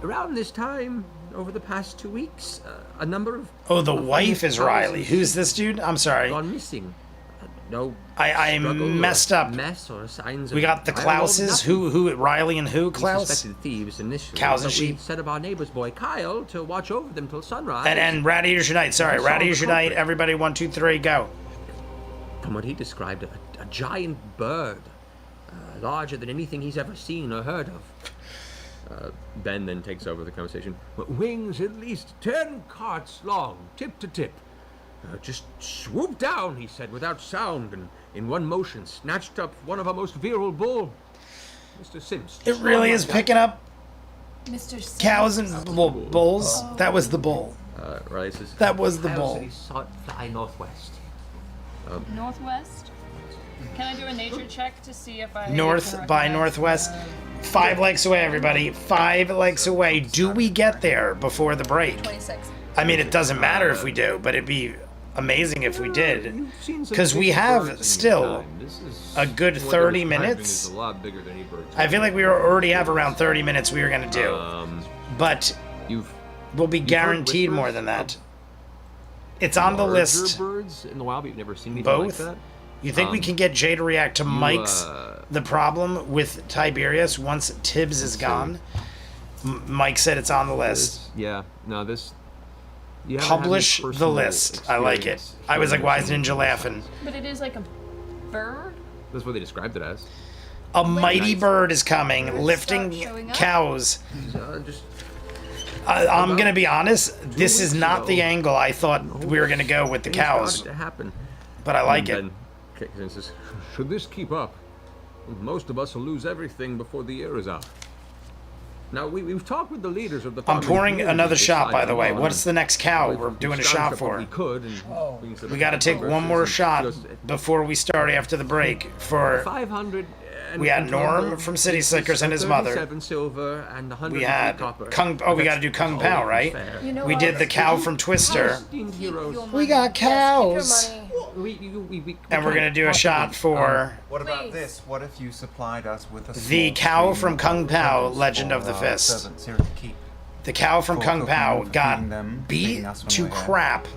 [SPEAKER 10] Around this time, over the past 2 weeks, a number of...
[SPEAKER 1] Oh, the wife is Riley. Who's this dude? I'm sorry.
[SPEAKER 10] Gone missing. No.
[SPEAKER 1] I messed up.
[SPEAKER 10] Mess or signs
[SPEAKER 1] We got the Klauses. Who? Riley and who?
[SPEAKER 10] We
[SPEAKER 1] Klaus?
[SPEAKER 10] suspected thieves initially.
[SPEAKER 1] Cows and
[SPEAKER 10] but we
[SPEAKER 1] sheep.
[SPEAKER 10] set up our neighbor's boy Kyle to watch over them till sunrise.
[SPEAKER 1] And Radiators Unite. Sorry,
[SPEAKER 10] We saw the
[SPEAKER 1] Radiators Unite.
[SPEAKER 10] culprit.
[SPEAKER 1] Everybody, 1, 2, 3, go.
[SPEAKER 10] From what he described, a giant bird, larger than anything he's ever seen or heard of.
[SPEAKER 2] Ben then takes over the conversation.
[SPEAKER 5] Wings at least 10 carts long, tip to tip.
[SPEAKER 10] Just swooped down, he said, without sound, and in one motion snatched up one of our most virile bull. Mr. Sims.
[SPEAKER 1] It really is picking up
[SPEAKER 4] Mr. Sims.
[SPEAKER 1] cows and bulls. That was the bull.
[SPEAKER 2] Riley says,
[SPEAKER 1] That was the
[SPEAKER 10] Kyle
[SPEAKER 1] bull.
[SPEAKER 10] said he saw it fly northwest.
[SPEAKER 8] Northwest? Can I do a nature check to see if I
[SPEAKER 1] North
[SPEAKER 8] can
[SPEAKER 1] by
[SPEAKER 8] recognize,
[SPEAKER 1] northwest. 5 likes away, everybody. 5 likes away. Do we get there before the break?
[SPEAKER 4] 26.
[SPEAKER 1] I mean, it doesn't matter if we do, but it'd be amazing if we did. Because we have still a good 30 minutes.
[SPEAKER 2] A lot bigger than any bird.
[SPEAKER 1] I feel like we already have around 30 minutes we were going to do. But we'll be guaranteed
[SPEAKER 2] whispers
[SPEAKER 1] more than that. It's on the
[SPEAKER 2] larger
[SPEAKER 1] list.
[SPEAKER 2] birds in the wild, but you've never seen anything
[SPEAKER 1] Both?
[SPEAKER 2] like that.
[SPEAKER 1] You think we can get Jay to react to Mike's the problem with Tiberius once Tibbs is gone? Mike said it's on the list.
[SPEAKER 2] Yeah, no, this. You haven't had
[SPEAKER 1] Publish
[SPEAKER 2] any
[SPEAKER 1] the
[SPEAKER 2] personal
[SPEAKER 1] list. I like it.
[SPEAKER 2] experience
[SPEAKER 1] I was like, why is
[SPEAKER 2] hearing
[SPEAKER 1] Ninja laughing?
[SPEAKER 8] But it is like a bird?
[SPEAKER 2] That's what they described it as.
[SPEAKER 1] A mighty bird is coming, lifting
[SPEAKER 4] showing up?
[SPEAKER 1] cows.
[SPEAKER 2] Just
[SPEAKER 1] I'm gonna be honest. This is not the angle I thought we were gonna go with the
[SPEAKER 2] things
[SPEAKER 1] cows,
[SPEAKER 2] started to happen.
[SPEAKER 1] but I like
[SPEAKER 2] And
[SPEAKER 1] it.
[SPEAKER 2] Ben kicks in and says, should this keep up, most of us will lose everything before the year is out. Now, we've talked with the leaders of the
[SPEAKER 1] I'm
[SPEAKER 2] farming
[SPEAKER 1] pouring
[SPEAKER 2] community
[SPEAKER 1] another
[SPEAKER 2] to
[SPEAKER 1] shot,
[SPEAKER 2] decide
[SPEAKER 1] by the way.
[SPEAKER 2] on
[SPEAKER 1] What's the next cow we're doing a shot
[SPEAKER 2] scouted up what
[SPEAKER 1] for?
[SPEAKER 2] We could, and
[SPEAKER 1] We got to take one more shot before we start after the break for
[SPEAKER 10] 500.
[SPEAKER 1] We had Norm from City Slickers and his mother.
[SPEAKER 10] 37 silver and 100
[SPEAKER 1] We had
[SPEAKER 10] copper.
[SPEAKER 1] Kung. Oh, we got to do Kung Pao, right?
[SPEAKER 4] You know
[SPEAKER 1] We
[SPEAKER 4] what?
[SPEAKER 1] did the cow from Twister.
[SPEAKER 10] Esteemed heroes.
[SPEAKER 1] We got cows.
[SPEAKER 4] Yes, keep your money.
[SPEAKER 1] And we're gonna do a shot for
[SPEAKER 11] What about
[SPEAKER 4] Please.
[SPEAKER 11] this? What if you supplied us with a
[SPEAKER 1] the
[SPEAKER 11] small
[SPEAKER 1] cow
[SPEAKER 11] stream
[SPEAKER 1] from
[SPEAKER 11] of
[SPEAKER 1] Kung Pao,
[SPEAKER 11] produce
[SPEAKER 1] Legend
[SPEAKER 11] for
[SPEAKER 1] of the
[SPEAKER 11] our
[SPEAKER 1] Fist.
[SPEAKER 11] servants here at the keep?
[SPEAKER 1] The cow from
[SPEAKER 11] For
[SPEAKER 1] Kung
[SPEAKER 11] cooking,
[SPEAKER 1] Pao
[SPEAKER 11] for
[SPEAKER 1] got
[SPEAKER 11] feeding them,
[SPEAKER 1] beat
[SPEAKER 11] feeding us when
[SPEAKER 1] to
[SPEAKER 11] we're here.
[SPEAKER 1] crap.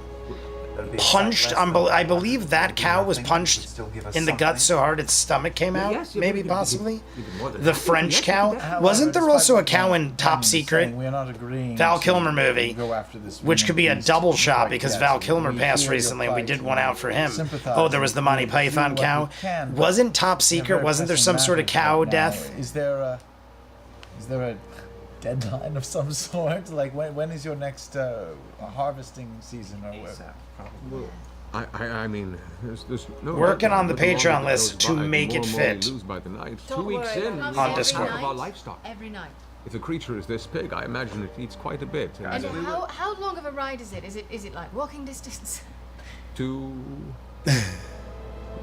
[SPEAKER 11] That'd be a
[SPEAKER 1] Punched.
[SPEAKER 11] sight less than
[SPEAKER 1] I
[SPEAKER 11] that.
[SPEAKER 1] believe that cow was
[SPEAKER 11] Nothing,
[SPEAKER 1] punched
[SPEAKER 11] would still give us
[SPEAKER 1] in the gut
[SPEAKER 11] something.
[SPEAKER 1] so hard its stomach came out.
[SPEAKER 10] Yes, yeah,
[SPEAKER 1] Maybe,
[SPEAKER 10] we could-
[SPEAKER 1] possibly.
[SPEAKER 10] even more than
[SPEAKER 1] The
[SPEAKER 10] that.
[SPEAKER 1] French
[SPEAKER 10] Yes,
[SPEAKER 1] cow.
[SPEAKER 10] yes.
[SPEAKER 1] Wasn't there also a
[SPEAKER 6] despite
[SPEAKER 1] cow
[SPEAKER 6] what
[SPEAKER 1] in Top
[SPEAKER 6] Ben's
[SPEAKER 1] Secret?
[SPEAKER 6] saying, we're not agreeing
[SPEAKER 1] Val
[SPEAKER 6] to
[SPEAKER 1] Kilmer movie,
[SPEAKER 6] go after this
[SPEAKER 1] which could be a
[SPEAKER 6] woman
[SPEAKER 1] double
[SPEAKER 6] beast
[SPEAKER 1] shot
[SPEAKER 6] quite
[SPEAKER 1] because
[SPEAKER 6] yet.
[SPEAKER 1] Val Kilmer
[SPEAKER 6] We
[SPEAKER 1] passed
[SPEAKER 6] hear your
[SPEAKER 1] recently and we
[SPEAKER 6] plight
[SPEAKER 1] did one out for him.
[SPEAKER 6] sympathize
[SPEAKER 1] Oh, there was the Monty
[SPEAKER 6] and we'll do
[SPEAKER 1] Python
[SPEAKER 6] what
[SPEAKER 1] cow.
[SPEAKER 6] we can, but
[SPEAKER 1] Wasn't Top
[SPEAKER 6] we have
[SPEAKER 1] Secret?
[SPEAKER 6] very
[SPEAKER 1] Wasn't there
[SPEAKER 6] pressing
[SPEAKER 1] some sort of
[SPEAKER 6] matters
[SPEAKER 1] cow
[SPEAKER 6] right now.
[SPEAKER 1] death?
[SPEAKER 6] Is there a deadline of some sort? Like when is your next harvesting season or whatever?
[SPEAKER 2] Well, I mean, there's no
[SPEAKER 1] Working on the
[SPEAKER 2] the longer
[SPEAKER 1] Patreon
[SPEAKER 2] that
[SPEAKER 1] list
[SPEAKER 2] goes
[SPEAKER 1] to
[SPEAKER 2] by,
[SPEAKER 1] make
[SPEAKER 2] the
[SPEAKER 1] it
[SPEAKER 2] more and more
[SPEAKER 1] fit.
[SPEAKER 2] we lose by the night.
[SPEAKER 4] Don't
[SPEAKER 2] 2 weeks
[SPEAKER 4] worry,
[SPEAKER 2] in,
[SPEAKER 4] I'm
[SPEAKER 2] we
[SPEAKER 1] on
[SPEAKER 2] lost
[SPEAKER 1] Discord.
[SPEAKER 2] half of our livestock.
[SPEAKER 12] Every night.
[SPEAKER 2] If a creature is this big, I imagine it eats quite a bit.
[SPEAKER 4] And how long of a ride is it? Is it like walking distance?
[SPEAKER 2] To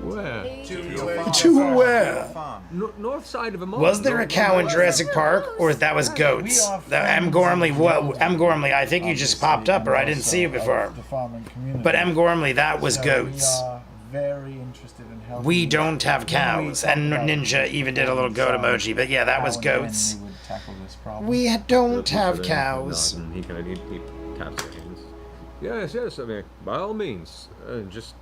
[SPEAKER 2] where?
[SPEAKER 1] To where?
[SPEAKER 2] North side of a mountain.
[SPEAKER 1] Was there a cow in Jurassic Park, or that was goats? The M. Gormley, what? M. Gormley, I think you just popped up, or I didn't see you before.
[SPEAKER 6] The farming community.
[SPEAKER 1] But M. Gormley, that was
[SPEAKER 6] So
[SPEAKER 1] goats.
[SPEAKER 6] We are very interested in helping.
[SPEAKER 1] We don't have cows, and Ninja even did a little goat emoji. But yeah, that was goats.
[SPEAKER 6] We would tackle this problem.
[SPEAKER 1] We don't have cows.
[SPEAKER 2] And he kind of he taps his hands. Yes, I mean, by all means, just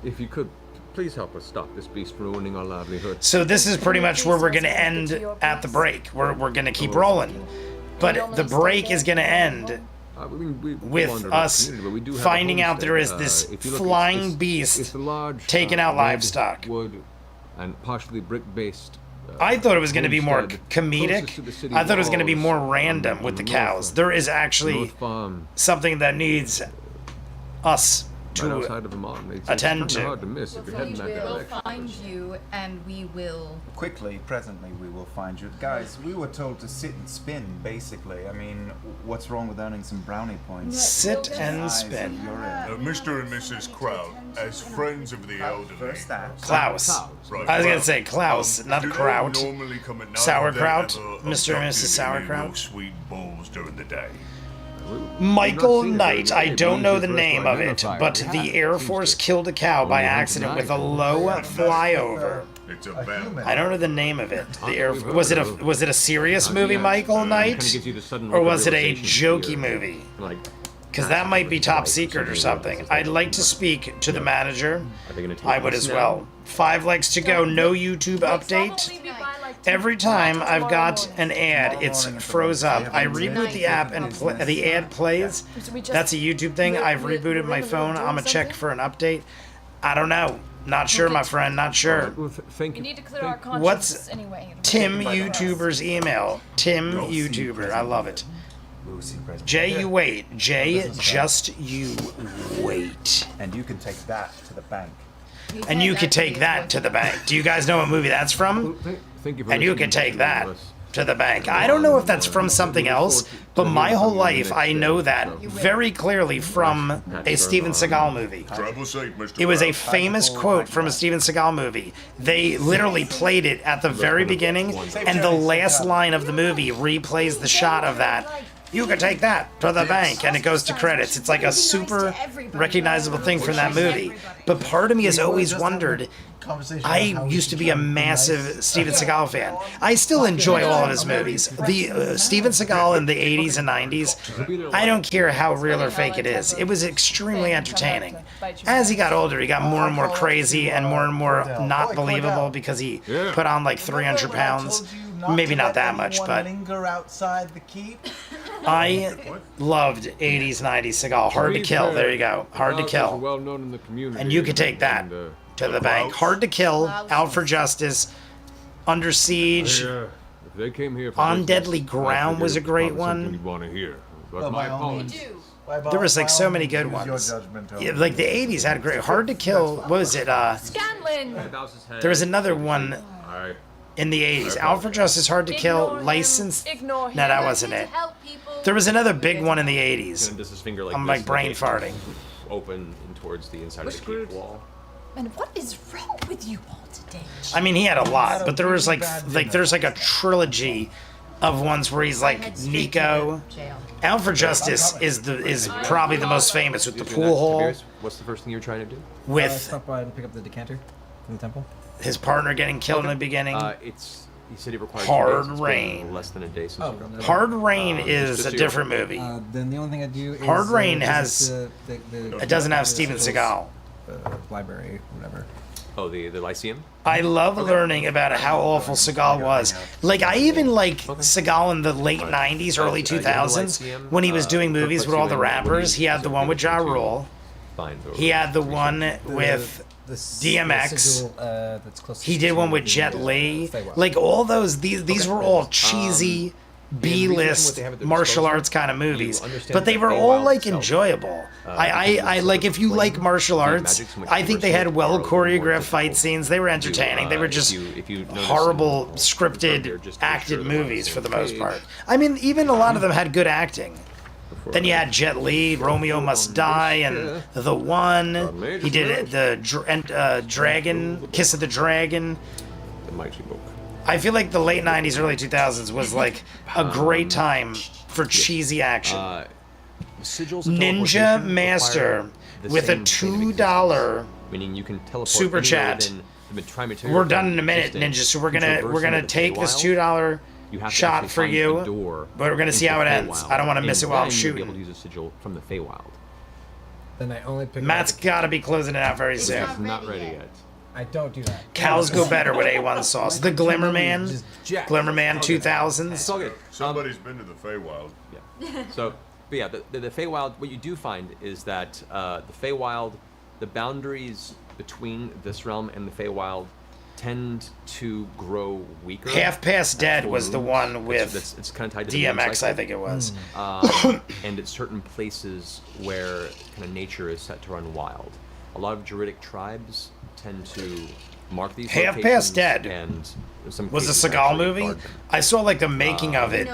[SPEAKER 2] if you could Please help us stop this beast from ruining our livelihood.
[SPEAKER 1] So this is pretty much where we're going to end at the break. We're going to keep rolling. But the break is going to end with us finding out there is this flying beast taking out livestock.
[SPEAKER 2] Wood and partially brick-based.
[SPEAKER 1] I thought it was going to be more comedic. I thought it was going to be more random with the cows. There is actually something that needs us to attend to.
[SPEAKER 2] Hard to miss if you're heading that
[SPEAKER 9] We will
[SPEAKER 2] direction.
[SPEAKER 9] find you, and we will.
[SPEAKER 11] Presently, we will find you. Guys, we were told to sit and spin, basically. I mean, what's wrong with earning some brownie points?
[SPEAKER 1] Sit and spin.
[SPEAKER 7] Mr. and Mrs. Kraut, as friends of the elderly.
[SPEAKER 1] Klaus.
[SPEAKER 7] Right,
[SPEAKER 1] I was going to say Klaus, not
[SPEAKER 7] do they
[SPEAKER 1] Kraut.
[SPEAKER 7] normally come at night?
[SPEAKER 1] Sauerkraut.
[SPEAKER 7] Have they ever
[SPEAKER 1] Mr. and Mrs.
[SPEAKER 7] abducted any
[SPEAKER 1] Sauerkraut.
[SPEAKER 7] real sweet balls during the day.
[SPEAKER 1] Michael Knight, I don't know the name of it, but the Air Force killed a cow by accident with a low flyover.
[SPEAKER 7] It's a bad.
[SPEAKER 1] I don't know the name of it. Was it a serious movie, Michael Knight, or was it a jokey movie? Because that might be top secret or something. I'd like to speak to the manager. I would as well. 5 likes to go. No YouTube update. Every time I've got an ad, it's froze up. I reboot the app and the ad plays. That's a YouTube thing. I've rebooted my phone. I'm gonna check for an update. I don't know. Not sure, my friend. Not sure.
[SPEAKER 8] We need to clear our consciences
[SPEAKER 1] What's
[SPEAKER 8] anyway.
[SPEAKER 1] Tim YouTuber's email? Tim YouTuber. I love it. Jay, you wait. Jay, just you wait.
[SPEAKER 11] And you can take that to the bank.
[SPEAKER 1] And you can take that to the bank. Do you guys know what movie that's from? And you can take that to the bank. I don't know if that's from something else, but my whole life I know that very clearly from a Steven Seagal movie. It was a famous quote from a Steven Seagal movie. They literally played it at the very beginning, and the last line of the movie replays the shot of that. You can take that to the bank, and it goes to credits. It's like a super recognizable thing from that movie. But part of me has always wondered, I used to be a massive Steven Seagal fan. I still enjoy all of his movies. The Steven Seagal in the 80s and 90s, I don't care how real or fake it is. It was extremely entertaining. As he got older, he got more and more crazy and more not believable because he put on like 300 pounds. Maybe not that much, but I loved 80s, 90s Seagal. Hard to kill. There you go. Hard to kill.
[SPEAKER 2] Well known in the community.
[SPEAKER 1] And you could take that to the bank. Hard to kill. Out for justice. Under siege.
[SPEAKER 2] If they came here for
[SPEAKER 1] On
[SPEAKER 2] business,
[SPEAKER 1] Deadly
[SPEAKER 2] I
[SPEAKER 1] Ground
[SPEAKER 2] figured
[SPEAKER 1] was a
[SPEAKER 2] it's
[SPEAKER 1] great
[SPEAKER 2] probably something
[SPEAKER 1] one.
[SPEAKER 2] you'd want to hear. But
[SPEAKER 6] Well,
[SPEAKER 2] my
[SPEAKER 6] by all means.
[SPEAKER 2] apologies.
[SPEAKER 1] There was like so many good ones. Yeah, like the 80s had great. Hard to kill. What was it?
[SPEAKER 8] Scanlan!
[SPEAKER 1] There was another one in the 80s. Out for Justice, Hard to Kill, License. No, that wasn't it. There was another big one in the 80s.
[SPEAKER 2] Does his finger like
[SPEAKER 1] I'm
[SPEAKER 2] this
[SPEAKER 1] like brain
[SPEAKER 2] and
[SPEAKER 1] farting.
[SPEAKER 2] Open in towards the inside of the keep wall.
[SPEAKER 9] And what is wrong with you all today?
[SPEAKER 1] I mean, he had a lot, but there was like there's like a trilogy of ones where he's like Nico. Out for Justice is probably the most famous with the pool hall.
[SPEAKER 2] What's the first thing you're trying to do?
[SPEAKER 1] With
[SPEAKER 13] stop by and pick up the decanter from the temple.
[SPEAKER 1] His partner getting killed in the beginning.
[SPEAKER 2] He said he required
[SPEAKER 1] Hard
[SPEAKER 2] 2 days. It's been
[SPEAKER 1] Rain.
[SPEAKER 2] Less than a day since.
[SPEAKER 1] Hard Rain is a different movie.
[SPEAKER 13] Then the only thing I do is
[SPEAKER 1] Hard Rain
[SPEAKER 13] visit
[SPEAKER 1] has
[SPEAKER 13] the
[SPEAKER 1] it doesn't have Steven Seagal.
[SPEAKER 13] Library, whatever.
[SPEAKER 2] Oh, the Lyceum?
[SPEAKER 1] I love learning about how awful Seagal was. Like, I even like Seagal in the late 90s, early 2000s, when he was doing movies with all the rappers. He had the one with Ja Rule. He had the one with DMX. He did one with Jet Li. Like, all those, these were all cheesy B-list martial arts kind of movies, but they were all like enjoyable. I like, if you like martial arts, I think they had well choreographed fight scenes. They were entertaining. They were just horrible scripted acted movies for the most part. I mean, even a lot of them had good acting. Then you had Jet Li, Romeo Must Die, and The One. He did the Dragon, Kiss of the Dragon.
[SPEAKER 2] The Mighty Book.
[SPEAKER 1] I feel like the late 90s, early 2000s was like a great time for cheesy action. Ninja Master with a $2
[SPEAKER 2] meaning you can teleport
[SPEAKER 1] super chat. We're done in a minute, Ninja. So we're gonna take this $2 shot for you, but we're gonna see how it ends. I don't want to miss it while I'm shooting.
[SPEAKER 2] Able to use a sigil from the Feywild.
[SPEAKER 13] Then I only pick.
[SPEAKER 1] Matt's got to be closing it out very soon.
[SPEAKER 2] It's not ready yet.
[SPEAKER 13] I don't do that.
[SPEAKER 1] Cows go better with A1 sauce. The Glimmerman, Glimmerman 2000s.
[SPEAKER 2] It's all good.
[SPEAKER 7] Somebody's been to the Feywild.
[SPEAKER 2] Yeah. So, but yeah, the Feywild. What you do find is that the Feywild, the boundaries between this realm and the Feywild tend to grow weaker.
[SPEAKER 1] Half Past Dead was the one with
[SPEAKER 2] it's kind of tied to the
[SPEAKER 1] DMX, I think it was.
[SPEAKER 2] And at certain places where kind of nature is set to run wild. A lot of Druidic tribes tend to mark these
[SPEAKER 1] Half
[SPEAKER 2] locations,
[SPEAKER 1] Past Dead
[SPEAKER 2] and in some
[SPEAKER 1] was a
[SPEAKER 2] cases
[SPEAKER 1] Seagal
[SPEAKER 2] actually
[SPEAKER 1] movie.
[SPEAKER 2] guard them.
[SPEAKER 1] I saw like the making of it,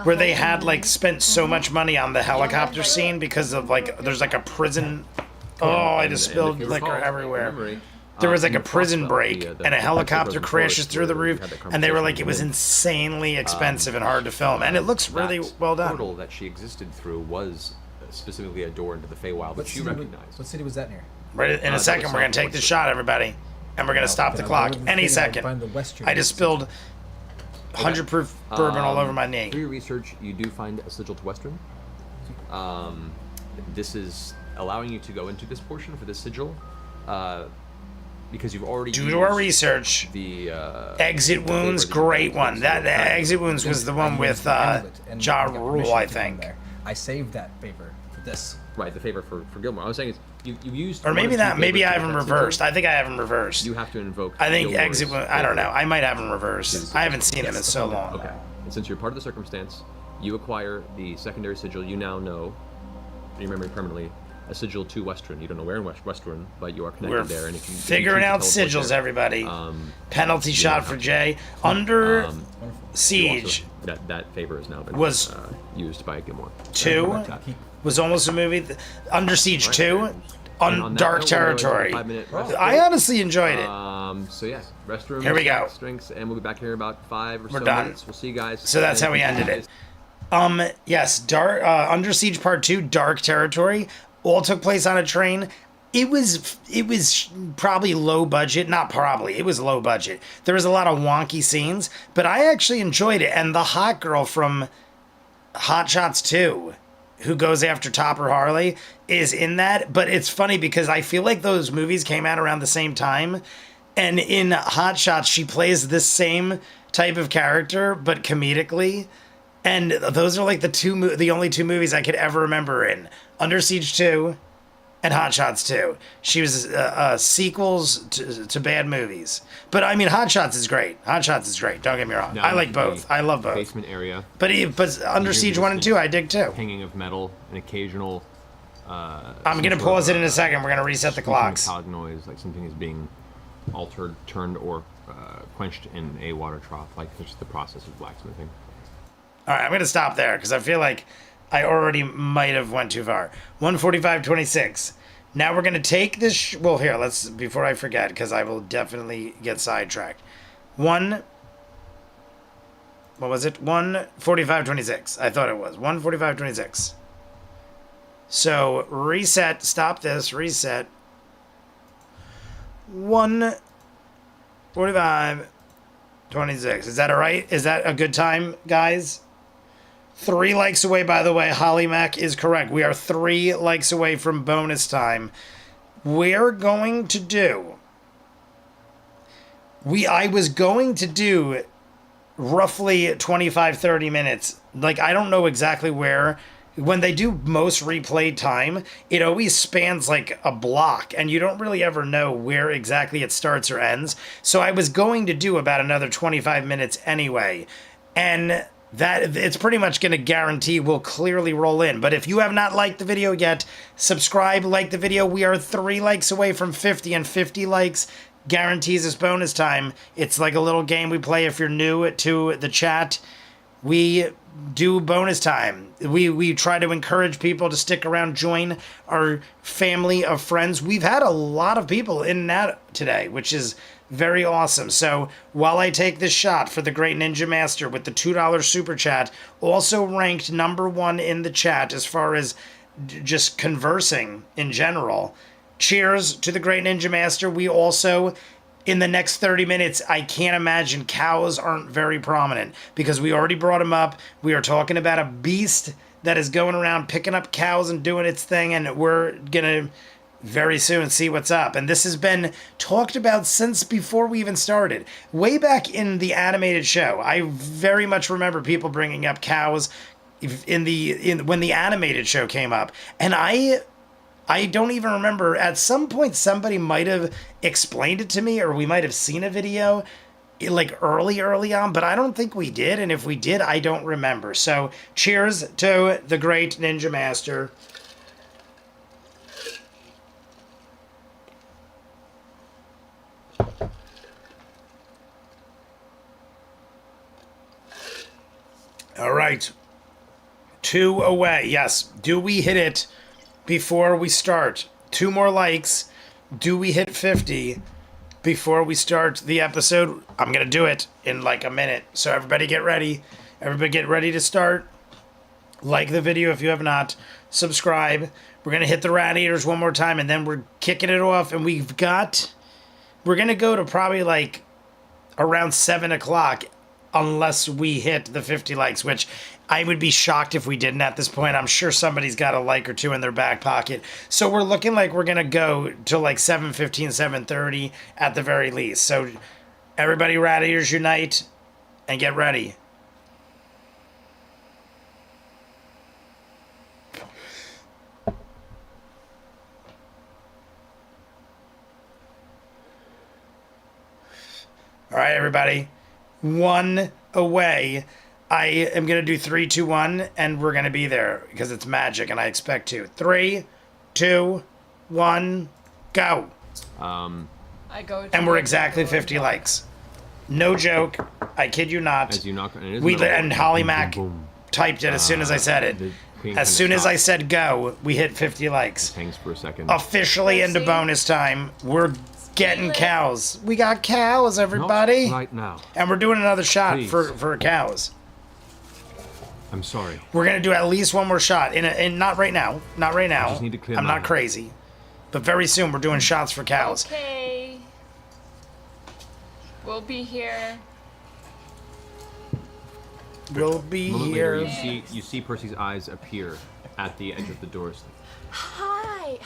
[SPEAKER 1] where they had like spent so much money on the helicopter scene because of like there's like a prison. Oh, I just spilled liquor everywhere. There was like a prison break, and a helicopter crashes through the roof, and they were like, it was insanely expensive and hard to film, and it looks really well done.
[SPEAKER 2] The portal that she existed through was specifically a door into the Feywild, which you recognize.
[SPEAKER 13] What city was that near?
[SPEAKER 1] Right in a second, we're gonna take the shot, everybody, and we're gonna stop the clock any second. I just spilled 100 proof bourbon all over my knee.
[SPEAKER 2] Through your research, you do find a sigil to Western. This is allowing you to go into this portion for this sigil. Because you've already
[SPEAKER 1] due to our research,
[SPEAKER 2] the
[SPEAKER 1] Exit Wounds, great one. That Exit Wounds was the one with Ja Rule, I think.
[SPEAKER 13] I saved that favor for this.
[SPEAKER 2] Right, the favor for Gilmore. I was saying is you used.
[SPEAKER 1] Or maybe that. Maybe I have them reversed. I think I have them reversed.
[SPEAKER 2] You have to invoke.
[SPEAKER 1] I think Exit Wounds. I don't know. I might have them reversed. I haven't seen them in so long.
[SPEAKER 2] Okay. And since you're part of the circumstance, you acquire the secondary sigil. You now know, in your memory permanently, a sigil to Western. You don't know where in Western, but you are connected there. And if you
[SPEAKER 1] figuring out sigils, there, everybody. Penalty shot for Jay. Under Siege.
[SPEAKER 2] Also, that favor has now been used by Gilmore.
[SPEAKER 1] 2 was almost a movie. Under Siege 2 on Dark Territory. I honestly enjoyed it.
[SPEAKER 2] So yes, restroom.
[SPEAKER 1] Here we go.
[SPEAKER 2] Drinks, and we'll be back here in about 5 or
[SPEAKER 1] We're
[SPEAKER 2] so
[SPEAKER 1] done.
[SPEAKER 2] minutes. We'll see you guys.
[SPEAKER 1] So that's how we ended it. Yes, Under Siege Part 2, Dark Territory, all took place on a train. It was probably low budget, not probably, it was low budget. There was a lot of wonky scenes, but I actually enjoyed it. And the hot girl from Hot Shots 2, who goes after Topper Harley, is in that. But it's funny because I feel like those movies came out around the same time. And in Hot Shots, she plays this same type of character, but comedically. And those are like the only 2 movies I could ever remember in. Under Siege 2 and Hot Shots 2. She was sequels to bad movies. But I mean, Hot Shots is great. Hot Shots is great. Don't get me wrong. I like both. I love both.
[SPEAKER 2] Basement area.
[SPEAKER 1] But Under Siege 1 and 2, I dig too.
[SPEAKER 2] Hanging of metal, an occasional.
[SPEAKER 1] I'm gonna pause it in a second. We're gonna reset the clocks.
[SPEAKER 2] Metallic noise, like something is being altered, turned, or quenched in a water trough, like just the process of blacksmithing.
[SPEAKER 1] All right, I'm gonna stop there because I feel like I already might have went too far. 1:45:26. Now we're gonna take this. Well, here, let's before I forget, because I will definitely get sidetracked. What was it? 1:45:26. I thought it was 1:45:26. So reset. Stop this. Reset. 1:45:26. Is that all right? Is that a good time, guys? 3 likes away, by the way. Holly Mac is correct. We are 3 likes away from bonus time. We're going to do... I was going to do roughly 25-30 minutes. Like, I don't know exactly where. When they do most replayed time, it always spans like a block, and you don't really ever know where exactly it starts or ends. So I was going to do about another 25 minutes anyway. And... that it's pretty much going to guarantee will clearly roll in. But if you have not liked the video yet, subscribe, like the video. We are 3 likes away from 50, and 50 likes guarantees us bonus time. It's like a little game we play if you're new to the chat. We do bonus time. We try to encourage people to stick around, join our family of friends. We've had a lot of people in and out today, which is very awesome. So while I take this shot for the Great Ninja Master with the $2 super chat, also ranked #1 in the chat as far as just conversing in general. Cheers to the Great Ninja Master. We also, in the next 30 minutes, I can't imagine cows aren't very prominent because we already brought them up. We are talking about a beast that is going around picking up cows and doing its thing, and we're gonna very soon, see what's up. And this has been talked about since before we even started. Way back in the animated show, I very much remember people bringing up cows when the animated show came up. And I don't even remember. At some point, somebody might have explained it to me, or we might have seen a video like early on, but I don't think we did. And if we did, I don't remember. So cheers to the great Ninja Master. All right. 2 away. Yes. Do we hit it before we start? 2 more likes. Do we hit 50 before we start the episode? I'm going to do it in like a minute. So everybody get ready. Everybody get ready to start. Like the video if you have not. Subscribe. We're going to hit the Rat Eaters one more time, and then we're kicking it off. And we're going to go to probably like around 7 o'clock unless we hit the 50 likes, which I would be shocked if we didn't at this point. I'm sure somebody's got a like or two in their back pocket. So we're looking like we're going to go to like 7:15, 7:30 at the very least. So everybody, Rat Eaters unite and get ready. All right, everybody. 1 away. I am going to do 3, 2, 1, and we're going to be there because it's magic and I expect to. 3, 2, 1, go.
[SPEAKER 8] I go.
[SPEAKER 1] And we're exactly 50 likes. No joke. I kid you not.
[SPEAKER 2] As you knock,
[SPEAKER 1] and Holly Mac typed it as soon as I said it. As soon as I said go, we hit 50 likes.
[SPEAKER 2] Hangs for a second.
[SPEAKER 1] Officially into bonus time. We're getting cows. We got cows, everybody.
[SPEAKER 10] Not right now.
[SPEAKER 1] And we're doing another shot
[SPEAKER 10] Please.
[SPEAKER 1] for cows.
[SPEAKER 10] I'm sorry.
[SPEAKER 1] We're gonna do at least one more shot. And not right now. Not right now.
[SPEAKER 10] I just need to clear
[SPEAKER 1] I'm
[SPEAKER 10] my
[SPEAKER 1] not
[SPEAKER 10] head.
[SPEAKER 1] crazy. But very soon we're doing shots for cows.
[SPEAKER 8] Okay. We'll be here.
[SPEAKER 1] We'll be
[SPEAKER 2] A moment later,
[SPEAKER 1] here.
[SPEAKER 2] you see Percy's eyes appear at the edge of the doors.
[SPEAKER 8] Hi.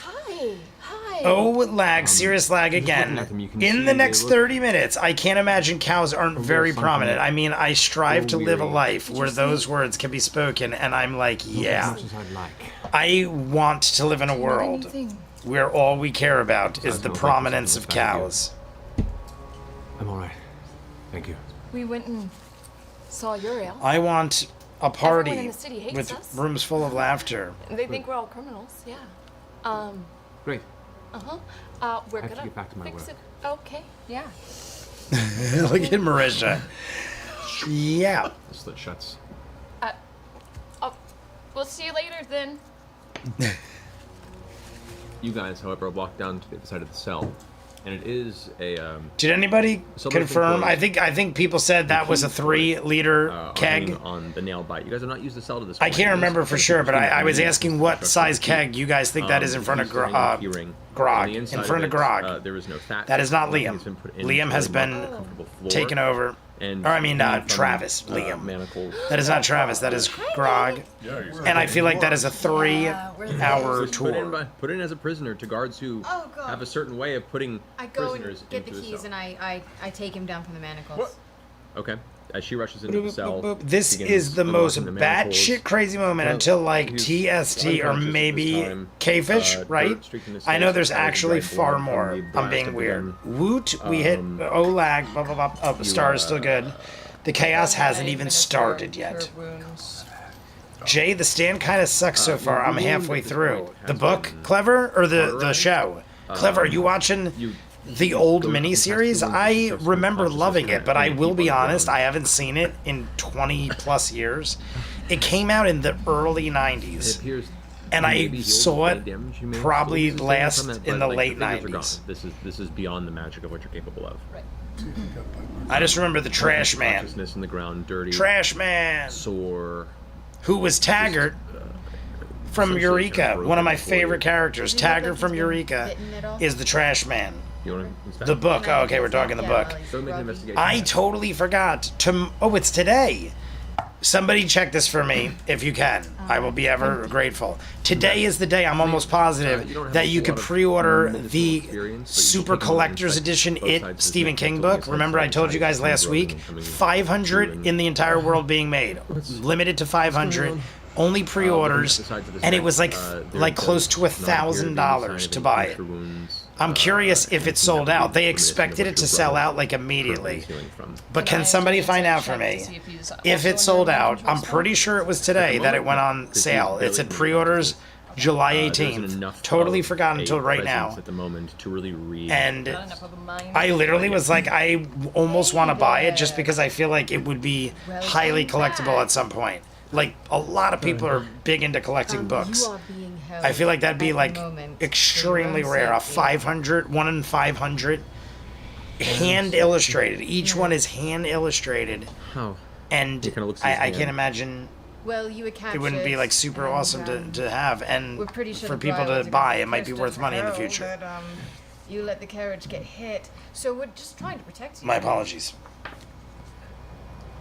[SPEAKER 1] Oh, lag, serious lag again.
[SPEAKER 2] at them, you can
[SPEAKER 1] In
[SPEAKER 2] see
[SPEAKER 1] the next
[SPEAKER 2] they look
[SPEAKER 1] 30 minutes, I can't imagine cows aren't very
[SPEAKER 2] something
[SPEAKER 1] prominent. I mean, I strive to live a
[SPEAKER 2] weary.
[SPEAKER 1] life where those words can be spoken, and I'm like,
[SPEAKER 10] As
[SPEAKER 1] yeah.
[SPEAKER 10] much as I'd like.
[SPEAKER 1] I want to live in a world where all we care about is the
[SPEAKER 10] no
[SPEAKER 1] prominence of
[SPEAKER 10] breakfast
[SPEAKER 1] cows.
[SPEAKER 10] I'm all right. Thank you.
[SPEAKER 8] We went and saw Uriel.
[SPEAKER 1] I want a
[SPEAKER 8] Everyone
[SPEAKER 1] party
[SPEAKER 8] in the city hates
[SPEAKER 1] with
[SPEAKER 8] us.
[SPEAKER 1] rooms full of laughter.
[SPEAKER 8] They think we're all criminals. Yeah.
[SPEAKER 10] Great.
[SPEAKER 8] We're
[SPEAKER 10] I have to
[SPEAKER 8] gonna
[SPEAKER 10] get back to my
[SPEAKER 8] fix
[SPEAKER 10] work.
[SPEAKER 8] it. Okay. Yeah.
[SPEAKER 1] Look at Marisha. Yeah.
[SPEAKER 2] The slit shuts.
[SPEAKER 8] We'll see you later then.
[SPEAKER 2] You guys, however, walk down to the other side of the cell, and it is a.
[SPEAKER 1] Did anybody confirm? I think people said that was a 3-liter keg.
[SPEAKER 2] On the nail bite. You guys have not used the cell to this
[SPEAKER 1] I
[SPEAKER 2] point.
[SPEAKER 1] can't
[SPEAKER 2] It is
[SPEAKER 1] remember for sure, but I was asking what size
[SPEAKER 2] construction
[SPEAKER 1] keg you guys think that is in front of Grog.
[SPEAKER 2] On the
[SPEAKER 1] In
[SPEAKER 2] inside
[SPEAKER 1] front of
[SPEAKER 2] it,
[SPEAKER 1] Grog.
[SPEAKER 2] there is no fat.
[SPEAKER 1] That is not
[SPEAKER 2] Nothing
[SPEAKER 1] Liam.
[SPEAKER 2] has been put in
[SPEAKER 1] Liam has
[SPEAKER 2] to
[SPEAKER 1] been
[SPEAKER 2] a comfortable floor.
[SPEAKER 1] taken over.
[SPEAKER 2] And
[SPEAKER 1] Or I mean,
[SPEAKER 2] from,
[SPEAKER 1] Travis. Liam.
[SPEAKER 2] Manacles.
[SPEAKER 1] That is not Travis. That is Grog. And I feel like that is a 3-hour tour.
[SPEAKER 2] Put in as a prisoner to guards who
[SPEAKER 12] Oh, God.
[SPEAKER 2] have a certain way of putting
[SPEAKER 12] I go
[SPEAKER 2] prisoners
[SPEAKER 12] and get the
[SPEAKER 2] into a
[SPEAKER 12] keys
[SPEAKER 2] cell.
[SPEAKER 12] and I take him down from the manacles.
[SPEAKER 2] Okay. As she rushes into the cell,
[SPEAKER 1] This
[SPEAKER 2] begins
[SPEAKER 1] is the most
[SPEAKER 2] unlocking the manacles.
[SPEAKER 1] batshit crazy moment
[SPEAKER 2] Well,
[SPEAKER 1] until like
[SPEAKER 2] he's
[SPEAKER 1] TST or
[SPEAKER 2] unconscious at
[SPEAKER 1] maybe
[SPEAKER 2] this time.
[SPEAKER 1] K-Fish,
[SPEAKER 2] Dirt
[SPEAKER 1] right?
[SPEAKER 2] streaked in his
[SPEAKER 1] I know
[SPEAKER 2] face,
[SPEAKER 1] there's
[SPEAKER 2] covered in
[SPEAKER 1] actually
[SPEAKER 2] dried
[SPEAKER 1] far
[SPEAKER 2] blood from
[SPEAKER 1] more.
[SPEAKER 2] the
[SPEAKER 1] I'm
[SPEAKER 2] blast
[SPEAKER 1] being
[SPEAKER 2] of the
[SPEAKER 1] weird.
[SPEAKER 2] gun.
[SPEAKER 1] Woot, we hit lag, blah, blah, blah. Oh, the star is still good. The chaos hasn't even started yet. Jay, the stand kind of sucks so far. I'm halfway through. The book, clever? Or the show? Clever, are you watching the old miniseries? I remember loving it, but I will be honest, I haven't seen it in 20 plus years. It came out in the early 90s. And I saw it probably last in the late 90s.
[SPEAKER 2] This is beyond the magic of what you're capable of. Right.
[SPEAKER 1] I just remember the Trash Man.
[SPEAKER 2] Consciousness in the ground, dirty.
[SPEAKER 1] Trash Man.
[SPEAKER 2] Sore.
[SPEAKER 1] Who was Taggart from Eureka, one of my favorite characters. Taggart from Eureka is the Trash Man. The book. Oh, okay, we're talking the book. I totally forgot to. Oh, it's today. Somebody check this for me if you can. I will be ever grateful. Today is the day I'm almost positive that you could pre-order the Super Collector's Edition Stephen King book. Remember I told you guys last week, 500 in the entire world being made. Limited to 500. Only pre-orders, and it was like close to $1,000 to buy it. I'm curious if it's sold out. They expected it to sell out like immediately. But can somebody find out for me if it's sold out? I'm pretty sure it was today that it went on sale. It said pre-orders July 18th. Totally forgot until right now. And I literally was like, I almost want to buy it just because I feel like it would be highly collectible at some point. Like, a lot of people are big into collecting books. I feel like that'd be, like, extremely rare. A 500, 1 in 500, hand illustrated. Each one is hand illustrated.
[SPEAKER 2] How?
[SPEAKER 1] And I can't imagine
[SPEAKER 12] Well, you would catch
[SPEAKER 1] it wouldn't be, like, super awesome to have. And
[SPEAKER 12] we're pretty sure
[SPEAKER 1] for
[SPEAKER 12] the
[SPEAKER 1] people
[SPEAKER 12] Briar
[SPEAKER 1] to
[SPEAKER 12] was
[SPEAKER 1] buy,
[SPEAKER 12] a
[SPEAKER 1] it might be worth money in the
[SPEAKER 12] peril
[SPEAKER 1] future.
[SPEAKER 12] that, you let the carriage get hit. So we're just trying to protect you.
[SPEAKER 1] My apologies.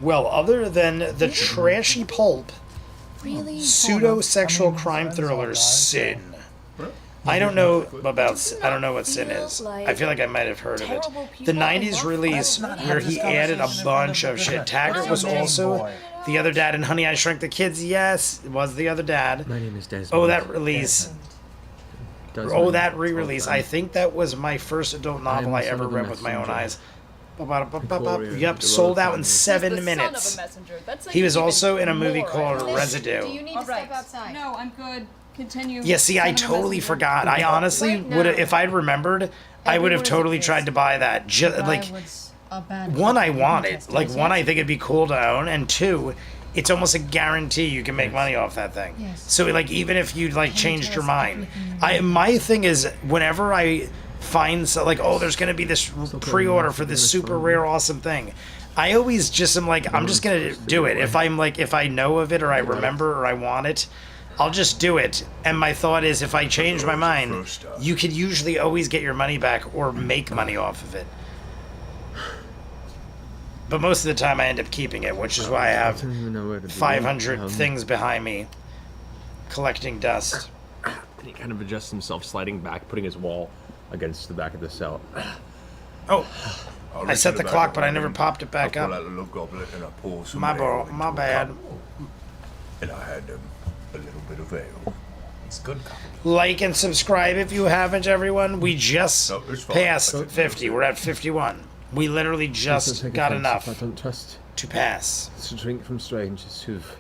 [SPEAKER 1] Well, other than the trashy pulp, pseudo-sexual crime thriller Sin. I don't know what Sin is. I feel like I might have heard of it. The 90s release where he added a bunch of shit. Taggart was also the other dad in Honey, I Shrunk the Kids. Yes, it was the other dad.
[SPEAKER 10] My name is Desmond.
[SPEAKER 1] Oh, that release. Oh, that re-release. I think that was my first adult novel I ever read with my own eyes. Yep, sold out in 7 minutes. He was also in a movie called Residue.
[SPEAKER 12] Do you need to step outside?
[SPEAKER 8] No, I'm good. Continue.
[SPEAKER 1] Yeah, see, I totally forgot. I honestly would have, if I'd remembered, I would have totally tried to buy that. Like, one, I want it. Like, one, I think it'd be cool to own, and two, it's almost a guarantee you can make money off that thing. So, like, even if you like changed your mind, my thing is whenever I find like, oh, there's gonna be this pre-order for this super rare awesome thing, I always just am like, I'm just gonna do it. If I know of it or I remember or I want it, I'll just do it. And my thought is, if I change my mind, you could usually always get your money back or make money off of it. But most of the time I end up keeping it, which is why I have 500 things behind me collecting dust.
[SPEAKER 2] And he kind of adjusts himself, sliding back, putting his wall against the back of the cell.
[SPEAKER 1] Oh, I set the clock, but I never popped it back up. My bad.
[SPEAKER 7] And I had a little bit of ale.
[SPEAKER 11] It's good.
[SPEAKER 1] Like and subscribe if you haven't, everyone. We just passed 50. We're at 51. We literally just got enough
[SPEAKER 10] I don't trust
[SPEAKER 1] to pass.
[SPEAKER 10] to drink from strangers who've,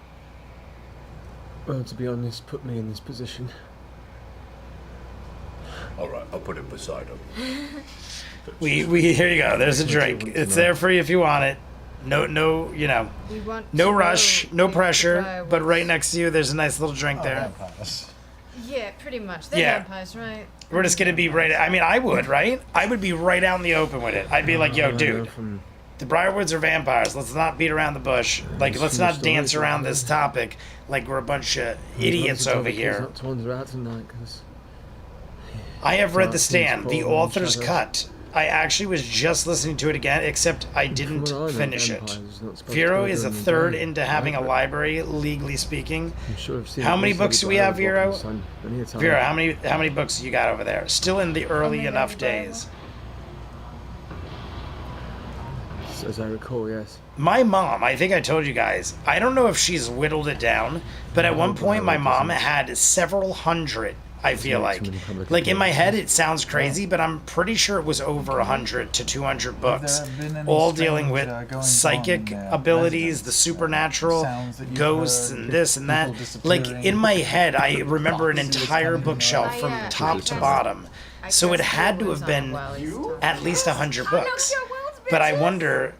[SPEAKER 10] well, to be honest, put me in this position.
[SPEAKER 7] Alright, I'll put it beside him.
[SPEAKER 1] We here you go. There's a drink. It's there for you if you want it. No, you know, no rush, no pressure. But right next to you, there's a nice little drink there.
[SPEAKER 12] Yeah, pretty much. They're vampires, right?
[SPEAKER 1] We're just gonna be right. I mean, I would, right? I would be right out in the open with it. I'd be like, yo, dude, the Briarwoods are vampires. Let's not beat around the bush. Like, let's not dance around this topic like we're a bunch of idiots over here. I have read The Stand, the author's cut. I actually was just listening to it again, except I didn't finish it. Vero is a third into having a library, legally speaking. How many books do we have, Vero? Vero, how many books do you got over there? Still in the early enough days.
[SPEAKER 10] As I recall, yes.
[SPEAKER 1] My mom, I think I told you guys, I don't know if she's whittled it down, but at one point my mom had several hundred. I feel like in my head it sounds crazy, but I'm pretty sure it was over 100 to 200 books, all dealing with psychic abilities, the supernatural, ghosts, and this and that. Like, in my head, I remember an entire bookshelf from top to bottom, so it had to have been at least 100 books. But I wonder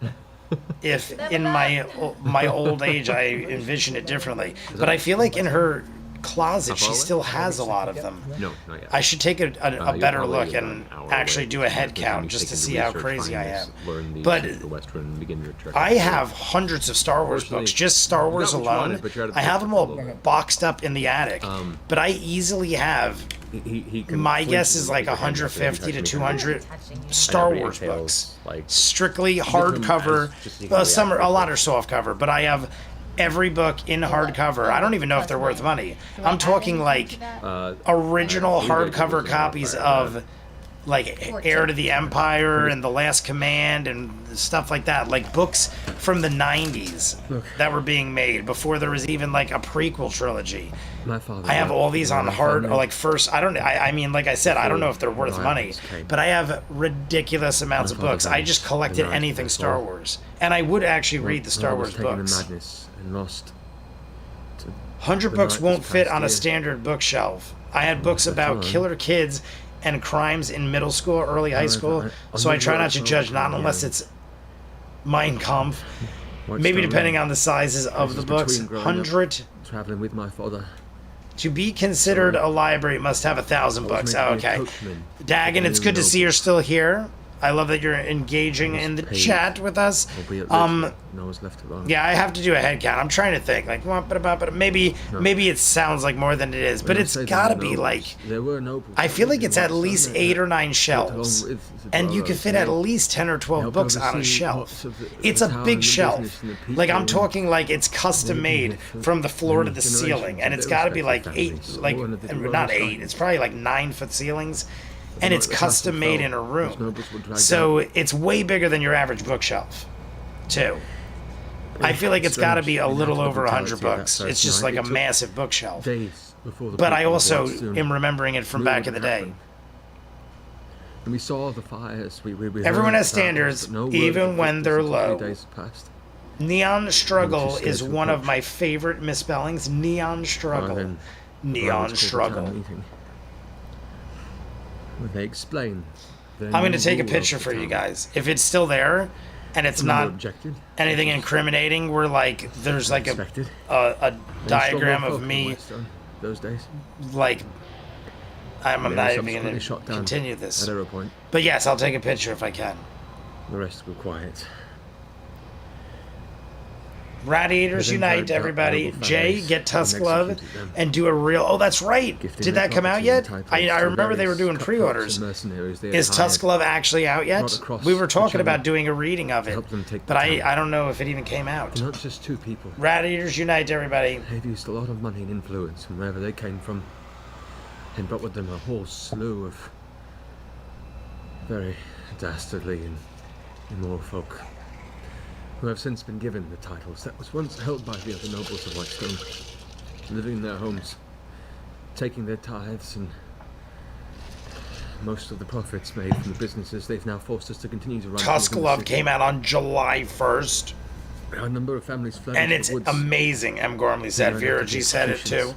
[SPEAKER 1] if in my old age I envision it differently. But I feel like in her closet she still has a lot of them.
[SPEAKER 2] No, not yet.
[SPEAKER 1] I should take a better look and actually do a head count just to see how crazy I am. But I have hundreds of Star Wars books, just Star Wars alone. I have them all boxed up in the attic, but I easily have, my guess is like 150 to 200 Star Wars books, strictly hardcover. A lot are soft cover, but I have every book in hardcover. I don't even know if they're worth money. I'm talking like original hardcover copies of like Heir to the Empire and The Last Command and stuff like that, like books from the 90s that were being made before there was even like a prequel trilogy.
[SPEAKER 10] My father.
[SPEAKER 1] I have all these on hard, or like first. I mean, like I said, I don't know if they're worth money, but I have ridiculous amounts of books. I just collected anything Star Wars, and I would actually read the Star Wars books. 100 books won't fit on a standard bookshelf. I had books about killer kids and crimes in middle school, early high school, so I try not to judge, not unless it's Mein Kampf. Maybe depending on the sizes of the books. 100.
[SPEAKER 10] Traveling with my father.
[SPEAKER 1] To be considered a library, it must have 1,000 books. Oh, okay. Dagon, it's good to see you're still here. I love that you're engaging in the chat with us. Yeah, I have to do a head count. I'm trying to think, like, maybe it sounds like more than it is, but it's gotta be like, I feel like it's at least 8 or 9 shelves, and you can fit at least 10 or 12 books on a shelf. It's a big shelf. Like, I'm talking like it's custom made from the floor to the ceiling, and it's gotta be like 8, like, not 8, it's probably like 9-foot ceilings. And it's custom made in a room. So it's way bigger than your average bookshelf, too. I feel like it's got to be a little over 100 books. It's just like a massive bookshelf. But I also am remembering it from back in the day.
[SPEAKER 10] And we saw the fires.
[SPEAKER 1] Everyone has standards, even when they're low. Neon Struggle is one of my favorite misspellings. Neon Struggle. Neon Struggle.
[SPEAKER 10] They explain.
[SPEAKER 1] I'm going to take a picture for you guys. If it's still there, and it's not anything incriminating, where like there's like a diagram of me.
[SPEAKER 10] Those days.
[SPEAKER 1] Like, I'm not even going to continue this. But yes, I'll take a picture if I can.
[SPEAKER 10] The rest were quiet.
[SPEAKER 1] Radiators Unite, everybody. Jay, get Tusk Love and do a real... Oh, that's right. Did that come out yet? I remember they were doing pre-orders. Is Tusk Love actually out yet? We were talking about doing a reading of it, but I don't know if it even came out.
[SPEAKER 10] Not just 2 people.
[SPEAKER 1] Radiators Unite, everybody.
[SPEAKER 10] They've used a lot of money and influence from wherever they came from, and brought with them a whole slew of very dastardly and immoral folk, who have since been given the titles that was once held by the other nobles of Vax'ildan, living in their homes, taking their tithes and most of the profits made from the businesses they've now forced us to continue to run.
[SPEAKER 1] Tusk Love came out on July 1st.
[SPEAKER 10] A number of families fled
[SPEAKER 1] and it's amazing, M. Gormley said. Vera G said it too.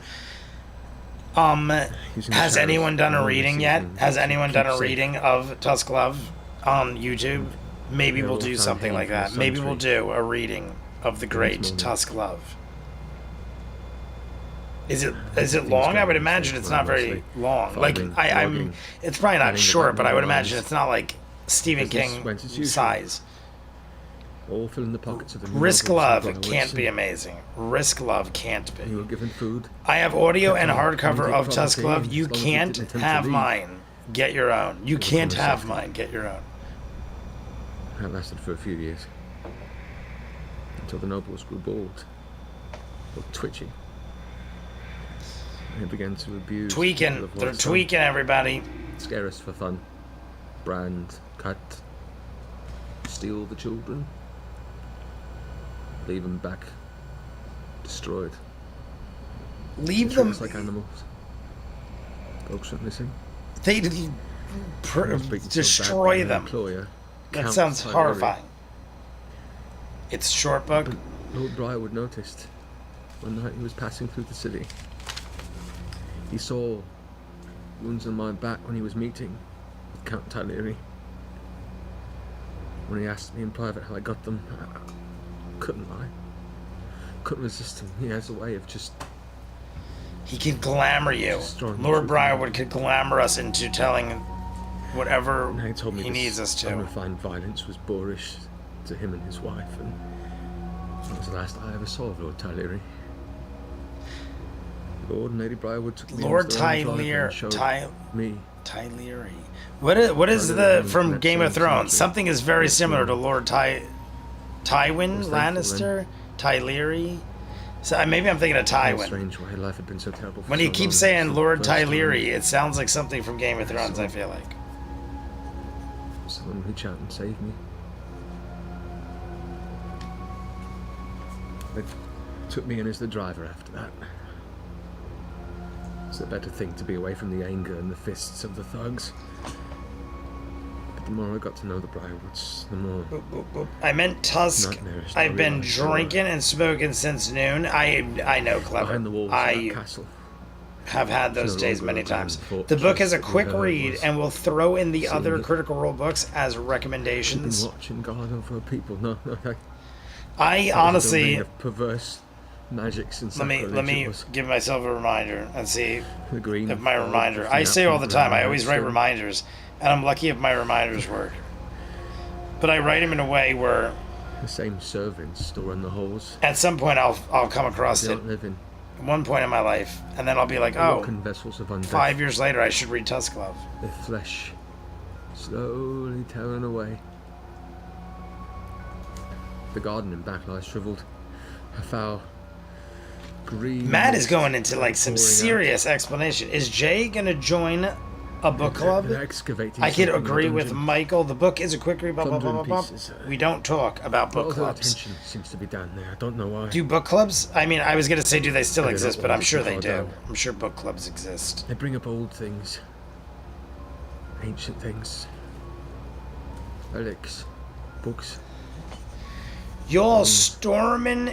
[SPEAKER 1] Has anyone done a reading yet? Has anyone done a reading of Tusk Love on YouTube? Maybe we'll do something like that. Maybe we'll do a reading of the great Tusk Love. Is it long? I would imagine it's not very long. Like it's probably not short, but I would imagine it's not like Stephen King size.
[SPEAKER 10] All fill in the pockets of the
[SPEAKER 1] Risk Love can't be amazing. Risk Love can't be.
[SPEAKER 10] You were given food.
[SPEAKER 1] I have audio and hardcover of Tusk Love. You can't have mine. Get your own. You can't have mine. Get your own.
[SPEAKER 10] That lasted for a few years, until the nobles grew bored, or twitchy. They began to abuse.
[SPEAKER 1] Tweaking. They're tweaking, everybody.
[SPEAKER 10] Scare us for fun. Brand, cut, steal the children, leave them back destroyed.
[SPEAKER 1] Leave them
[SPEAKER 10] like animals. Folks went missing.
[SPEAKER 1] They destroy them. That sounds horrifying. It's a short book.
[SPEAKER 10] Lord Briarwood noticed one night he was passing through the city. He saw wounds on my back when he was meeting with Count Tal'dorei. When he asked me in private how I got them, I couldn't lie. Couldn't resist him. He has a way of just...
[SPEAKER 1] He can glamour you. Lord Briarwood could glamour us into telling whatever he needs us to.
[SPEAKER 10] Unrefined violence was boorish to him and his wife, and that was the last I ever saw of Lord Tal'dorei. Lord and Lady Briarwood took me
[SPEAKER 1] Lord Tal'dorei. What is the from Game of Thrones? Something is very similar to Lord Tywin Lannister. Tal'dorei. So maybe I'm thinking of Tywin.
[SPEAKER 10] Strange why life had been so terrible.
[SPEAKER 1] When you keep saying Lord Tyleri, it sounds like something from Game of Thrones, I feel like.
[SPEAKER 10] Someone reach out and save me. They took me in as the driver after that. It's a better thing to be away from the anger and the fists of the thugs. But the more I got to know the Briarwoods, the more...
[SPEAKER 1] I meant Tusk. I've been drinking and smoking since noon. I know, Clever.
[SPEAKER 10] Behind the walls of that castle.
[SPEAKER 1] Have had those days many times. The book is a quick read, and we'll throw in the other Critical Role books as recommendations.
[SPEAKER 10] Been watching God over people. No,
[SPEAKER 1] I honestly...
[SPEAKER 10] perverse magics and
[SPEAKER 1] let me give myself a reminder and see if my
[SPEAKER 10] fog
[SPEAKER 1] reminder.
[SPEAKER 10] drifting
[SPEAKER 1] I
[SPEAKER 10] up
[SPEAKER 1] say
[SPEAKER 10] from
[SPEAKER 1] all the time, I
[SPEAKER 10] ground
[SPEAKER 1] always write
[SPEAKER 10] still.
[SPEAKER 1] reminders, and I'm lucky if my reminders work. But I write them in a way where
[SPEAKER 10] the same servants still run the halls.
[SPEAKER 1] at some point I'll come across
[SPEAKER 10] They
[SPEAKER 1] it.
[SPEAKER 10] don't live in
[SPEAKER 1] At one point in my life, and then I'll be like, oh,
[SPEAKER 10] broken vessels of undeath.
[SPEAKER 1] 5 years later I should read Tusk Love.
[SPEAKER 10] Their flesh slowly tearing away. The garden in back lies shriveled. A foul green.
[SPEAKER 1] Matt is going into like some serious explanation. Is Jay gonna join a book club? I could agree with Michael. The book is a quick read. Blah, blah, blah, blah, blah. We don't talk about book clubs.
[SPEAKER 10] Attention seems to be down there. I don't know why.
[SPEAKER 1] Do book clubs? I mean, I was gonna say, do they still
[SPEAKER 10] I don't
[SPEAKER 1] exist?
[SPEAKER 10] know
[SPEAKER 1] But
[SPEAKER 10] what
[SPEAKER 1] I'm sure
[SPEAKER 10] it's
[SPEAKER 1] they do.
[SPEAKER 10] about.
[SPEAKER 1] I'm sure book clubs exist.
[SPEAKER 10] They bring up old things, ancient things, relics, books.
[SPEAKER 1] Y'all storms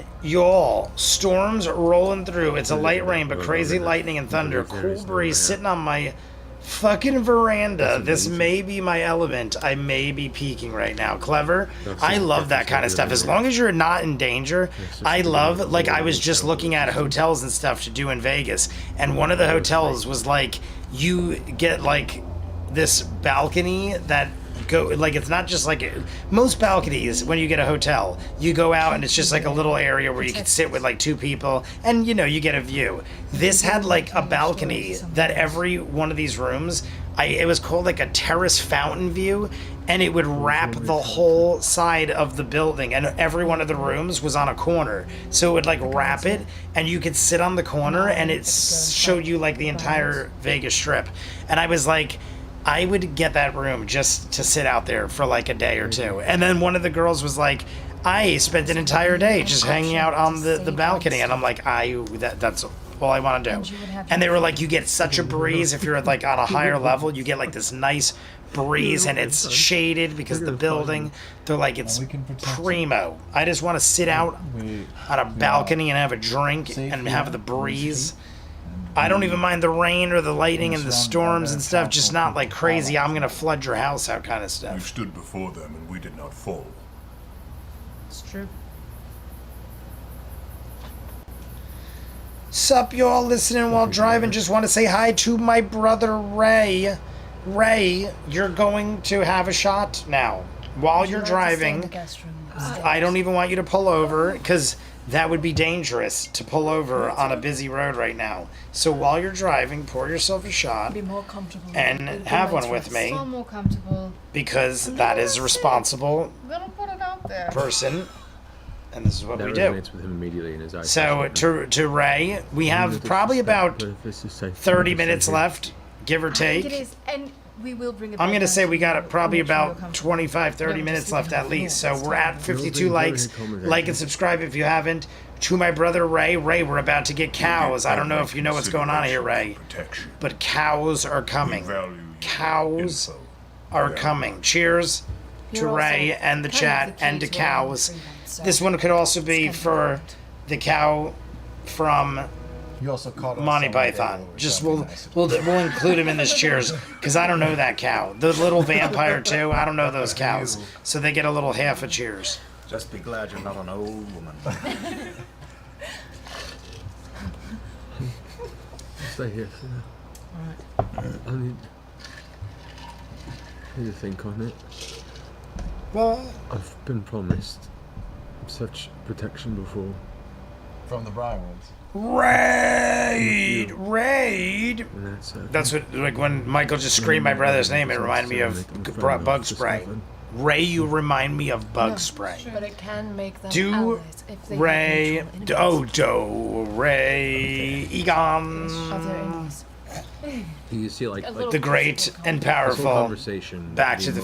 [SPEAKER 1] rolling through. It's a light rain, but crazy lightning and thunder. Cool breeze sitting on my fucking veranda. This may be my element. I may be peaking right now. Clever. I love that kind of stuff. As long as you're not in danger, I love, like, I was just looking at hotels and stuff to do in Vegas, and one of the hotels was like, you get like this balcony that go, like, it's not just like most balconies when you get a hotel, you go out and it's just like a little area where you can sit with like two people and you know you get a view. This had like a balcony that every one of these rooms, it was called like a terrace fountain view, and it would wrap the whole side of the building, and every one of the rooms was on a corner, so it would like wrap it and you could sit on the corner and it showed you like the entire Vegas Strip. And I was like, I would get that room just to sit out there for like a day or two. And then one of the girls was like, I spent an entire day just hanging out on the balcony. And I'm like, that's all I want to do. And they were like, you get such a breeze if you're like on a higher level. You get like this nice breeze and it's shaded because the building, they're like, it's primo. I just want to sit out on a balcony and have a drink and have the breeze. I don't even mind the rain or the lightning and the storms and stuff, just not like crazy, I'm gonna flood your house out kind of stuff.
[SPEAKER 7] We stood before them and we did not fall.
[SPEAKER 9] It's true.
[SPEAKER 1] Sup, y'all listening while driving? Just want to say hi to my brother Ray. Ray, you're going to have a shot now. While you're driving, I don't even want you to pull over, because that would be dangerous to pull over on a busy road right now. So while you're driving, pour yourself a shot
[SPEAKER 9] Be more comfortable.
[SPEAKER 1] and have one with me,
[SPEAKER 12] So more comfortable.
[SPEAKER 1] because that is a responsible
[SPEAKER 12] I'm gonna put it out there.
[SPEAKER 1] person, and this is what
[SPEAKER 10] That
[SPEAKER 1] we do.
[SPEAKER 10] resonates with him immediately in his eyes.
[SPEAKER 1] So to Ray, we have probably about 30 minutes left, give or
[SPEAKER 12] I think it
[SPEAKER 1] take.
[SPEAKER 12] is, and we will bring it
[SPEAKER 1] I'm
[SPEAKER 12] back
[SPEAKER 1] going to
[SPEAKER 12] down
[SPEAKER 1] say we got
[SPEAKER 12] you.
[SPEAKER 1] probably
[SPEAKER 12] Make sure you're
[SPEAKER 1] about
[SPEAKER 12] comfortable.
[SPEAKER 1] 25, 30
[SPEAKER 12] No,
[SPEAKER 1] minutes
[SPEAKER 12] just
[SPEAKER 1] left
[SPEAKER 12] leave it
[SPEAKER 1] at least. So
[SPEAKER 12] it's
[SPEAKER 1] we're at
[SPEAKER 12] fine.
[SPEAKER 1] 52 likes. Like and subscribe if you haven't. To my brother Ray. Ray, we're about to get cows. I don't know if you know what's going on here, Ray. But cows are coming. Cows are coming. Cheers to
[SPEAKER 12] You're
[SPEAKER 1] Ray
[SPEAKER 12] also
[SPEAKER 1] and the
[SPEAKER 12] kind of
[SPEAKER 1] chat
[SPEAKER 12] the
[SPEAKER 1] and to
[SPEAKER 12] key to our
[SPEAKER 1] cows.
[SPEAKER 12] freedom, so
[SPEAKER 1] This one could also be
[SPEAKER 12] it's kind of
[SPEAKER 1] for
[SPEAKER 12] important.
[SPEAKER 1] the cow from
[SPEAKER 6] You also caught us
[SPEAKER 1] Monty
[SPEAKER 6] on the day
[SPEAKER 1] Python.
[SPEAKER 6] where we
[SPEAKER 1] Just
[SPEAKER 6] got
[SPEAKER 1] we'll
[SPEAKER 6] nice.
[SPEAKER 1] include him in this cheers because I don't know that cow. The little vampire too. I don't know those cows, so they get a little half a cheers.
[SPEAKER 14] Just be glad you're not an old woman.
[SPEAKER 10] Stay here for now. I need to think on it.
[SPEAKER 1] Well,
[SPEAKER 10] I've been promised such protection before.
[SPEAKER 6] From the Briarwoods.
[SPEAKER 1] Raid!
[SPEAKER 10] And that's
[SPEAKER 1] That's what, like when Michael just screamed my brother's name, it reminded me of bug spray. Ray, you remind me of bug spray.
[SPEAKER 4] But it can make them
[SPEAKER 1] Do
[SPEAKER 4] allies if they
[SPEAKER 1] Ray,
[SPEAKER 4] have mutual enemies.
[SPEAKER 1] Ray, Egon.
[SPEAKER 4] Other enemies.
[SPEAKER 2] You see, like
[SPEAKER 1] The great and
[SPEAKER 2] this whole
[SPEAKER 1] powerful
[SPEAKER 2] conversation,
[SPEAKER 1] Back to the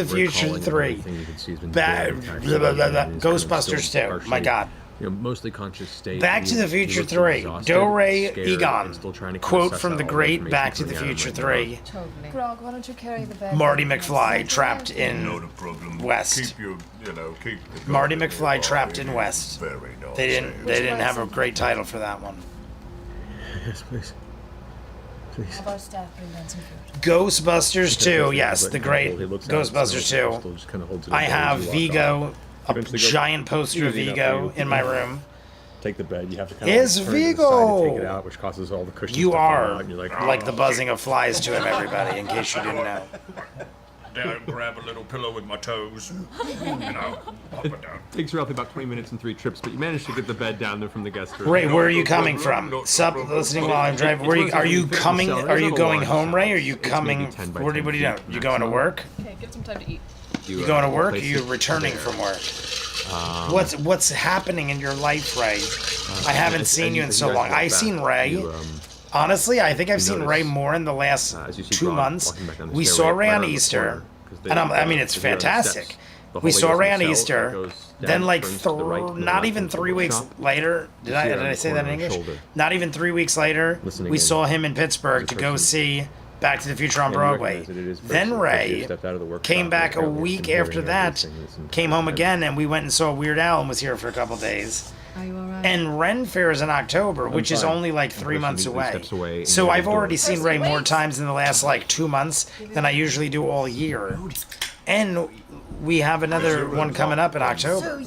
[SPEAKER 1] Future
[SPEAKER 2] recalling
[SPEAKER 1] 3.
[SPEAKER 2] everything you can see has been
[SPEAKER 1] Blah,
[SPEAKER 2] very impactful,
[SPEAKER 1] blah, blah, blah, blah.
[SPEAKER 2] and is kind of
[SPEAKER 1] Ghostbusters
[SPEAKER 2] still
[SPEAKER 1] 2.
[SPEAKER 2] partially,
[SPEAKER 1] My God.
[SPEAKER 2] Mostly conscious state.
[SPEAKER 1] Back to the
[SPEAKER 2] He
[SPEAKER 1] Future
[SPEAKER 2] looks
[SPEAKER 1] 3.
[SPEAKER 2] exhausted,
[SPEAKER 1] Do-Ray,
[SPEAKER 2] scared,
[SPEAKER 1] Egon.
[SPEAKER 2] and still trying to kind of
[SPEAKER 1] Quote
[SPEAKER 2] suss
[SPEAKER 1] from
[SPEAKER 2] out
[SPEAKER 1] the
[SPEAKER 2] all the
[SPEAKER 1] great
[SPEAKER 2] information
[SPEAKER 1] Back to
[SPEAKER 2] coming
[SPEAKER 1] the
[SPEAKER 2] out of
[SPEAKER 1] Future
[SPEAKER 2] him
[SPEAKER 1] 3.
[SPEAKER 4] Totally. Grog, why don't you carry the bed?
[SPEAKER 1] Marty McFly trapped in
[SPEAKER 7] Not a problem.
[SPEAKER 1] West.
[SPEAKER 7] Keep your, keep the
[SPEAKER 1] Marty
[SPEAKER 7] goblin
[SPEAKER 1] McFly
[SPEAKER 7] nearby.
[SPEAKER 1] trapped in West.
[SPEAKER 7] Very nice.
[SPEAKER 1] They didn't have a great title for that one.
[SPEAKER 2] Yes, please. Please.
[SPEAKER 4] Have our staff bring down some food.
[SPEAKER 1] Ghostbusters 2, yes,
[SPEAKER 2] But
[SPEAKER 1] the
[SPEAKER 2] he
[SPEAKER 1] great
[SPEAKER 2] looks out,
[SPEAKER 1] Ghostbusters
[SPEAKER 2] still
[SPEAKER 1] 2.
[SPEAKER 2] just kind of holds it
[SPEAKER 1] I
[SPEAKER 2] up
[SPEAKER 1] have
[SPEAKER 2] as you walk
[SPEAKER 1] Vigo,
[SPEAKER 2] off.
[SPEAKER 1] a
[SPEAKER 2] Eventually go
[SPEAKER 1] giant poster of
[SPEAKER 2] easy enough
[SPEAKER 1] Vigo
[SPEAKER 2] for you.
[SPEAKER 1] in my room.
[SPEAKER 2] Take the bed. You have to kind
[SPEAKER 1] Is
[SPEAKER 2] of turn to the side to take it
[SPEAKER 1] Vigo.
[SPEAKER 2] out, which causes all the cushions
[SPEAKER 1] You
[SPEAKER 2] to fall
[SPEAKER 1] are
[SPEAKER 2] out, and you're
[SPEAKER 1] like the buzzing of flies to him, everybody, in case you didn't know.
[SPEAKER 7] Down, grab a little pillow with my toes. Pop it down.
[SPEAKER 2] Takes roughly about 20 minutes and 3 trips, but you managed to get the bed down there from the guest room.
[SPEAKER 1] Ray, where are you coming from? Sup, listening while I'm driving. Are you coming? Are you going home, Ray? Are you coming? What are you doing? You going to work?
[SPEAKER 8] Okay, get some time to eat.
[SPEAKER 1] You going to work? Or are you returning from work? What's happening in your life, Ray? I haven't seen you in so long. I've seen Ray. Honestly, I think I've seen Ray more in the last 2 months. We saw Ray on Easter, and I mean, it's fantastic. We saw Ray on Easter, then like not even 3 weeks later, did I say that in English? Not even 3 weeks later, we saw him in Pittsburgh to go see Back to the Future on Broadway. Then Ray came back a week after that, came home again, and we went and saw Weird Al and was here for a couple days.
[SPEAKER 12] Are you alright?
[SPEAKER 1] And Ren Fair is in October, which is only like 3 months away. So I've already seen Ray more times in the last like 2 months than I usually do all year. And we have another one coming up in October.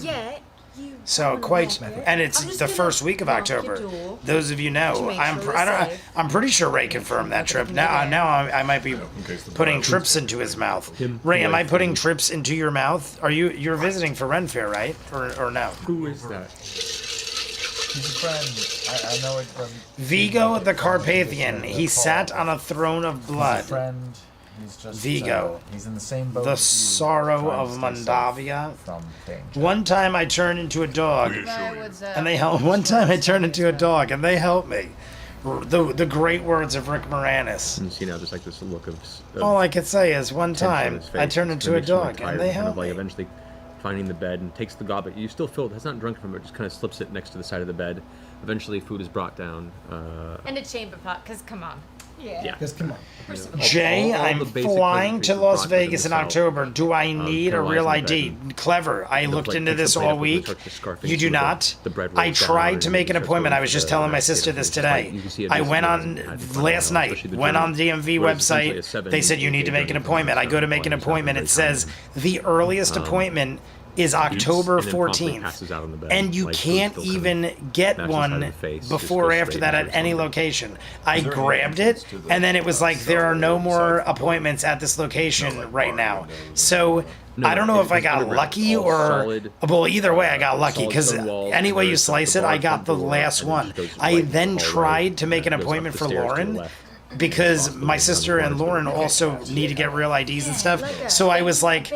[SPEAKER 1] So quite, and it's the first week of October. Those of you know, I'm pretty sure Ray confirmed that trip. Now I might be putting trips into his mouth. Ray, am I putting trips into your mouth? You're visiting for Ren Fair, right? Or no?
[SPEAKER 2] Who is that?
[SPEAKER 6] He's a friend. I know it from
[SPEAKER 1] Vigo the Carpathian. He sat on a throne of blood.
[SPEAKER 6] He's a friend. He's just
[SPEAKER 1] Vigo.
[SPEAKER 6] He's in the same boat.
[SPEAKER 1] The
[SPEAKER 6] as you,
[SPEAKER 1] sorrow
[SPEAKER 6] trying
[SPEAKER 1] of
[SPEAKER 6] to stay
[SPEAKER 1] Mondavia.
[SPEAKER 6] safe from danger.
[SPEAKER 1] One time I turned into a dog, and they helped. One time I turned into a dog, and they helped me. The great words of Rick Moranis.
[SPEAKER 2] And you see now there's like this look of
[SPEAKER 1] All I could say is one
[SPEAKER 2] tension on
[SPEAKER 1] time
[SPEAKER 2] his face.
[SPEAKER 1] I turned
[SPEAKER 2] It's
[SPEAKER 1] into a
[SPEAKER 2] kinda makes you, like,
[SPEAKER 1] dog,
[SPEAKER 2] tired
[SPEAKER 1] and they
[SPEAKER 2] kind of,
[SPEAKER 1] helped
[SPEAKER 2] like
[SPEAKER 1] me.
[SPEAKER 2] eventually finding the bed and takes the goblet. You still feel it's not drunk from it, just kind of slips it next to the side of the bed. Eventually, food is brought down.
[SPEAKER 15] And a chamber pot, because come on.
[SPEAKER 2] Yeah.
[SPEAKER 6] Because come on.
[SPEAKER 1] Jay, I'm flying to Las Vegas in October. Do I need a real ID? Clever. I looked into this all week. You do not. I tried to make an appointment. I was just telling my sister this today. I went on last night, went on the DMV website. They said you need to make an appointment. I go to make an appointment. It says the earliest appointment is October 14th, and you can't even get one before or after that at any location. I grabbed it, and then it was like, there are no more appointments at this location right now. So I don't know if I got lucky or, well, either way I got lucky, because any way you slice it, I got the last one. I then tried to make an appointment for Lauren, because my sister and Lauren also need to get real IDs and stuff. So I was like,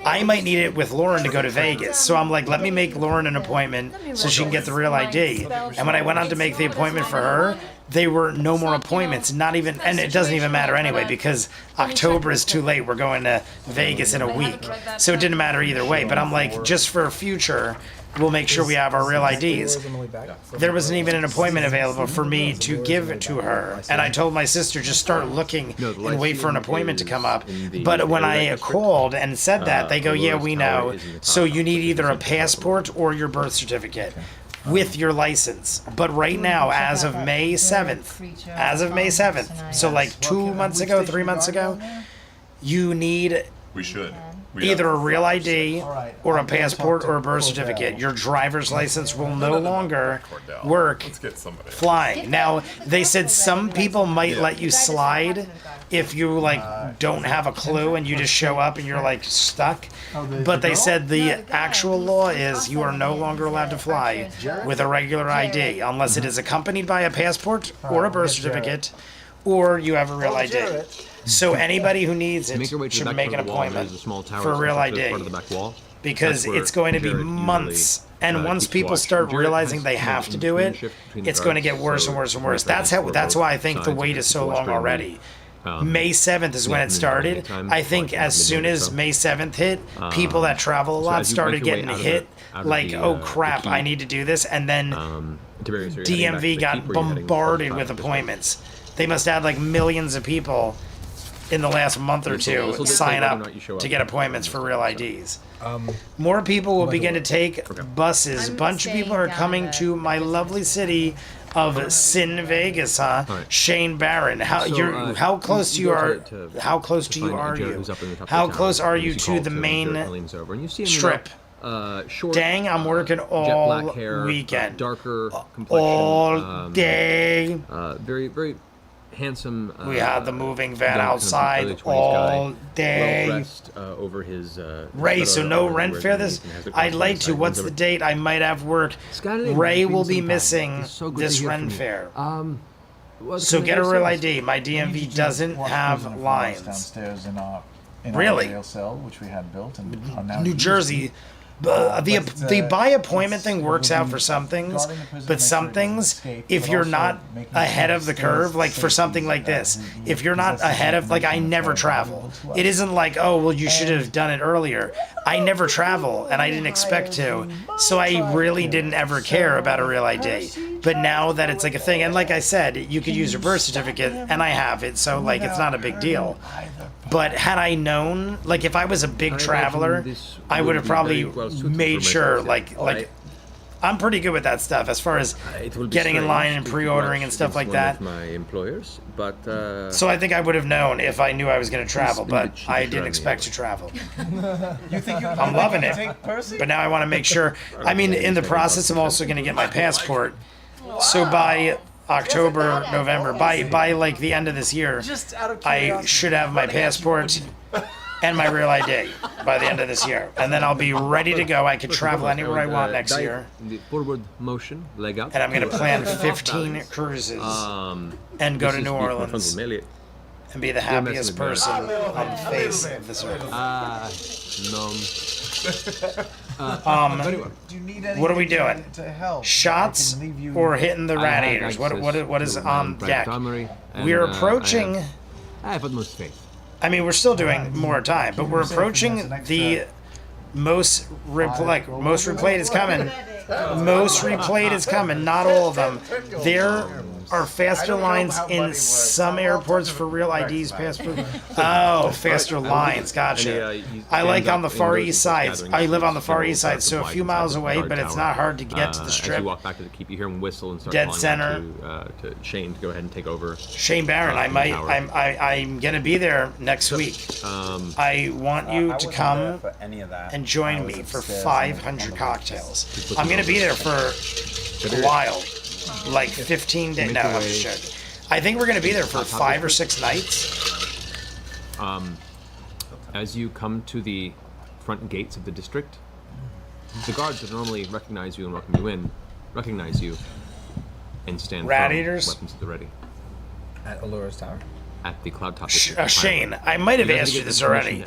[SPEAKER 1] I might need it with Lauren to go to Vegas. So I'm like, let me make Lauren an appointment so she can get the real ID. And when I went on to make the appointment for her, there were no more appointments, not even, and it doesn't even matter anyway, because October is too late. We're going to Vegas in a week. So it didn't matter either way. But I'm like, just for future, we'll make sure we have our real IDs. There wasn't even an appointment available for me to give to her. And I told my sister, just start looking and wait for an appointment to come up. But when I called and said that, they go, yeah, we know. So you need either a passport or your birth certificate with your license. But right now, as of May 7th, so like 2 months ago, 3 months ago, you need either a real ID or a passport or a birth certificate. Your driver's license will no longer work flying. Now, they said some people might let you slide if you like don't have a clue and you just show up and you're like stuck. But they said the actual law is you are no longer allowed to fly with a regular ID unless it is accompanied by a passport or a birth certificate, or you have a real ID.
[SPEAKER 6] Jarrett.
[SPEAKER 1] So anybody who needs it
[SPEAKER 2] Make your way to the
[SPEAKER 1] should
[SPEAKER 2] back
[SPEAKER 1] make
[SPEAKER 2] part
[SPEAKER 1] an
[SPEAKER 2] of the wall.
[SPEAKER 1] appointment
[SPEAKER 2] There's a small tower
[SPEAKER 1] for a real
[SPEAKER 2] that's
[SPEAKER 1] ID.
[SPEAKER 2] part of the back wall.
[SPEAKER 1] Because
[SPEAKER 2] That's where
[SPEAKER 1] it's going to be
[SPEAKER 2] Jarrett
[SPEAKER 1] months,
[SPEAKER 2] usually,
[SPEAKER 1] and once
[SPEAKER 2] keeps
[SPEAKER 1] people
[SPEAKER 2] watch.
[SPEAKER 1] start
[SPEAKER 2] Jarrett
[SPEAKER 1] realizing
[SPEAKER 2] has
[SPEAKER 1] they
[SPEAKER 2] kind
[SPEAKER 1] have
[SPEAKER 2] of
[SPEAKER 1] to do it,
[SPEAKER 2] in-between shift between the
[SPEAKER 1] it's going to
[SPEAKER 2] guards,
[SPEAKER 1] get worse
[SPEAKER 2] so
[SPEAKER 1] and worse and
[SPEAKER 2] right
[SPEAKER 1] worse.
[SPEAKER 2] now
[SPEAKER 1] That's
[SPEAKER 2] we're
[SPEAKER 1] that's
[SPEAKER 2] both
[SPEAKER 1] why I think the
[SPEAKER 2] sides
[SPEAKER 1] wait
[SPEAKER 2] of
[SPEAKER 1] is
[SPEAKER 2] the
[SPEAKER 1] so long
[SPEAKER 2] situation.
[SPEAKER 1] already. May 7th is when it started. I think as soon as May 7th hit, people that travel a lot started getting hit. Like, oh crap, I need to do this, and then DMV got bombarded with appointments. They must have had like millions of people in the last month or two sign up to get appointments for real IDs. More people will begin to take buses. A bunch of people are coming to my lovely city of Sin Vegas, huh? Shane Barron, how close to you are? How close to you are you? How close are you to the main strip? Dang, I'm working all weekend,
[SPEAKER 2] darker complexion,
[SPEAKER 1] all day.
[SPEAKER 2] Very, very handsome.
[SPEAKER 1] We had the moving van outside
[SPEAKER 2] early 20s
[SPEAKER 1] all
[SPEAKER 2] guy,
[SPEAKER 1] day.
[SPEAKER 2] Well dressed, over his.
[SPEAKER 1] Ray, so no rent fare this? I'd like to. What's the date? I might have work. Ray will be missing this rent fare. So get a real ID. My DMV doesn't have lines.
[SPEAKER 6] Downstairs in our
[SPEAKER 1] Really?
[SPEAKER 6] jail cell, which we had built, and are now
[SPEAKER 1] New
[SPEAKER 6] used.
[SPEAKER 1] Jersey. The by appointment thing works out for some things, but some things, if you're not ahead of the curve, like for something like this, if you're not ahead of, like, I never travel. It isn't like, oh, well, you should have done it earlier. I never travel, and I didn't expect to, so I really didn't ever care about a real ID. But now that it's like a thing, and like I said, you could use your birth certificate, and I have it, so like it's not a big deal. But had I known, like if I was a big traveler, I would have probably made sure, like I'm pretty good with that stuff as far as getting in line and pre-ordering and stuff like that.
[SPEAKER 2] My employers, but
[SPEAKER 1] so I think I would have known if I knew I was going to travel, but I didn't expect to travel.
[SPEAKER 6] You think
[SPEAKER 1] I'm loving it, but now I want to make sure. I mean, in the process, I'm also going to get my passport. So by October, November, by like the end of this year, I should have my passport and my real ID by the end of this year, and then I'll be ready to go. I could travel anywhere I want next year.
[SPEAKER 2] Forward motion, leg up.
[SPEAKER 1] And I'm going to plan 15 cruises and go to New Orleans and be the happiest person on the face of this earth. What are we doing? Shots or hitting the radiators? What is on deck? We're approaching.
[SPEAKER 10] I have utmost faith.
[SPEAKER 1] I mean, we're still doing more time, but we're approaching the most replayed is coming. Most replayed is coming. Not all of them. There are faster lines in some airports for real IDs, passport. Oh, faster lines. Gotcha. I like on the Far East side. I live on the Far East side, so a few miles away, but it's not hard to get to the strip.
[SPEAKER 2] As you walk back to the keep, you hear him whistle and start
[SPEAKER 1] Dead
[SPEAKER 2] calling
[SPEAKER 1] center.
[SPEAKER 2] to Shane to go ahead and take over.
[SPEAKER 1] Shane Barron, I'm gonna be there next week. I want you to come and join me for 500 cocktails. I'm gonna be there for a while, like 15 days. No, I'm just joking. I think we're gonna be there for 5 or 6 nights.
[SPEAKER 2] As you come to the front gates of the district, the guards that normally recognize you and welcome you in recognize you and stand
[SPEAKER 1] Radiators?
[SPEAKER 2] firm, weapons at the ready.
[SPEAKER 13] At Allura's Tower?
[SPEAKER 2] At the Cloud Top.
[SPEAKER 1] Shane, I might have asked you this already,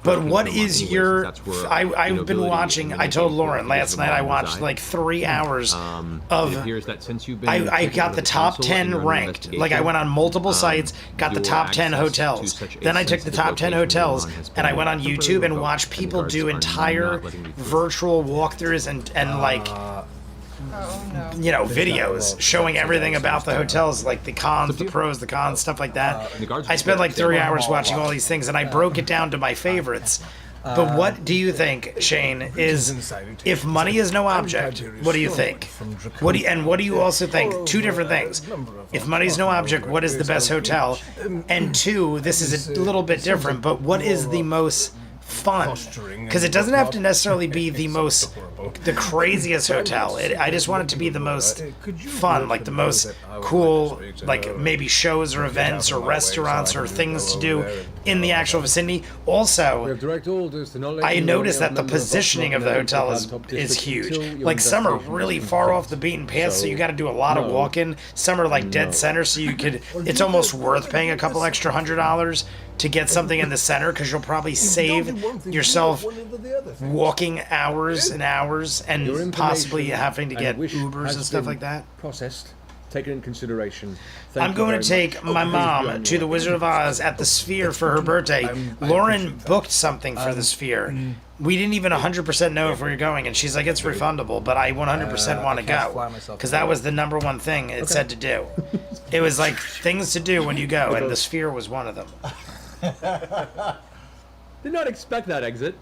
[SPEAKER 1] but what is your... I've been watching, I told Lauren last night, I watched like 3 hours of... I got the top 10 ranked. Like I went on multiple sites, got the top 10 hotels. Then I took the top 10 hotels and I went on YouTube and watched people do entire virtual walkthroughs and like... you know, videos showing everything about the hotels, like the cons, the pros, the cons, stuff like that. I spent like 3 hours watching all these things, and I broke it down to my favorites. But what do you think, Shane, is if money is no object, what do you think? What do you also think? 2 different things. If money is no object, what is the best hotel? And 2, this is a little bit different, but what is the most fun,
[SPEAKER 5] posturing
[SPEAKER 1] because
[SPEAKER 5] and
[SPEAKER 1] it doesn't have to
[SPEAKER 5] whatnot.
[SPEAKER 1] necessarily be the craziest hotel. I just want it to be the most fun, like the most cool, like maybe shows or events or restaurants or things to do in the actual vicinity. Also, I noticed that the positioning of the hotel is huge. Like some are really far off the beaten path, so you got to do a lot of walking. Some are like dead center, so you could. It's almost worth paying a couple extra $100 to get something in the center, because you'll probably save yourself walking hours and hours and possibly having to get Ubers and stuff like that.
[SPEAKER 10] Processed, taken in consideration.
[SPEAKER 1] I'm going to take my mom to the Wizard of Oz at the Sphere for her birthday. Lauren booked something for the Sphere. We didn't even 100% know if we were going, and she's like, it's refundable, but I 100% want to go, because that was the #1 thing it said to do. It was like things to do when you go, and the Sphere was one of them.
[SPEAKER 2] Did not expect that exit.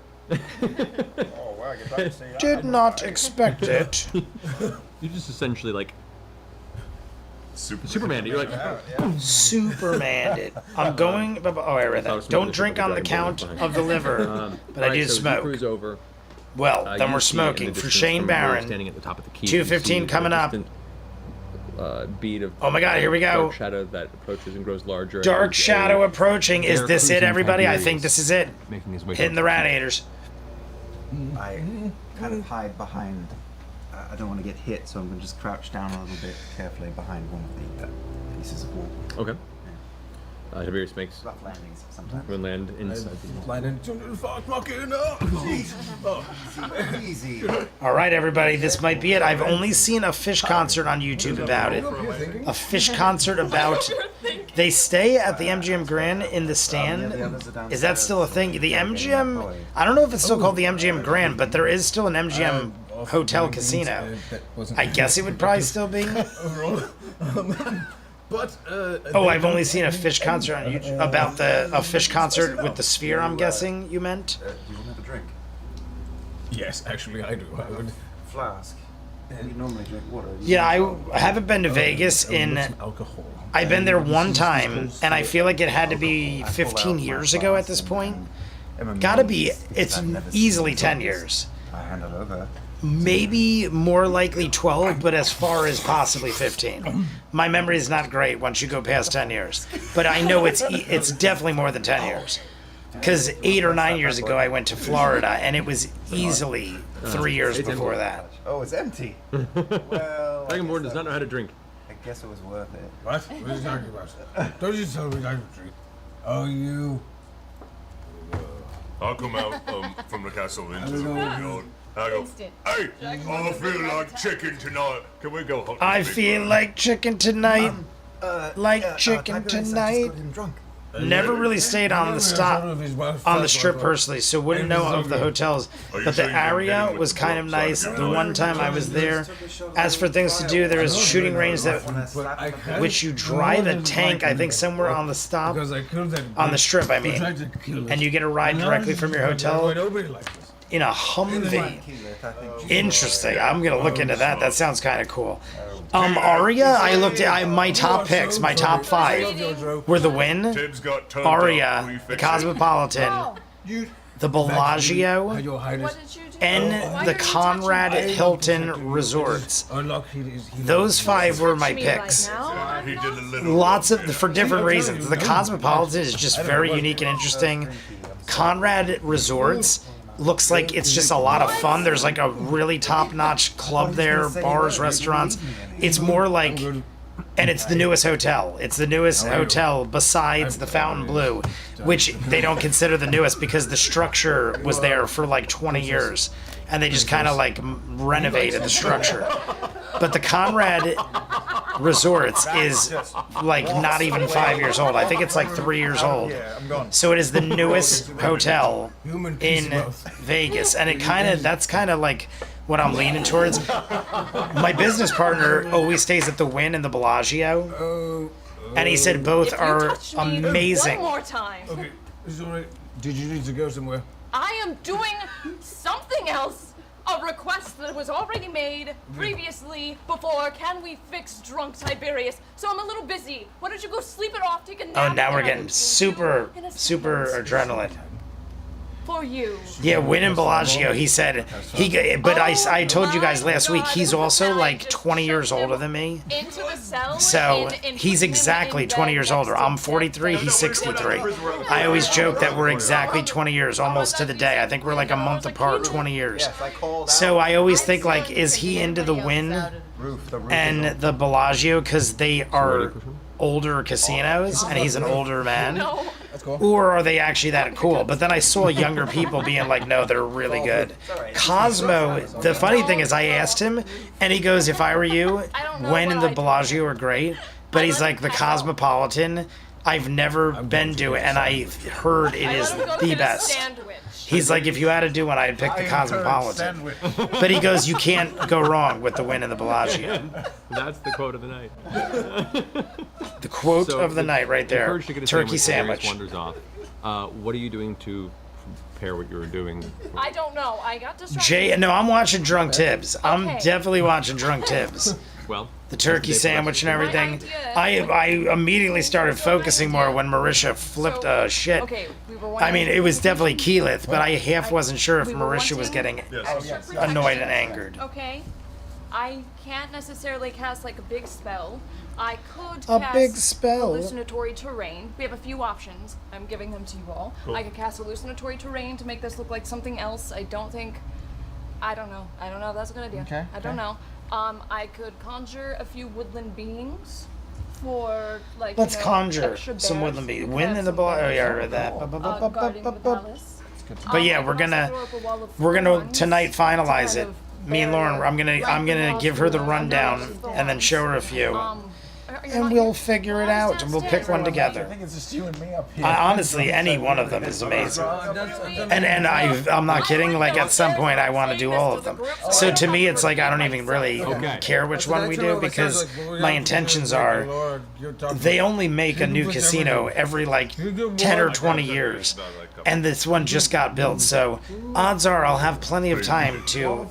[SPEAKER 1] Did not expect it.
[SPEAKER 2] You just essentially like Superman. You're like
[SPEAKER 1] Superman it. I'm going. Oh, I read that. Don't drink on the count of the liver, but I do smoke.
[SPEAKER 2] Cruise over.
[SPEAKER 1] Well, then we're smoking for Shane Barron.
[SPEAKER 2] Standing at the top of the key.
[SPEAKER 1] 2:15 coming up.
[SPEAKER 2] Bead of
[SPEAKER 1] oh my God, here we go.
[SPEAKER 2] Dark shadow that approaches and grows larger.
[SPEAKER 1] Dark shadow approaching. Is this it, everybody? I think this is it.
[SPEAKER 2] Making his way
[SPEAKER 1] hitting the radiators.
[SPEAKER 11] I kind of hide behind. I don't want to get hit, so I'm going to just crouch down a little bit carefully behind one of the pieces of wall.
[SPEAKER 2] Okay. Tiberius makes
[SPEAKER 11] rough landings sometimes.
[SPEAKER 2] We'll land inside.
[SPEAKER 5] Landing to the Vox Machina.
[SPEAKER 11] Easy.
[SPEAKER 1] All right, everybody, this might be it. I've only seen a fish concert on YouTube about it. A fish concert about. They stay at the MGM Grand in the stand. Is that still a thing? The MGM. I don't know if it's still called the MGM Grand, but there is still an MGM hotel casino. I guess it would probably still be.
[SPEAKER 5] But
[SPEAKER 1] oh, I've only seen a fish concert on YouTube about a fish concert with the Sphere. I'm guessing you meant.
[SPEAKER 11] Do you want to have a drink?
[SPEAKER 5] Yes, actually, I do. I would.
[SPEAKER 11] Flask. You normally drink water.
[SPEAKER 1] Yeah, I haven't been to Vegas in.
[SPEAKER 5] Alcohol.
[SPEAKER 1] I've been there one time, and I feel like it had to be 15 years ago at this point. Gotta be. It's easily 10 years.
[SPEAKER 11] I hand it over.
[SPEAKER 1] Maybe more likely 12, but as far as possibly 15. My memory is not great once you go past 10 years, but I know it's definitely more than 10 years. Because 8 or 9 years ago I went to Florida, and it was easily 3 years before that.
[SPEAKER 11] Oh, it's empty. Well,
[SPEAKER 2] Dragonborn does not know how to drink.
[SPEAKER 11] I guess it was worth it.
[SPEAKER 5] What? What are you talking about? Don't you tell me I can drink. Oh, you.
[SPEAKER 7] I'll come out from the castle into the courtyard. I go, hey, I feel like chicken tonight. Can we go home?
[SPEAKER 1] I feel like chicken tonight. Like chicken tonight. Never really stayed on the strip personally, so wouldn't know of the hotels. But the area was kind of nice. The one time I was there. As for things to do, there is a shooting range which you drive a tank, I think, somewhere on the stop, on the strip, I mean, and you get a ride directly from your hotel in a Humvee. Interesting. I'm gonna look into that. That sounds kind of cool. Aria, I looked at my top picks. My top 5 were the Wynn, Aria, the Cosmopolitan, the Bellagio, and the Conrad Hilton Resorts. Those 5 were my picks. Lots of for different reasons. The Cosmopolitan is just very unique and interesting. Conrad Resorts looks like it's just a lot of fun. There's like a really top-notch club there, bars, restaurants. It's more like, and it's the newest hotel. It's the newest hotel besides the Fontainebleau, which they don't consider the newest because the structure was there for like 20 years, and they just kind of like renovated the structure. But the Conrad Resorts is like not even 5 years old. I think it's like 3 years old. So it is the newest hotel in Vegas, and that's kind of like what I'm leaning towards. My business partner always stays at the Wynn and the Bellagio, and he said both are amazing.
[SPEAKER 8] One more time.
[SPEAKER 5] Okay, sorry. Did you need to go somewhere?
[SPEAKER 8] I am doing something else. A request that was already made previously before. Can we fix drunk Tiberius? So I'm a little busy. Why don't you go sleep it off, take a nap?
[SPEAKER 1] Oh, now we're getting super adrenaline.
[SPEAKER 8] for you.
[SPEAKER 1] Yeah, Win and Bellagio, he said, but I told you guys last week, he's also like 20 years older than me.
[SPEAKER 8] Into the cell.
[SPEAKER 1] So he's exactly 20 years older. I'm 43, he's 63. I always joke that we're exactly 20 years, almost to the day. I think we're like a month apart, 20 years. So I always think like, is he into the Win and the Bellagio because they are older casinos and he's an older man? Or are they actually that cool? But then I saw younger people being like, no, they're really good. Cosmo, the funny thing is I asked him and he goes, if I were you, Win and the Bellagio are great. But he's like, the Cosmopolitan, I've never been to it and I heard it is the best. He's like, if you had to do one, I'd pick the Cosmopolitan. But he goes, you can't go wrong with the Win and the Bellagio.
[SPEAKER 2] That's the quote of the night.
[SPEAKER 1] The quote of the night right there.
[SPEAKER 2] Encouraged to get a
[SPEAKER 1] Turkey sandwich.
[SPEAKER 2] Wanders off. What are you doing to prepare what you were doing?
[SPEAKER 8] I don't know. I got distracted.
[SPEAKER 1] No, I'm watching Drunk Tibbs. I'm definitely watching Drunk Tibbs.
[SPEAKER 2] Well,
[SPEAKER 1] the turkey sandwich and everything. I immediately started focusing more when Marisha flipped shit. I mean, it was definitely Keyleth, but I half wasn't sure if Marisha was getting annoyed and angered.
[SPEAKER 8] Okay. I can't necessarily cast like a big spell. I could
[SPEAKER 1] A
[SPEAKER 8] cast
[SPEAKER 1] big spell?
[SPEAKER 8] hallucinatory terrain. We have a few options. I'm giving them to you all.
[SPEAKER 1] Cool.
[SPEAKER 8] I could cast hallucinatory terrain to make this look like something else. I don't know. I don't know if that's a good idea.
[SPEAKER 6] Okay,
[SPEAKER 8] I don't know. I could conjure a few woodland beings for like.
[SPEAKER 1] Let's conjure
[SPEAKER 8] extra
[SPEAKER 1] some
[SPEAKER 8] bears.
[SPEAKER 1] woodland bees. Win in the Bellagio. Oh, yeah, I read that.
[SPEAKER 8] Guarding the palace.
[SPEAKER 1] But yeah, we're gonna tonight finalize it. Me and Lauren, I'm gonna give her the rundown and then show her a few. And we'll figure it out, and we'll pick one together.
[SPEAKER 6] I think it's just you and me up here.
[SPEAKER 1] Honestly, any one of them is amazing. And I'm not kidding, like at some point I want to do all of them. So to me, it's like I don't even really care which one we do because my intentions are they only make a new casino every like 10 or 20 years. And this one just got built, so odds are I'll have plenty of time to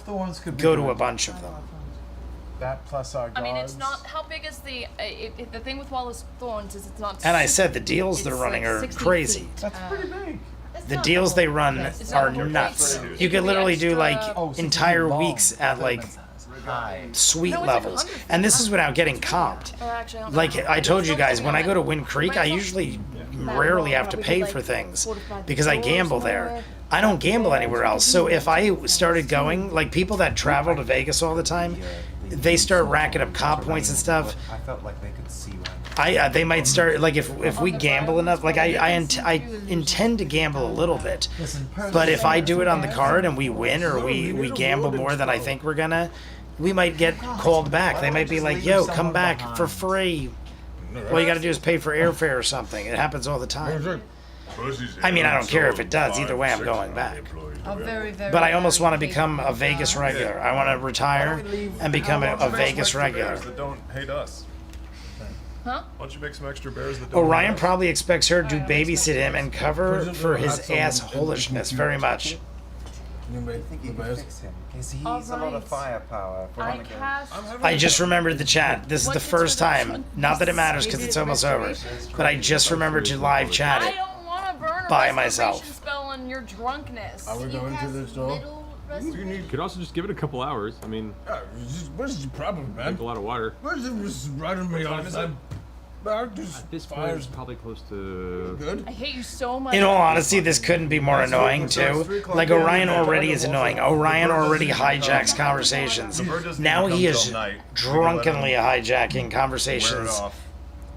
[SPEAKER 1] go to a bunch of them.
[SPEAKER 6] That plus our guards.
[SPEAKER 8] I mean, it's not. How big is the thing with Wall of Thorns is it's not.
[SPEAKER 1] And I said the deals they're running are crazy.
[SPEAKER 6] That's pretty big.
[SPEAKER 1] The deals they run are nuts. You could literally do like entire weeks at like suite levels. And this is without getting comped. Like I told you guys, when I go to Wind Creek, I usually rarely have to pay for things because I gamble there. I don't gamble anywhere else. So if I started going, like people that travel to Vegas all the time, they start racking up comp points and stuff.
[SPEAKER 11] I felt like they could see
[SPEAKER 1] They might start like if we gamble enough. Like I intend to gamble a little bit, but if I do it on the card and we win or we gamble more than I think we're gonna, we might get called back. They might be like, "Yo, come back for free." All you got to do is pay for airfare or something. It happens all the time. I mean, I don't care if it does. Either way, I'm going back. But I almost want to become a Vegas regular. I want to retire and become a Vegas regular.
[SPEAKER 7] That don't hate us.
[SPEAKER 8] Huh?
[SPEAKER 7] Why don't you make some extra bears that don't
[SPEAKER 1] Orion
[SPEAKER 7] hate us?
[SPEAKER 1] probably expects her to babysit him and cover for his assholishness very much.
[SPEAKER 11] I think you can fix him, because he's a lot of firepower.
[SPEAKER 1] I just remembered the chat. This is the first time. Not that it matters because it's almost over. But I just remembered to live chat it by myself.
[SPEAKER 8] Spell on your drunkenness.
[SPEAKER 5] Are we going to this door?
[SPEAKER 2] You could also just give it a couple hours. I mean,
[SPEAKER 5] what's the problem, man?
[SPEAKER 2] drink a lot of water.
[SPEAKER 5] Where's it running me all the time?
[SPEAKER 2] This fire is probably close to.
[SPEAKER 5] Good.
[SPEAKER 8] I hate you so much.
[SPEAKER 1] In all honesty, this couldn't be more annoying too. Like Orion already is annoying. Orion already hijacks conversations. Now he is drunkenly hijacking conversations.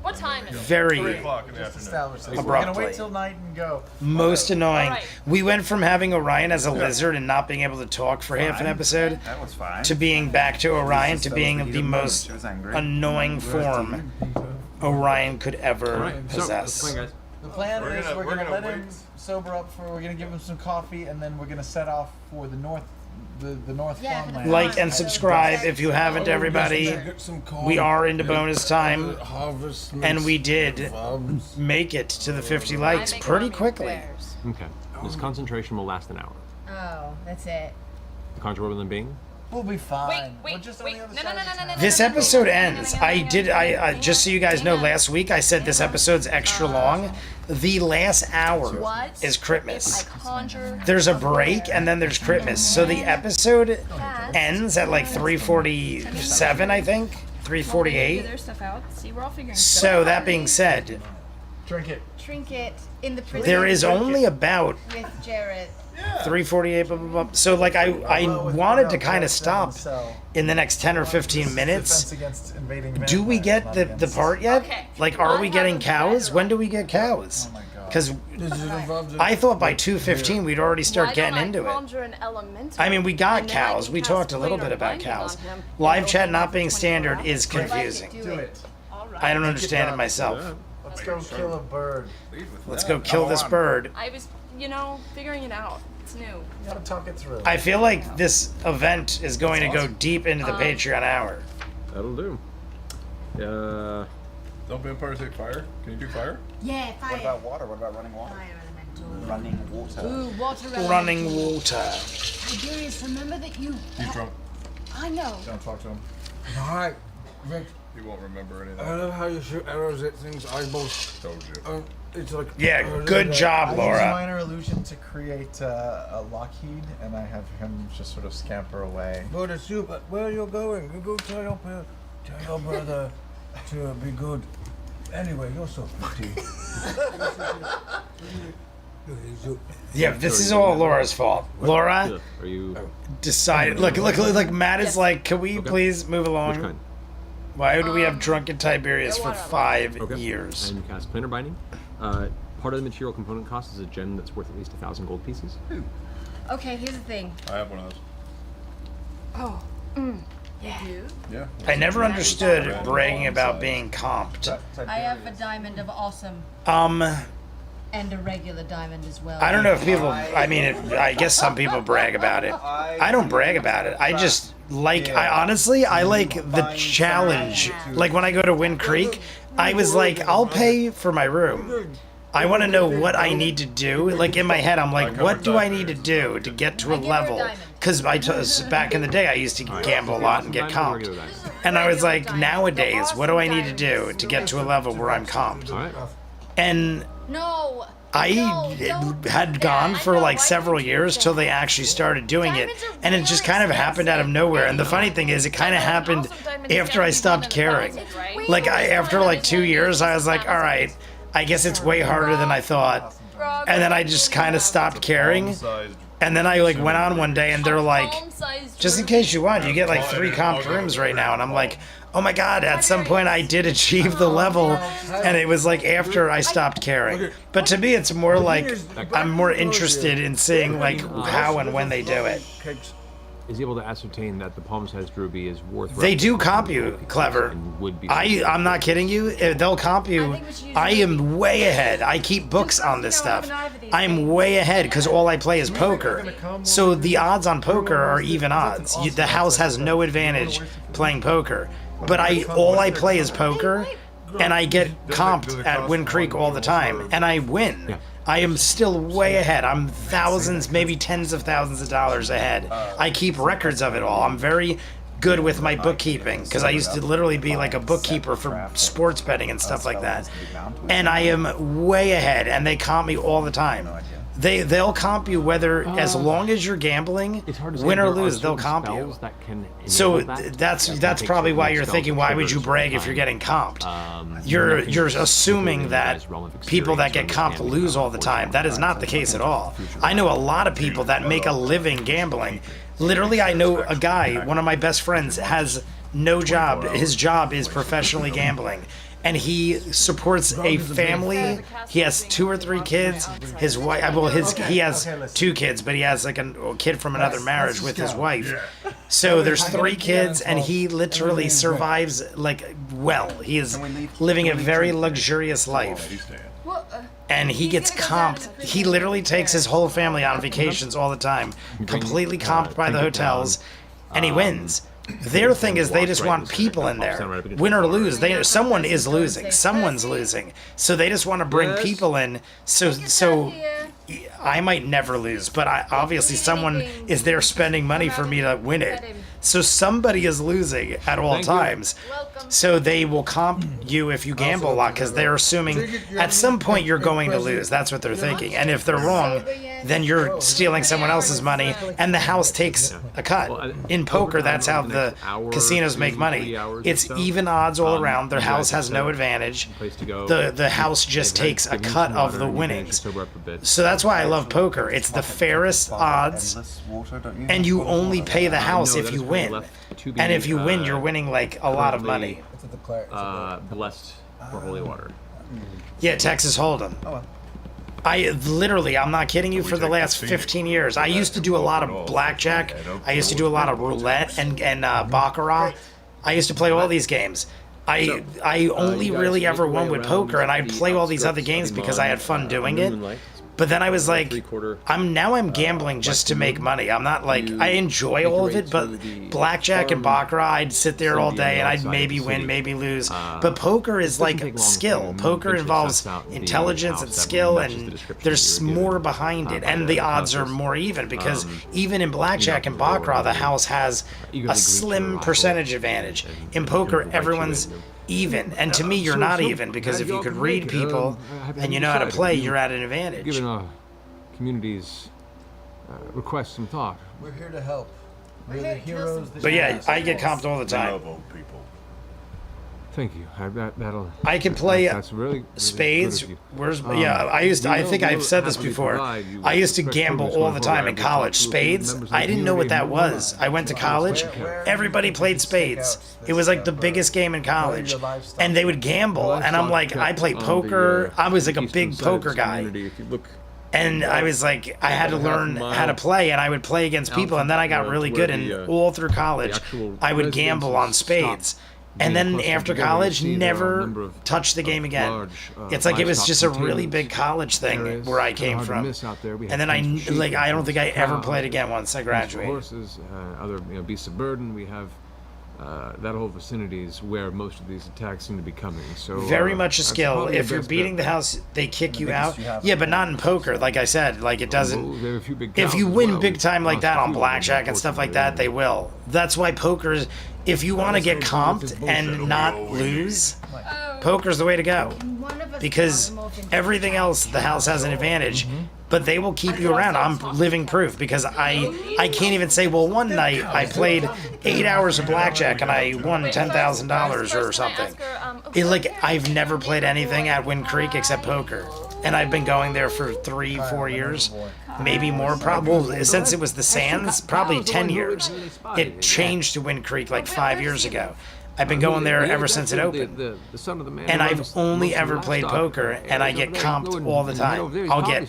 [SPEAKER 8] What time is it?
[SPEAKER 1] Very
[SPEAKER 6] We're gonna
[SPEAKER 1] abruptly.
[SPEAKER 6] wait till night and go.
[SPEAKER 1] Most annoying.
[SPEAKER 8] Alright.
[SPEAKER 1] We went from having Orion as a lizard and not being able to talk for half an episode
[SPEAKER 11] That was fine.
[SPEAKER 1] to being back to Orion to being the most annoying form Orion could ever
[SPEAKER 2] Alright, so
[SPEAKER 1] possess.
[SPEAKER 2] that's fine, guys.
[SPEAKER 6] The plan
[SPEAKER 7] We're
[SPEAKER 6] is
[SPEAKER 7] gonna-
[SPEAKER 6] we're
[SPEAKER 7] we're
[SPEAKER 6] gonna
[SPEAKER 7] gonna
[SPEAKER 6] let him
[SPEAKER 7] wait.
[SPEAKER 6] sober up we're gonna give him some coffee and then we're gonna set off for the north farmland.
[SPEAKER 1] Like and subscribe if you haven't, everybody. We are into bonus time, and we did make it to the 50 likes pretty quickly.
[SPEAKER 2] Okay. This concentration will last an hour.
[SPEAKER 15] Oh, that's it.
[SPEAKER 2] The conjure woodland being.
[SPEAKER 6] We'll be fine.
[SPEAKER 8] Wait,
[SPEAKER 6] We're just on
[SPEAKER 8] wait.
[SPEAKER 6] the other
[SPEAKER 8] No,
[SPEAKER 6] side
[SPEAKER 8] no,
[SPEAKER 6] of the
[SPEAKER 8] no, no,
[SPEAKER 6] town.
[SPEAKER 8] no.
[SPEAKER 1] This episode ends. I just so you guys know, last week I said this episode's extra long. The last hour
[SPEAKER 8] What
[SPEAKER 1] is Christmas.
[SPEAKER 8] if I conjure
[SPEAKER 1] There's a break and then there's Christmas. So the episode ends at like 3:47, I think. 3:48.
[SPEAKER 8] their stuff out. See, we're all figuring
[SPEAKER 1] So that being said,
[SPEAKER 6] Drink it.
[SPEAKER 4] Trinket in the prison.
[SPEAKER 1] there is only about
[SPEAKER 4] with Jared.
[SPEAKER 1] 3:48. Blah, blah, blah. So like I wanted to kind of stop in the next 10 or 15 minutes.
[SPEAKER 6] Defense against invading
[SPEAKER 1] Do we
[SPEAKER 6] vampires,
[SPEAKER 1] get
[SPEAKER 6] not
[SPEAKER 1] the
[SPEAKER 6] against-
[SPEAKER 1] part yet?
[SPEAKER 8] Okay.
[SPEAKER 1] Like, are we getting cows? When do we get cows?
[SPEAKER 6] Oh my god.
[SPEAKER 1] Because I thought by 2:15 we'd already start getting into it.
[SPEAKER 8] Conjure an elemental,
[SPEAKER 1] I mean, we got
[SPEAKER 8] and then I
[SPEAKER 1] cows.
[SPEAKER 8] can
[SPEAKER 1] We
[SPEAKER 8] cast
[SPEAKER 1] talked a little
[SPEAKER 8] Greater
[SPEAKER 1] bit about
[SPEAKER 8] Binding
[SPEAKER 1] cows.
[SPEAKER 8] on him,
[SPEAKER 1] Live
[SPEAKER 8] and
[SPEAKER 1] chat
[SPEAKER 8] it'll
[SPEAKER 1] not
[SPEAKER 8] be
[SPEAKER 1] being
[SPEAKER 8] 24
[SPEAKER 1] standard
[SPEAKER 8] hours.
[SPEAKER 1] is confusing.
[SPEAKER 6] Do it.
[SPEAKER 8] All right.
[SPEAKER 1] I don't understand it myself.
[SPEAKER 6] Let's go kill a bird.
[SPEAKER 1] Let's go kill this bird.
[SPEAKER 8] I was, figuring it out. It's new.
[SPEAKER 6] You gotta talk it through.
[SPEAKER 1] I feel like this event is going to go deep into the Patreon hour.
[SPEAKER 2] That'll do.
[SPEAKER 7] Don't vampires take fire? Can you do fire?
[SPEAKER 4] Yeah, fire.
[SPEAKER 11] What about water? What about running water?
[SPEAKER 4] Fire elemental.
[SPEAKER 11] Running water.
[SPEAKER 4] Ooh, water elemental.
[SPEAKER 1] Running water.
[SPEAKER 4] Tiberius, remember that you.
[SPEAKER 7] He's drunk.
[SPEAKER 4] I know.
[SPEAKER 7] Don't talk to him.
[SPEAKER 3] Alright, Vic,
[SPEAKER 7] He won't remember anything.
[SPEAKER 3] I love how you shoot arrows at things eyeballs.
[SPEAKER 7] Told you.
[SPEAKER 3] It's like
[SPEAKER 1] Yeah, good job,
[SPEAKER 6] I use
[SPEAKER 1] Laura.
[SPEAKER 6] minor illusion to create a Lockheed, and I have him just sort of scamper away.
[SPEAKER 3] Go to soup. Where you going? You go tell your brother to be good. Anyway, you're so pretty.
[SPEAKER 1] Yeah, this is all Laura's fault. Laura
[SPEAKER 2] Are you?
[SPEAKER 1] decided. Look, Matt is like, can we please move
[SPEAKER 2] Which
[SPEAKER 1] along?
[SPEAKER 2] kind?
[SPEAKER 1] Why do we have drunken Tiberius for
[SPEAKER 8] whatever.
[SPEAKER 1] 5
[SPEAKER 2] Okay.
[SPEAKER 1] years?
[SPEAKER 2] And cast planar binding. Part of the material component cost is a gem that's worth at least 1,000 gold pieces.
[SPEAKER 4] Okay, here's the thing.
[SPEAKER 7] I have one of those.
[SPEAKER 4] Oh.
[SPEAKER 8] Yeah.
[SPEAKER 7] Yeah.
[SPEAKER 1] I never understood bragging about being comped.
[SPEAKER 4] I have a diamond of awesome and a regular diamond as well.
[SPEAKER 1] I don't know if people. I mean, I guess some people brag about it. I don't brag about it. I just like. I honestly, I like the challenge. Like when I go to Wind Creek, I was like, I'll pay for my room. I want to know what I need to do. Like in my head, I'm like, what do I need to do to get to a level? Because back in the day, I used to gamble a lot and get comped. And I was like, nowadays, what do I need to do to get to a level where I'm comped? And
[SPEAKER 4] No.
[SPEAKER 1] I had gone for like several years till they actually started doing it, and it just kind of happened out of nowhere. And the funny thing is, it kind of happened after I stopped caring. Like after like 2 years, I was like, all right, I guess it's way harder than I thought. And then I just kind of stopped caring. And then I like went on one day, and they're like, just in case you want, you get like 3 comped rooms right now. And I'm like, oh my god, at some point I did achieve the level, and it was like after I stopped caring. But to me, it's more like I'm more interested in seeing like how and when they do it.
[SPEAKER 2] Is able to ascertain that the palm-sized ruby is worth.
[SPEAKER 1] They do comp you, Clever. I'm not kidding you. They'll comp you. I am way ahead. I keep books on this stuff. I'm way ahead because all I play is poker. So the odds on poker are even odds. The house has no advantage playing poker. But all I play is poker, and I get comped at Wind Creek all the time, and I win. I am still way ahead. I'm thousands, maybe tens of thousands of dollars ahead. I keep records of it all. I'm very good with my bookkeeping because I used to literally be like a bookkeeper for sports betting and stuff like that. And I am way ahead, and they comp me all the time. They'll comp you whether, as long as you're gambling, win or lose, they'll comp you. So that's probably why you're thinking, why would you brag if you're getting comped? You're assuming that people that get comped lose all the time. That is not the case at all. I know a lot of people that make a living gambling. Literally, I know a guy, one of my best friends, has no job. His job is professionally gambling. And he supports a family. He has 2 or 3 kids. His wife, he has 2 kids, but he has like a kid from another marriage with his wife. So there's 3 kids, and he literally survives like well. He is living a very luxurious life. And he gets comped. He literally takes his whole family on vacations all the time, completely comped by the hotels, and he wins. Their thing is they just want people in there. Win or lose, someone is losing. Someone's losing. So they just want to bring people in. So I might never lose, but obviously someone is there spending money for me to win it. So somebody is losing at all
[SPEAKER 2] Thank you.
[SPEAKER 1] times. So they will comp you if you gamble a lot because they're assuming at some point you're going to lose. That's what they're thinking. And if they're wrong, then you're stealing someone else's money and the house takes a cut. In poker, that's how the casinos make money. It's even odds all around. Their house has no advantage. The house just takes a cut of the winnings. So that's why I love poker. It's the fairest odds, and you only pay the house if you win. And if you win, you're winning like a lot of money.
[SPEAKER 2] Blessed for holy water.
[SPEAKER 1] Yeah, Texas Hold'em. I'm not kidding you, for the last 15 years. I used to do a lot of blackjack. I used to do a lot of roulette and baccarat. I used to play all these games. I only really ever won with poker, and I'd play all these other games because I had fun doing it. But then I was like, I'm gambling just to make money. I'm not like, I enjoy all of it, but blackjack and baccarat, I'd sit there all day and I'd maybe win, maybe lose. But poker is like skill. Poker involves intelligence and skill, and there's more behind it. And the odds are more even because even in blackjack and baccarat, the house has a slim percentage advantage. In poker, everyone's even, and to me you're not even, because if you could read people and you know how to play, you're at an advantage.
[SPEAKER 10] Given our community's request some thought.
[SPEAKER 3] We're here to help. We're the heroes.
[SPEAKER 1] But yeah, I get comped all the time.
[SPEAKER 10] Thank you.
[SPEAKER 1] I can play
[SPEAKER 10] that's really
[SPEAKER 1] spades.
[SPEAKER 10] good of you.
[SPEAKER 1] I think I've said this before. I used to gamble all the time in college. Spades, I didn't know what that was. I went to college, everybody played spades. It was like the biggest game in college. And they would gamble, and I'm like, I play poker. I was like a big poker guy. And I was like, I had to learn how to play, and I would play against people, and then I got really good, and all through college, I would gamble on spades. And then after college, never touched the game again. It's like it was just a really big college thing where I came from. And then I don't think I ever played again once I graduated.
[SPEAKER 10] Horses, other beasts of burden. We have that whole vicinity is where most of these attacks seem to be coming. So
[SPEAKER 1] very much a skill. If you're beating the house, they kick you out. Yeah, but not in poker. Like I said, like it doesn't. If you win big time like that on blackjack and stuff like that, they will. That's why poker is. If you want to get comped and not lose, poker's the way to go. Because everything else, the house has an advantage, but they will keep you around. I'm living proof because I can't even say, well, one night I played 8 hours of blackjack and I won $10,000 or something. I've never played anything at Wind Creek except poker. And I've been going there for 3-4 years, maybe more. Probably since it was the Sands, probably 10 years. It changed to Wind Creek like 5 years ago. I've been going there ever since it opened. And I've only ever played poker, and I get comped all the time. I'll get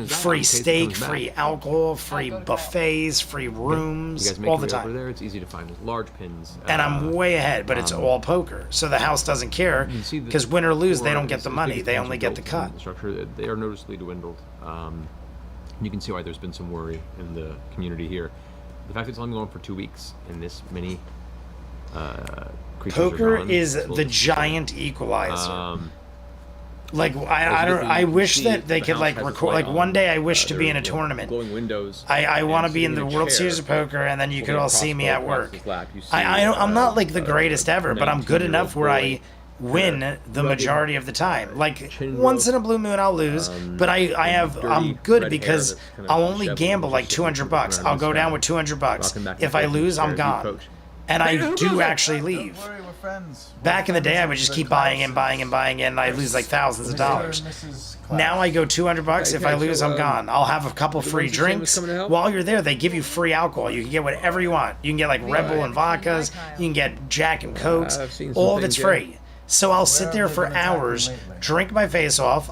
[SPEAKER 1] free steak, free alcohol, free buffets, free rooms, all the time.
[SPEAKER 2] There, it's easy to find large pins.
[SPEAKER 1] And I'm way ahead, but it's all poker. So the house doesn't care, because win or lose, they don't get the money. They only get the cut.
[SPEAKER 2] Structure, they are noticeably dwindled. You can see why there's been some worry in the community here. The fact that it's only going on for 2 weeks, and this many
[SPEAKER 1] poker is the giant equalizer. I wish that they could record. Like one day, I wish to be in a tournament. I want to be in the World Series of Poker, and then you could all see me at work. I'm not like the greatest ever, but I'm good enough where I win the majority of the time. Like once in a blue moon, I'll lose, but I'm good because I'll only gamble like $200. I'll go down with $200. If I lose, I'm gone. And I do actually leave. Back in the day, I would just keep buying in, and I lose like thousands of dollars. Now I go $200. If I lose, I'm gone. I'll have a couple free drinks. While you're there, they give you free alcohol. You can get whatever you want. You can get like Red Bull and vodkas. You can get Jack and Cokes. All of it's free. So I'll sit there for hours, drink my face off.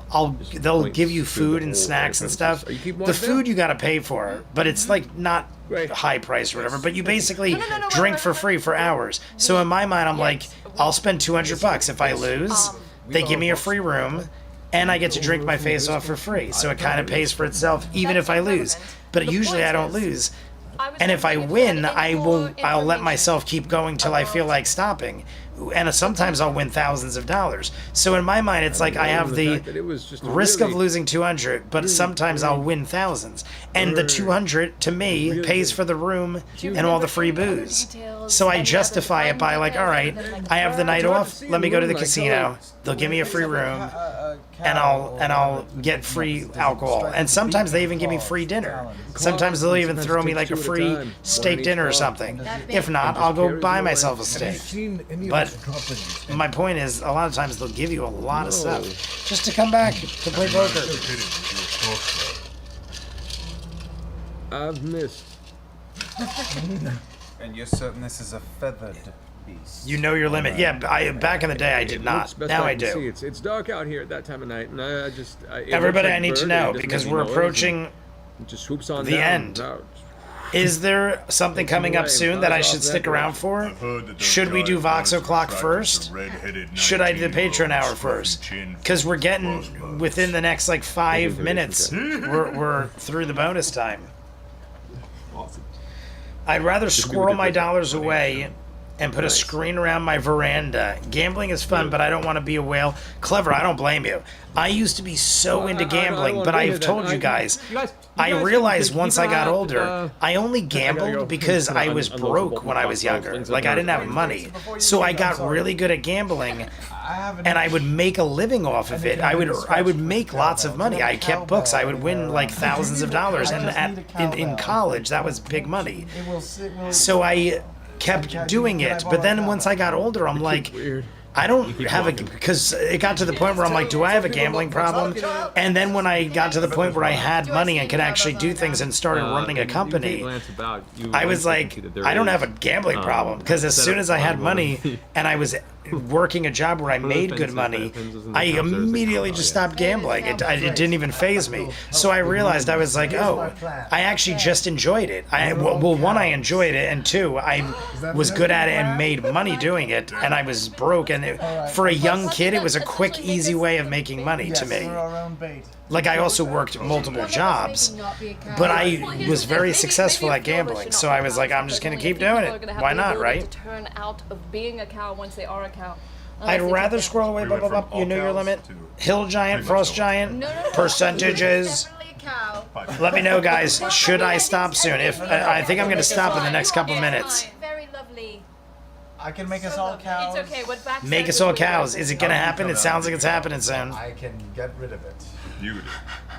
[SPEAKER 1] They'll give you food and snacks and stuff. The food you gotta pay for, but it's like not high price or whatever. But you basically drink for free for hours. So in my mind, I'm like, I'll spend $200. If I lose, they give me a free room, and I get to drink my face off for free. So it kind of pays for itself, even if I lose. But usually I don't lose. And if I win, I'll let myself keep going till I feel like stopping. and sometimes I'll win thousands of dollars. So in my mind, it's like I have the risk of losing 200, but sometimes I'll win thousands. And the 200 to me pays for the room and all the free booze. So I justify it by like, all right, I have the night off. Let me go to the casino. They'll give me a free room, and I'll get free alcohol. And sometimes they even give me free dinner. Sometimes they'll even throw me like a free steak dinner or something. If not, I'll go buy myself a steak. But my point is, a lot of times they'll give you a lot of stuff just to come back to play poker.
[SPEAKER 10] I've missed.
[SPEAKER 11] And you're certain this is a feathered beast?
[SPEAKER 1] You know your limit. Yeah, back in the day I did not. Now I do.
[SPEAKER 10] It's dark out here at that time of night, and
[SPEAKER 1] Everybody I need to know, because we're approaching the end. Is there something coming up soon that I should stick around for? Should we do Vox O'Clock first? Should I do the Patreon hour first? Because we're getting within the next like 5 minutes. We're through the bonus time. I'd rather squirrel my dollars away and put a screen around my veranda. Gambling is fun, but I don't want to be a whale. Clever, I don't blame you. I used to be so into gambling, but I've told you guys, I realized once I got older, I only gambled because I was broke when I was younger. Like, I didn't have money. So I got really good at gambling, and I would make a living off of it. I would make lots of money. I kept books. I would win like thousands of dollars, and in college, that was big money. So I kept doing it, but then once I got older, I'm like, I don't have a, because it got to the point where I'm like, do I have a gambling problem? And then when I got to the point where I had money and could actually do things and started running a company, I was like, I don't have a gambling problem, because as soon as I had money and I was working a job where I made good money, I immediately just stopped gambling. It didn't even faze me. So I realized, I was like, oh, I actually just enjoyed it. Well, one, I enjoyed it, and two, I was good at it and made money doing it, and I was broke. And for a young kid, it was a quick, easy way of making money to me. Like, I also worked multiple jobs, but I was very successful at gambling. So I was like, I'm just going to keep doing it. Why not, right?
[SPEAKER 8] Turn out of being a cow once they are a cow.
[SPEAKER 1] I'd rather scroll away, blah, blah, blah. You know your limit. Hill giant, frost giant, percentages. Let me know, guys. Should I stop soon? If I think I'm going to stop in the next couple minutes.
[SPEAKER 8] Very lovely.
[SPEAKER 6] I can make us all cows.
[SPEAKER 8] It's okay. What Vax
[SPEAKER 1] Make us all cows. Is it going to happen? It sounds like it's happening soon.
[SPEAKER 6] I can get rid of it.
[SPEAKER 7] You do.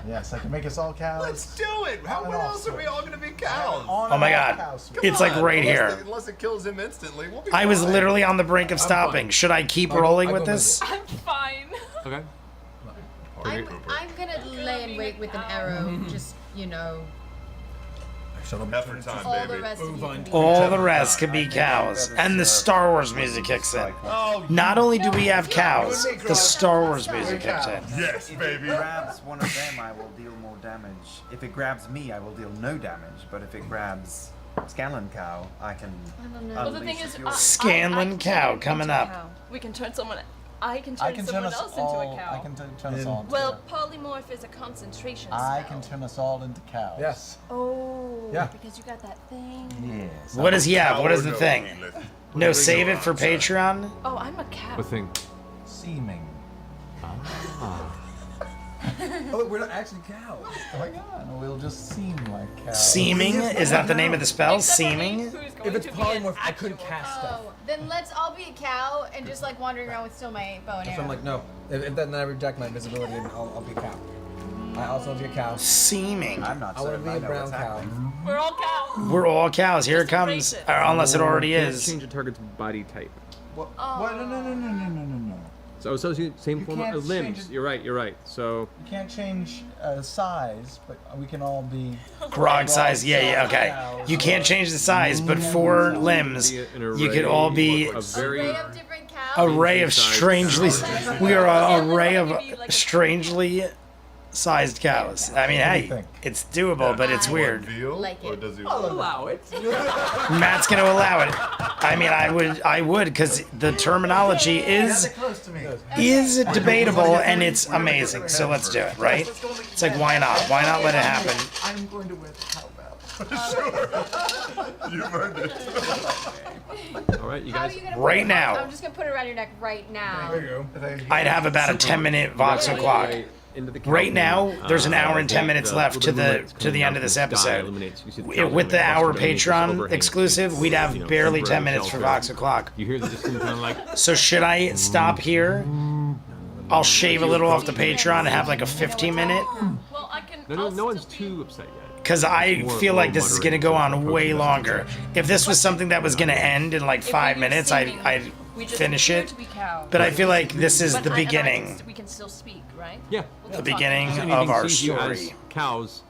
[SPEAKER 6] Yes, I can make us all cows.
[SPEAKER 14] Let's do it. When else are we all going to be cows?
[SPEAKER 1] Oh my god. It's like right here.
[SPEAKER 14] Unless it kills him instantly, we'll be
[SPEAKER 1] I was
[SPEAKER 14] fine.
[SPEAKER 1] literally on the brink of stopping. Should I keep rolling with this?
[SPEAKER 8] I'm fine.
[SPEAKER 2] Okay.
[SPEAKER 4] I'm gonna lay in wait with an arrow, just, you know.
[SPEAKER 7] Effort time,
[SPEAKER 4] All the
[SPEAKER 7] baby.
[SPEAKER 4] rest of you can be
[SPEAKER 1] All the rest could be cows. And the Star Wars music kicks in. Not only do we have cows, the Star Wars music kicks in.
[SPEAKER 7] Yes, baby.
[SPEAKER 11] If it grabs one of them, I will deal more damage. If it grabs me, I will deal no damage. But if it grabs Scanlan Cow, I can.
[SPEAKER 8] Well, the thing is,
[SPEAKER 1] Scanlan Cow coming up.
[SPEAKER 8] We can turn someone. I can turn someone else into a cow.
[SPEAKER 6] I can turn us all into
[SPEAKER 8] Well, polymorph is a concentration spell.
[SPEAKER 6] I can turn us all into cows.
[SPEAKER 5] Yes.
[SPEAKER 8] Oh.
[SPEAKER 5] Yeah.
[SPEAKER 8] Because you got that thing.
[SPEAKER 6] Yes.
[SPEAKER 1] What does he have? What is the thing? No, save it for Patreon?
[SPEAKER 8] Oh, I'm a cow.
[SPEAKER 2] What thing?
[SPEAKER 6] Seeming.
[SPEAKER 5] Oh, we're not actually cows.
[SPEAKER 6] Oh my god, we'll just seem like cows.
[SPEAKER 1] Seeming? Is that the name of the spell? Seeming?
[SPEAKER 5] If it's polymorph, I couldn't cast stuff.
[SPEAKER 4] Oh, then let's all be a cow and just like wandering around with still my bow and
[SPEAKER 5] So
[SPEAKER 4] arrow.
[SPEAKER 5] I'm like, no. If then I reject my invisibility, and I'll be a cow. I also want to be a cow.
[SPEAKER 1] Seeming.
[SPEAKER 11] I'm not
[SPEAKER 5] I want
[SPEAKER 11] certain.
[SPEAKER 5] to be a
[SPEAKER 11] know
[SPEAKER 5] brown
[SPEAKER 11] what's
[SPEAKER 5] cow.
[SPEAKER 11] happening.
[SPEAKER 8] We're all cows.
[SPEAKER 1] We're all cows. Here it comes. Or unless it already
[SPEAKER 2] Can't
[SPEAKER 1] is.
[SPEAKER 2] change a target's body type.
[SPEAKER 6] What? What? No.
[SPEAKER 2] So same form
[SPEAKER 6] can't
[SPEAKER 2] of limbs.
[SPEAKER 6] change it.
[SPEAKER 2] You're right. So
[SPEAKER 6] You can't change size, but we can all be.
[SPEAKER 1] Grog size. Yeah, okay. You can't change the size, but for limbs, you could all be
[SPEAKER 2] a very
[SPEAKER 4] Array of different cows.
[SPEAKER 1] array of strangely. We are an array of strangely sized cows. I mean, hey, it's doable, but it's weird.
[SPEAKER 4] Like it.
[SPEAKER 5] I'll allow it.
[SPEAKER 1] Matt's gonna allow it. I mean, I would, because the terminology is debatable and it's amazing. So let's do it, right? It's like, why not? Why not let it happen?
[SPEAKER 6] I'm going to wear the cowbell.
[SPEAKER 7] You've earned it.
[SPEAKER 2] All right, you
[SPEAKER 15] How are
[SPEAKER 2] guys.
[SPEAKER 15] you gonna
[SPEAKER 1] Right
[SPEAKER 15] put it-
[SPEAKER 1] now.
[SPEAKER 15] I'm just gonna put it around your neck right now.
[SPEAKER 1] I'd have about a 10-minute Vox
[SPEAKER 2] Super
[SPEAKER 1] o'clock.
[SPEAKER 2] right into the
[SPEAKER 1] Right
[SPEAKER 2] cow
[SPEAKER 1] now,
[SPEAKER 2] pen.
[SPEAKER 1] there's an hour and 10
[SPEAKER 2] the-
[SPEAKER 1] minutes
[SPEAKER 2] the
[SPEAKER 1] left to
[SPEAKER 2] little
[SPEAKER 1] the
[SPEAKER 2] lights
[SPEAKER 1] to
[SPEAKER 2] coming
[SPEAKER 1] the
[SPEAKER 2] down
[SPEAKER 1] end of
[SPEAKER 2] from
[SPEAKER 1] this
[SPEAKER 2] the sky
[SPEAKER 1] episode.
[SPEAKER 2] illuminates- you see the cows
[SPEAKER 1] With the
[SPEAKER 2] illuminate,
[SPEAKER 1] hour
[SPEAKER 2] clustered underneath this
[SPEAKER 1] Patreon
[SPEAKER 2] overhang.
[SPEAKER 1] exclusive, we'd have
[SPEAKER 2] You know,
[SPEAKER 1] barely
[SPEAKER 2] temporary
[SPEAKER 1] 10 minutes for
[SPEAKER 2] shelter.
[SPEAKER 1] Vox o'clock.
[SPEAKER 2] You hear the distant kind of like.
[SPEAKER 1] So should I stop here? I'll shave a little off the Patreon and have like a 15-minute.
[SPEAKER 8] Well, I can.
[SPEAKER 2] No one's too upset yet.
[SPEAKER 1] Because I
[SPEAKER 2] More-
[SPEAKER 1] feel like
[SPEAKER 2] more
[SPEAKER 1] this is going to
[SPEAKER 2] moderating
[SPEAKER 1] go
[SPEAKER 2] sort of
[SPEAKER 1] on
[SPEAKER 2] approach
[SPEAKER 1] way
[SPEAKER 2] to this.
[SPEAKER 1] longer. If this was something that was going to end in like 5 minutes, I'd
[SPEAKER 8] We just
[SPEAKER 1] finish
[SPEAKER 8] appear
[SPEAKER 1] it.
[SPEAKER 8] to be cows.
[SPEAKER 1] But I feel like this is
[SPEAKER 8] But
[SPEAKER 1] the
[SPEAKER 8] I- and I
[SPEAKER 1] beginning.
[SPEAKER 8] we can still speak, right?
[SPEAKER 2] Yeah.
[SPEAKER 8] We'll
[SPEAKER 1] The
[SPEAKER 8] keep talking.
[SPEAKER 1] beginning
[SPEAKER 2] If
[SPEAKER 1] of
[SPEAKER 2] anything
[SPEAKER 1] our
[SPEAKER 2] sees you as
[SPEAKER 1] story.
[SPEAKER 2] Cows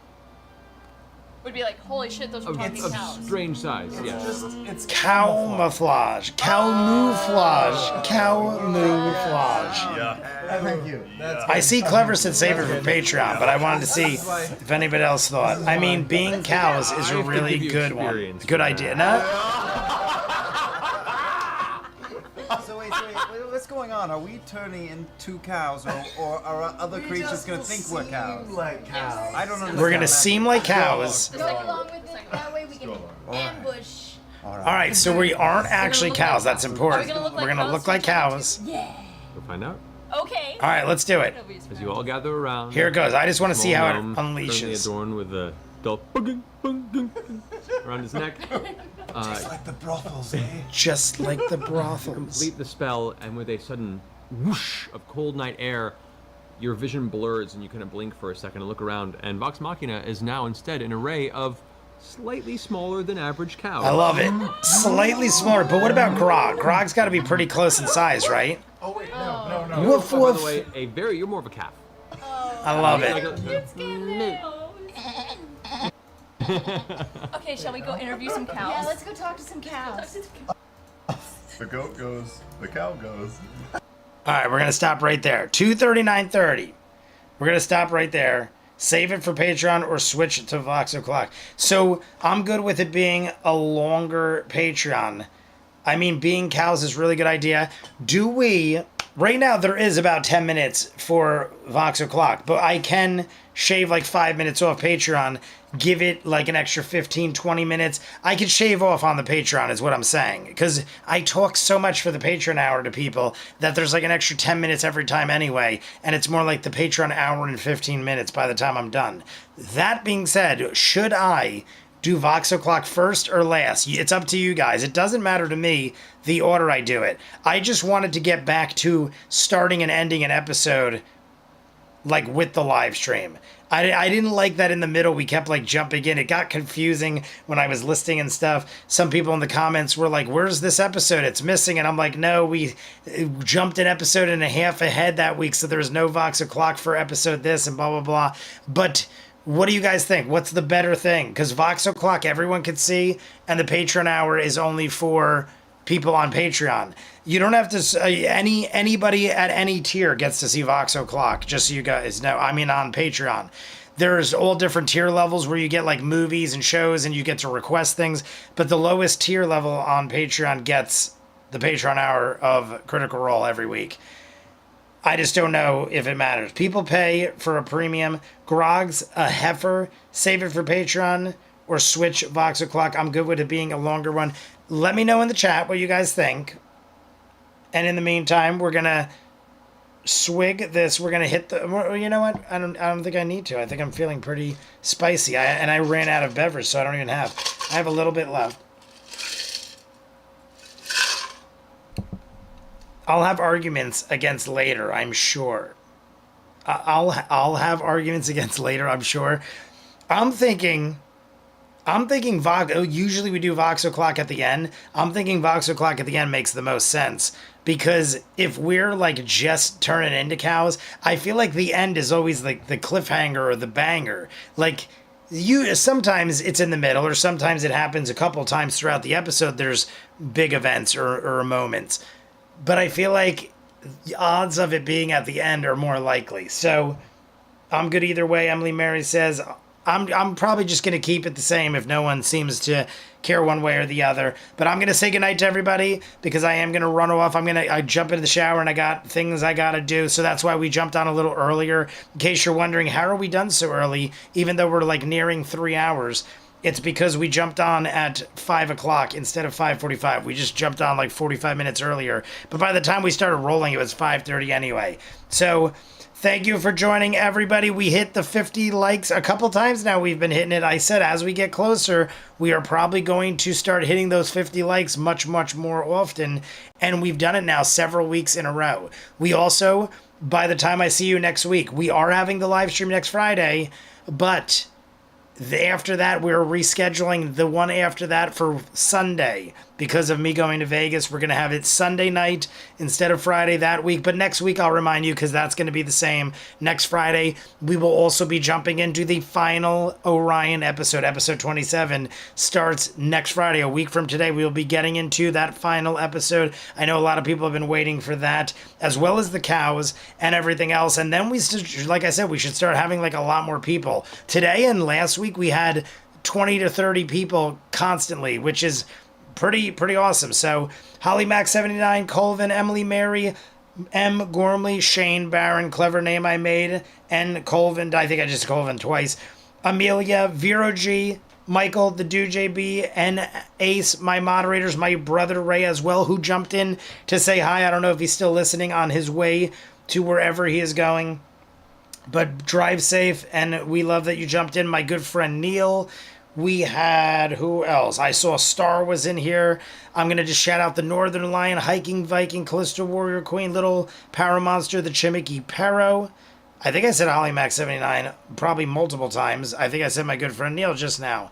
[SPEAKER 8] Would be like, holy shit, those were talking
[SPEAKER 2] of
[SPEAKER 8] cows.
[SPEAKER 2] strange size. Yeah.
[SPEAKER 6] It's
[SPEAKER 1] Camouflage. Camouflage. Camouflage.
[SPEAKER 6] Thank you.
[SPEAKER 1] I see Clever said save it for Patreon, but I wanted to see if anybody else thought. I mean, being cows is a really good one. Good idea. No?
[SPEAKER 11] So wait, what's going on? Are we turning into cows, or are other creatures gonna think we're cows?
[SPEAKER 6] Like cows.
[SPEAKER 11] I don't understand.
[SPEAKER 1] We're going to seem like cows.
[SPEAKER 15] Go along with it. That way we can ambush.
[SPEAKER 1] All right, so we aren't actually cows. That's important.
[SPEAKER 8] Are we gonna look like
[SPEAKER 1] We're going to
[SPEAKER 8] cows
[SPEAKER 1] look like cows.
[SPEAKER 8] Yeah.
[SPEAKER 2] We'll find out
[SPEAKER 8] Okay.
[SPEAKER 1] All right, let's do it.
[SPEAKER 2] as you all gather around.
[SPEAKER 1] Here it goes. I just want to see
[SPEAKER 2] Small
[SPEAKER 1] how it
[SPEAKER 2] gnome, currently
[SPEAKER 1] unleashes.
[SPEAKER 2] adorned with a dull around his neck.
[SPEAKER 6] Just like the brothels, eh?
[SPEAKER 1] Just like the brothels.
[SPEAKER 2] Complete the spell, and with a sudden whoosh of cold night air, your vision blurs and you kind of blink for a second and look around, and Vox Machina is now instead an array of slightly smaller than average cows.
[SPEAKER 1] I love it. Slightly smaller, but what about Grog? Grog's got to be pretty close in size, right?
[SPEAKER 6] Oh wait, no.
[SPEAKER 1] Woof
[SPEAKER 2] By
[SPEAKER 1] woof.
[SPEAKER 2] the way, you're more of a calf.
[SPEAKER 1] I love
[SPEAKER 2] Like
[SPEAKER 1] it.
[SPEAKER 8] Okay, shall we go interview some cows?
[SPEAKER 15] Yeah, let's go talk to some cows.
[SPEAKER 7] The goat goes, the cow goes.
[SPEAKER 1] All right, we're going to stop right there. 2:39:30. We're going to stop right there. Save it for Patreon or switch it to Vox o'clock. So I'm good with it being a longer Patreon. I mean, being cows is a really good idea. Do we... Right now, there is about 10 minutes for Vox o'clock, but I can shave like 5 minutes off Patreon, give it like an extra 15, 20 minutes. I could shave off on the Patreon is what I'm saying, because I talk so much for the Patreon hour to people that there's like an extra 10 minutes every time anyway, and it's more like the Patreon hour and 15 minutes by the time I'm done. That being said, should I do Vox o'clock first or last? It's up to you guys. It doesn't matter to me the order I do it. I just wanted to get back to starting and ending an episode like with the live stream. I didn't like that in the middle we kept like jumping in. It got confusing when I was listing and stuff. Some people in the comments were like, where's this episode? It's missing. And I'm like, no, we jumped an episode and a half ahead that week, so there's no Vox o'clock for episode this and blah, blah, blah. But what do you guys think? What's the better thing? Because Vox o'clock everyone can see, and the Patreon hour is only for people on Patreon. You don't have to, anybody at any tier gets to see Vox o'clock, just so you guys know. I mean, on Patreon. There's all different tier levels where you get like movies and shows and you get to request things, but the lowest tier level on Patreon gets the Patreon hour of Critical Role every week. I just don't know if it matters. People pay for a premium. Grog's a heifer. Save it for Patreon or switch Vox o'clock. I'm good with it being a longer one. Let me know in the chat what you guys think. And in the meantime, we're going to swig this. We're going to hit the... You know what? I don't think I need to. I think I'm feeling pretty spicy. I ran out of beverage, so I don't even have... I have a little bit left. I'll have arguments against later, I'm sure. I'll have arguments against later, I'm sure. I'm thinking Vox. Usually we do Vox o'clock at the end. I'm thinking Vox o'clock at the end makes the most sense, because if we're like just turning into cows, I feel like the end is always like the cliffhanger or the banger. Like sometimes it's in the middle, or sometimes it happens a couple times throughout the episode. There's big events or moments. But I feel like the odds of it being at the end are more likely. So I'm good either way. Emily Mary says I'm probably just going to keep it the same if no one seems to care one way or the other. But I'm going to say goodnight to everybody, because I am going to run off. I jump into the shower and I got things I got to do. So that's why we jumped on a little earlier. In case you're wondering, how are we done so early, even though we're like nearing 3 hours? it's because we jumped on at 5 o'clock instead of 5:45. We just jumped on like 45 minutes earlier. But by the time we started rolling, it was 5:30 anyway. So thank you for joining, everybody. We hit the 50 likes a couple times now. We've been hitting it. I said as we get closer, we are probably going to start hitting those 50 likes much, much more often. And we've done it now several weeks in a row. We also, by the time I see you next week, we are having the live stream next Friday, but after that, we're rescheduling the one after that for Sunday. Because of me going to Vegas, we're going to have it Sunday night instead of Friday that week. But next week, I'll remind you, because that's going to be the same. Next Friday, we will also be jumping into the final Orion episode. Episode 27 starts next Friday. A week from today, we will be getting into that final episode. I know a lot of people have been waiting for that, as well as the cows and everything else. And then like I said, we should start having like a lot more people. Today and last week, we had 20 to 30 people constantly, which is pretty awesome. So Holly Max 79, Colvin, Emily Mary, M. Gormley, Shane Barron, clever name I made, and Colvin, I think I just Colvin twice, Amelia, Vero G, Michael, the Dude JB, and Ace, my moderators, my brother Ray as well, who jumped in to say hi. I don't know if he's still listening on his way to wherever he is going, but drive safe, and we love that you jumped in. My good friend Neil. We had, who else? I saw Star was in here. I'm going to just shout out the Northern Lion, Hiking Viking, Callisto Warrior Queen, Little Paramonster, the Chimiki Pero. I think I said Holly Max 79 probably multiple times. I think I said my good friend Neil just now.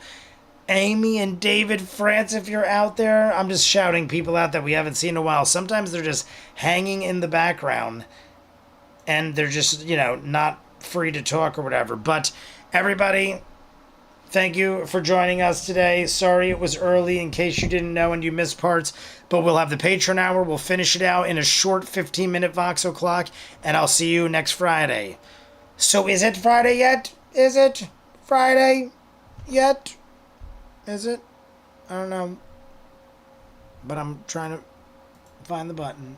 [SPEAKER 1] Amy and David France, if you're out there. I'm just shouting people out that we haven't seen in a while. Sometimes they're just hanging in the background and they're just, not free to talk or whatever. But everybody, thank you for joining us today. Sorry it was early in case you didn't know and you missed parts, but we'll have the Patreon hour. We'll finish it out in a short 15-minute Vox O'Clock, and I'll see you next Friday. So is it Friday yet? Is it Friday yet? Is it? I don't know. But I'm trying to find the button.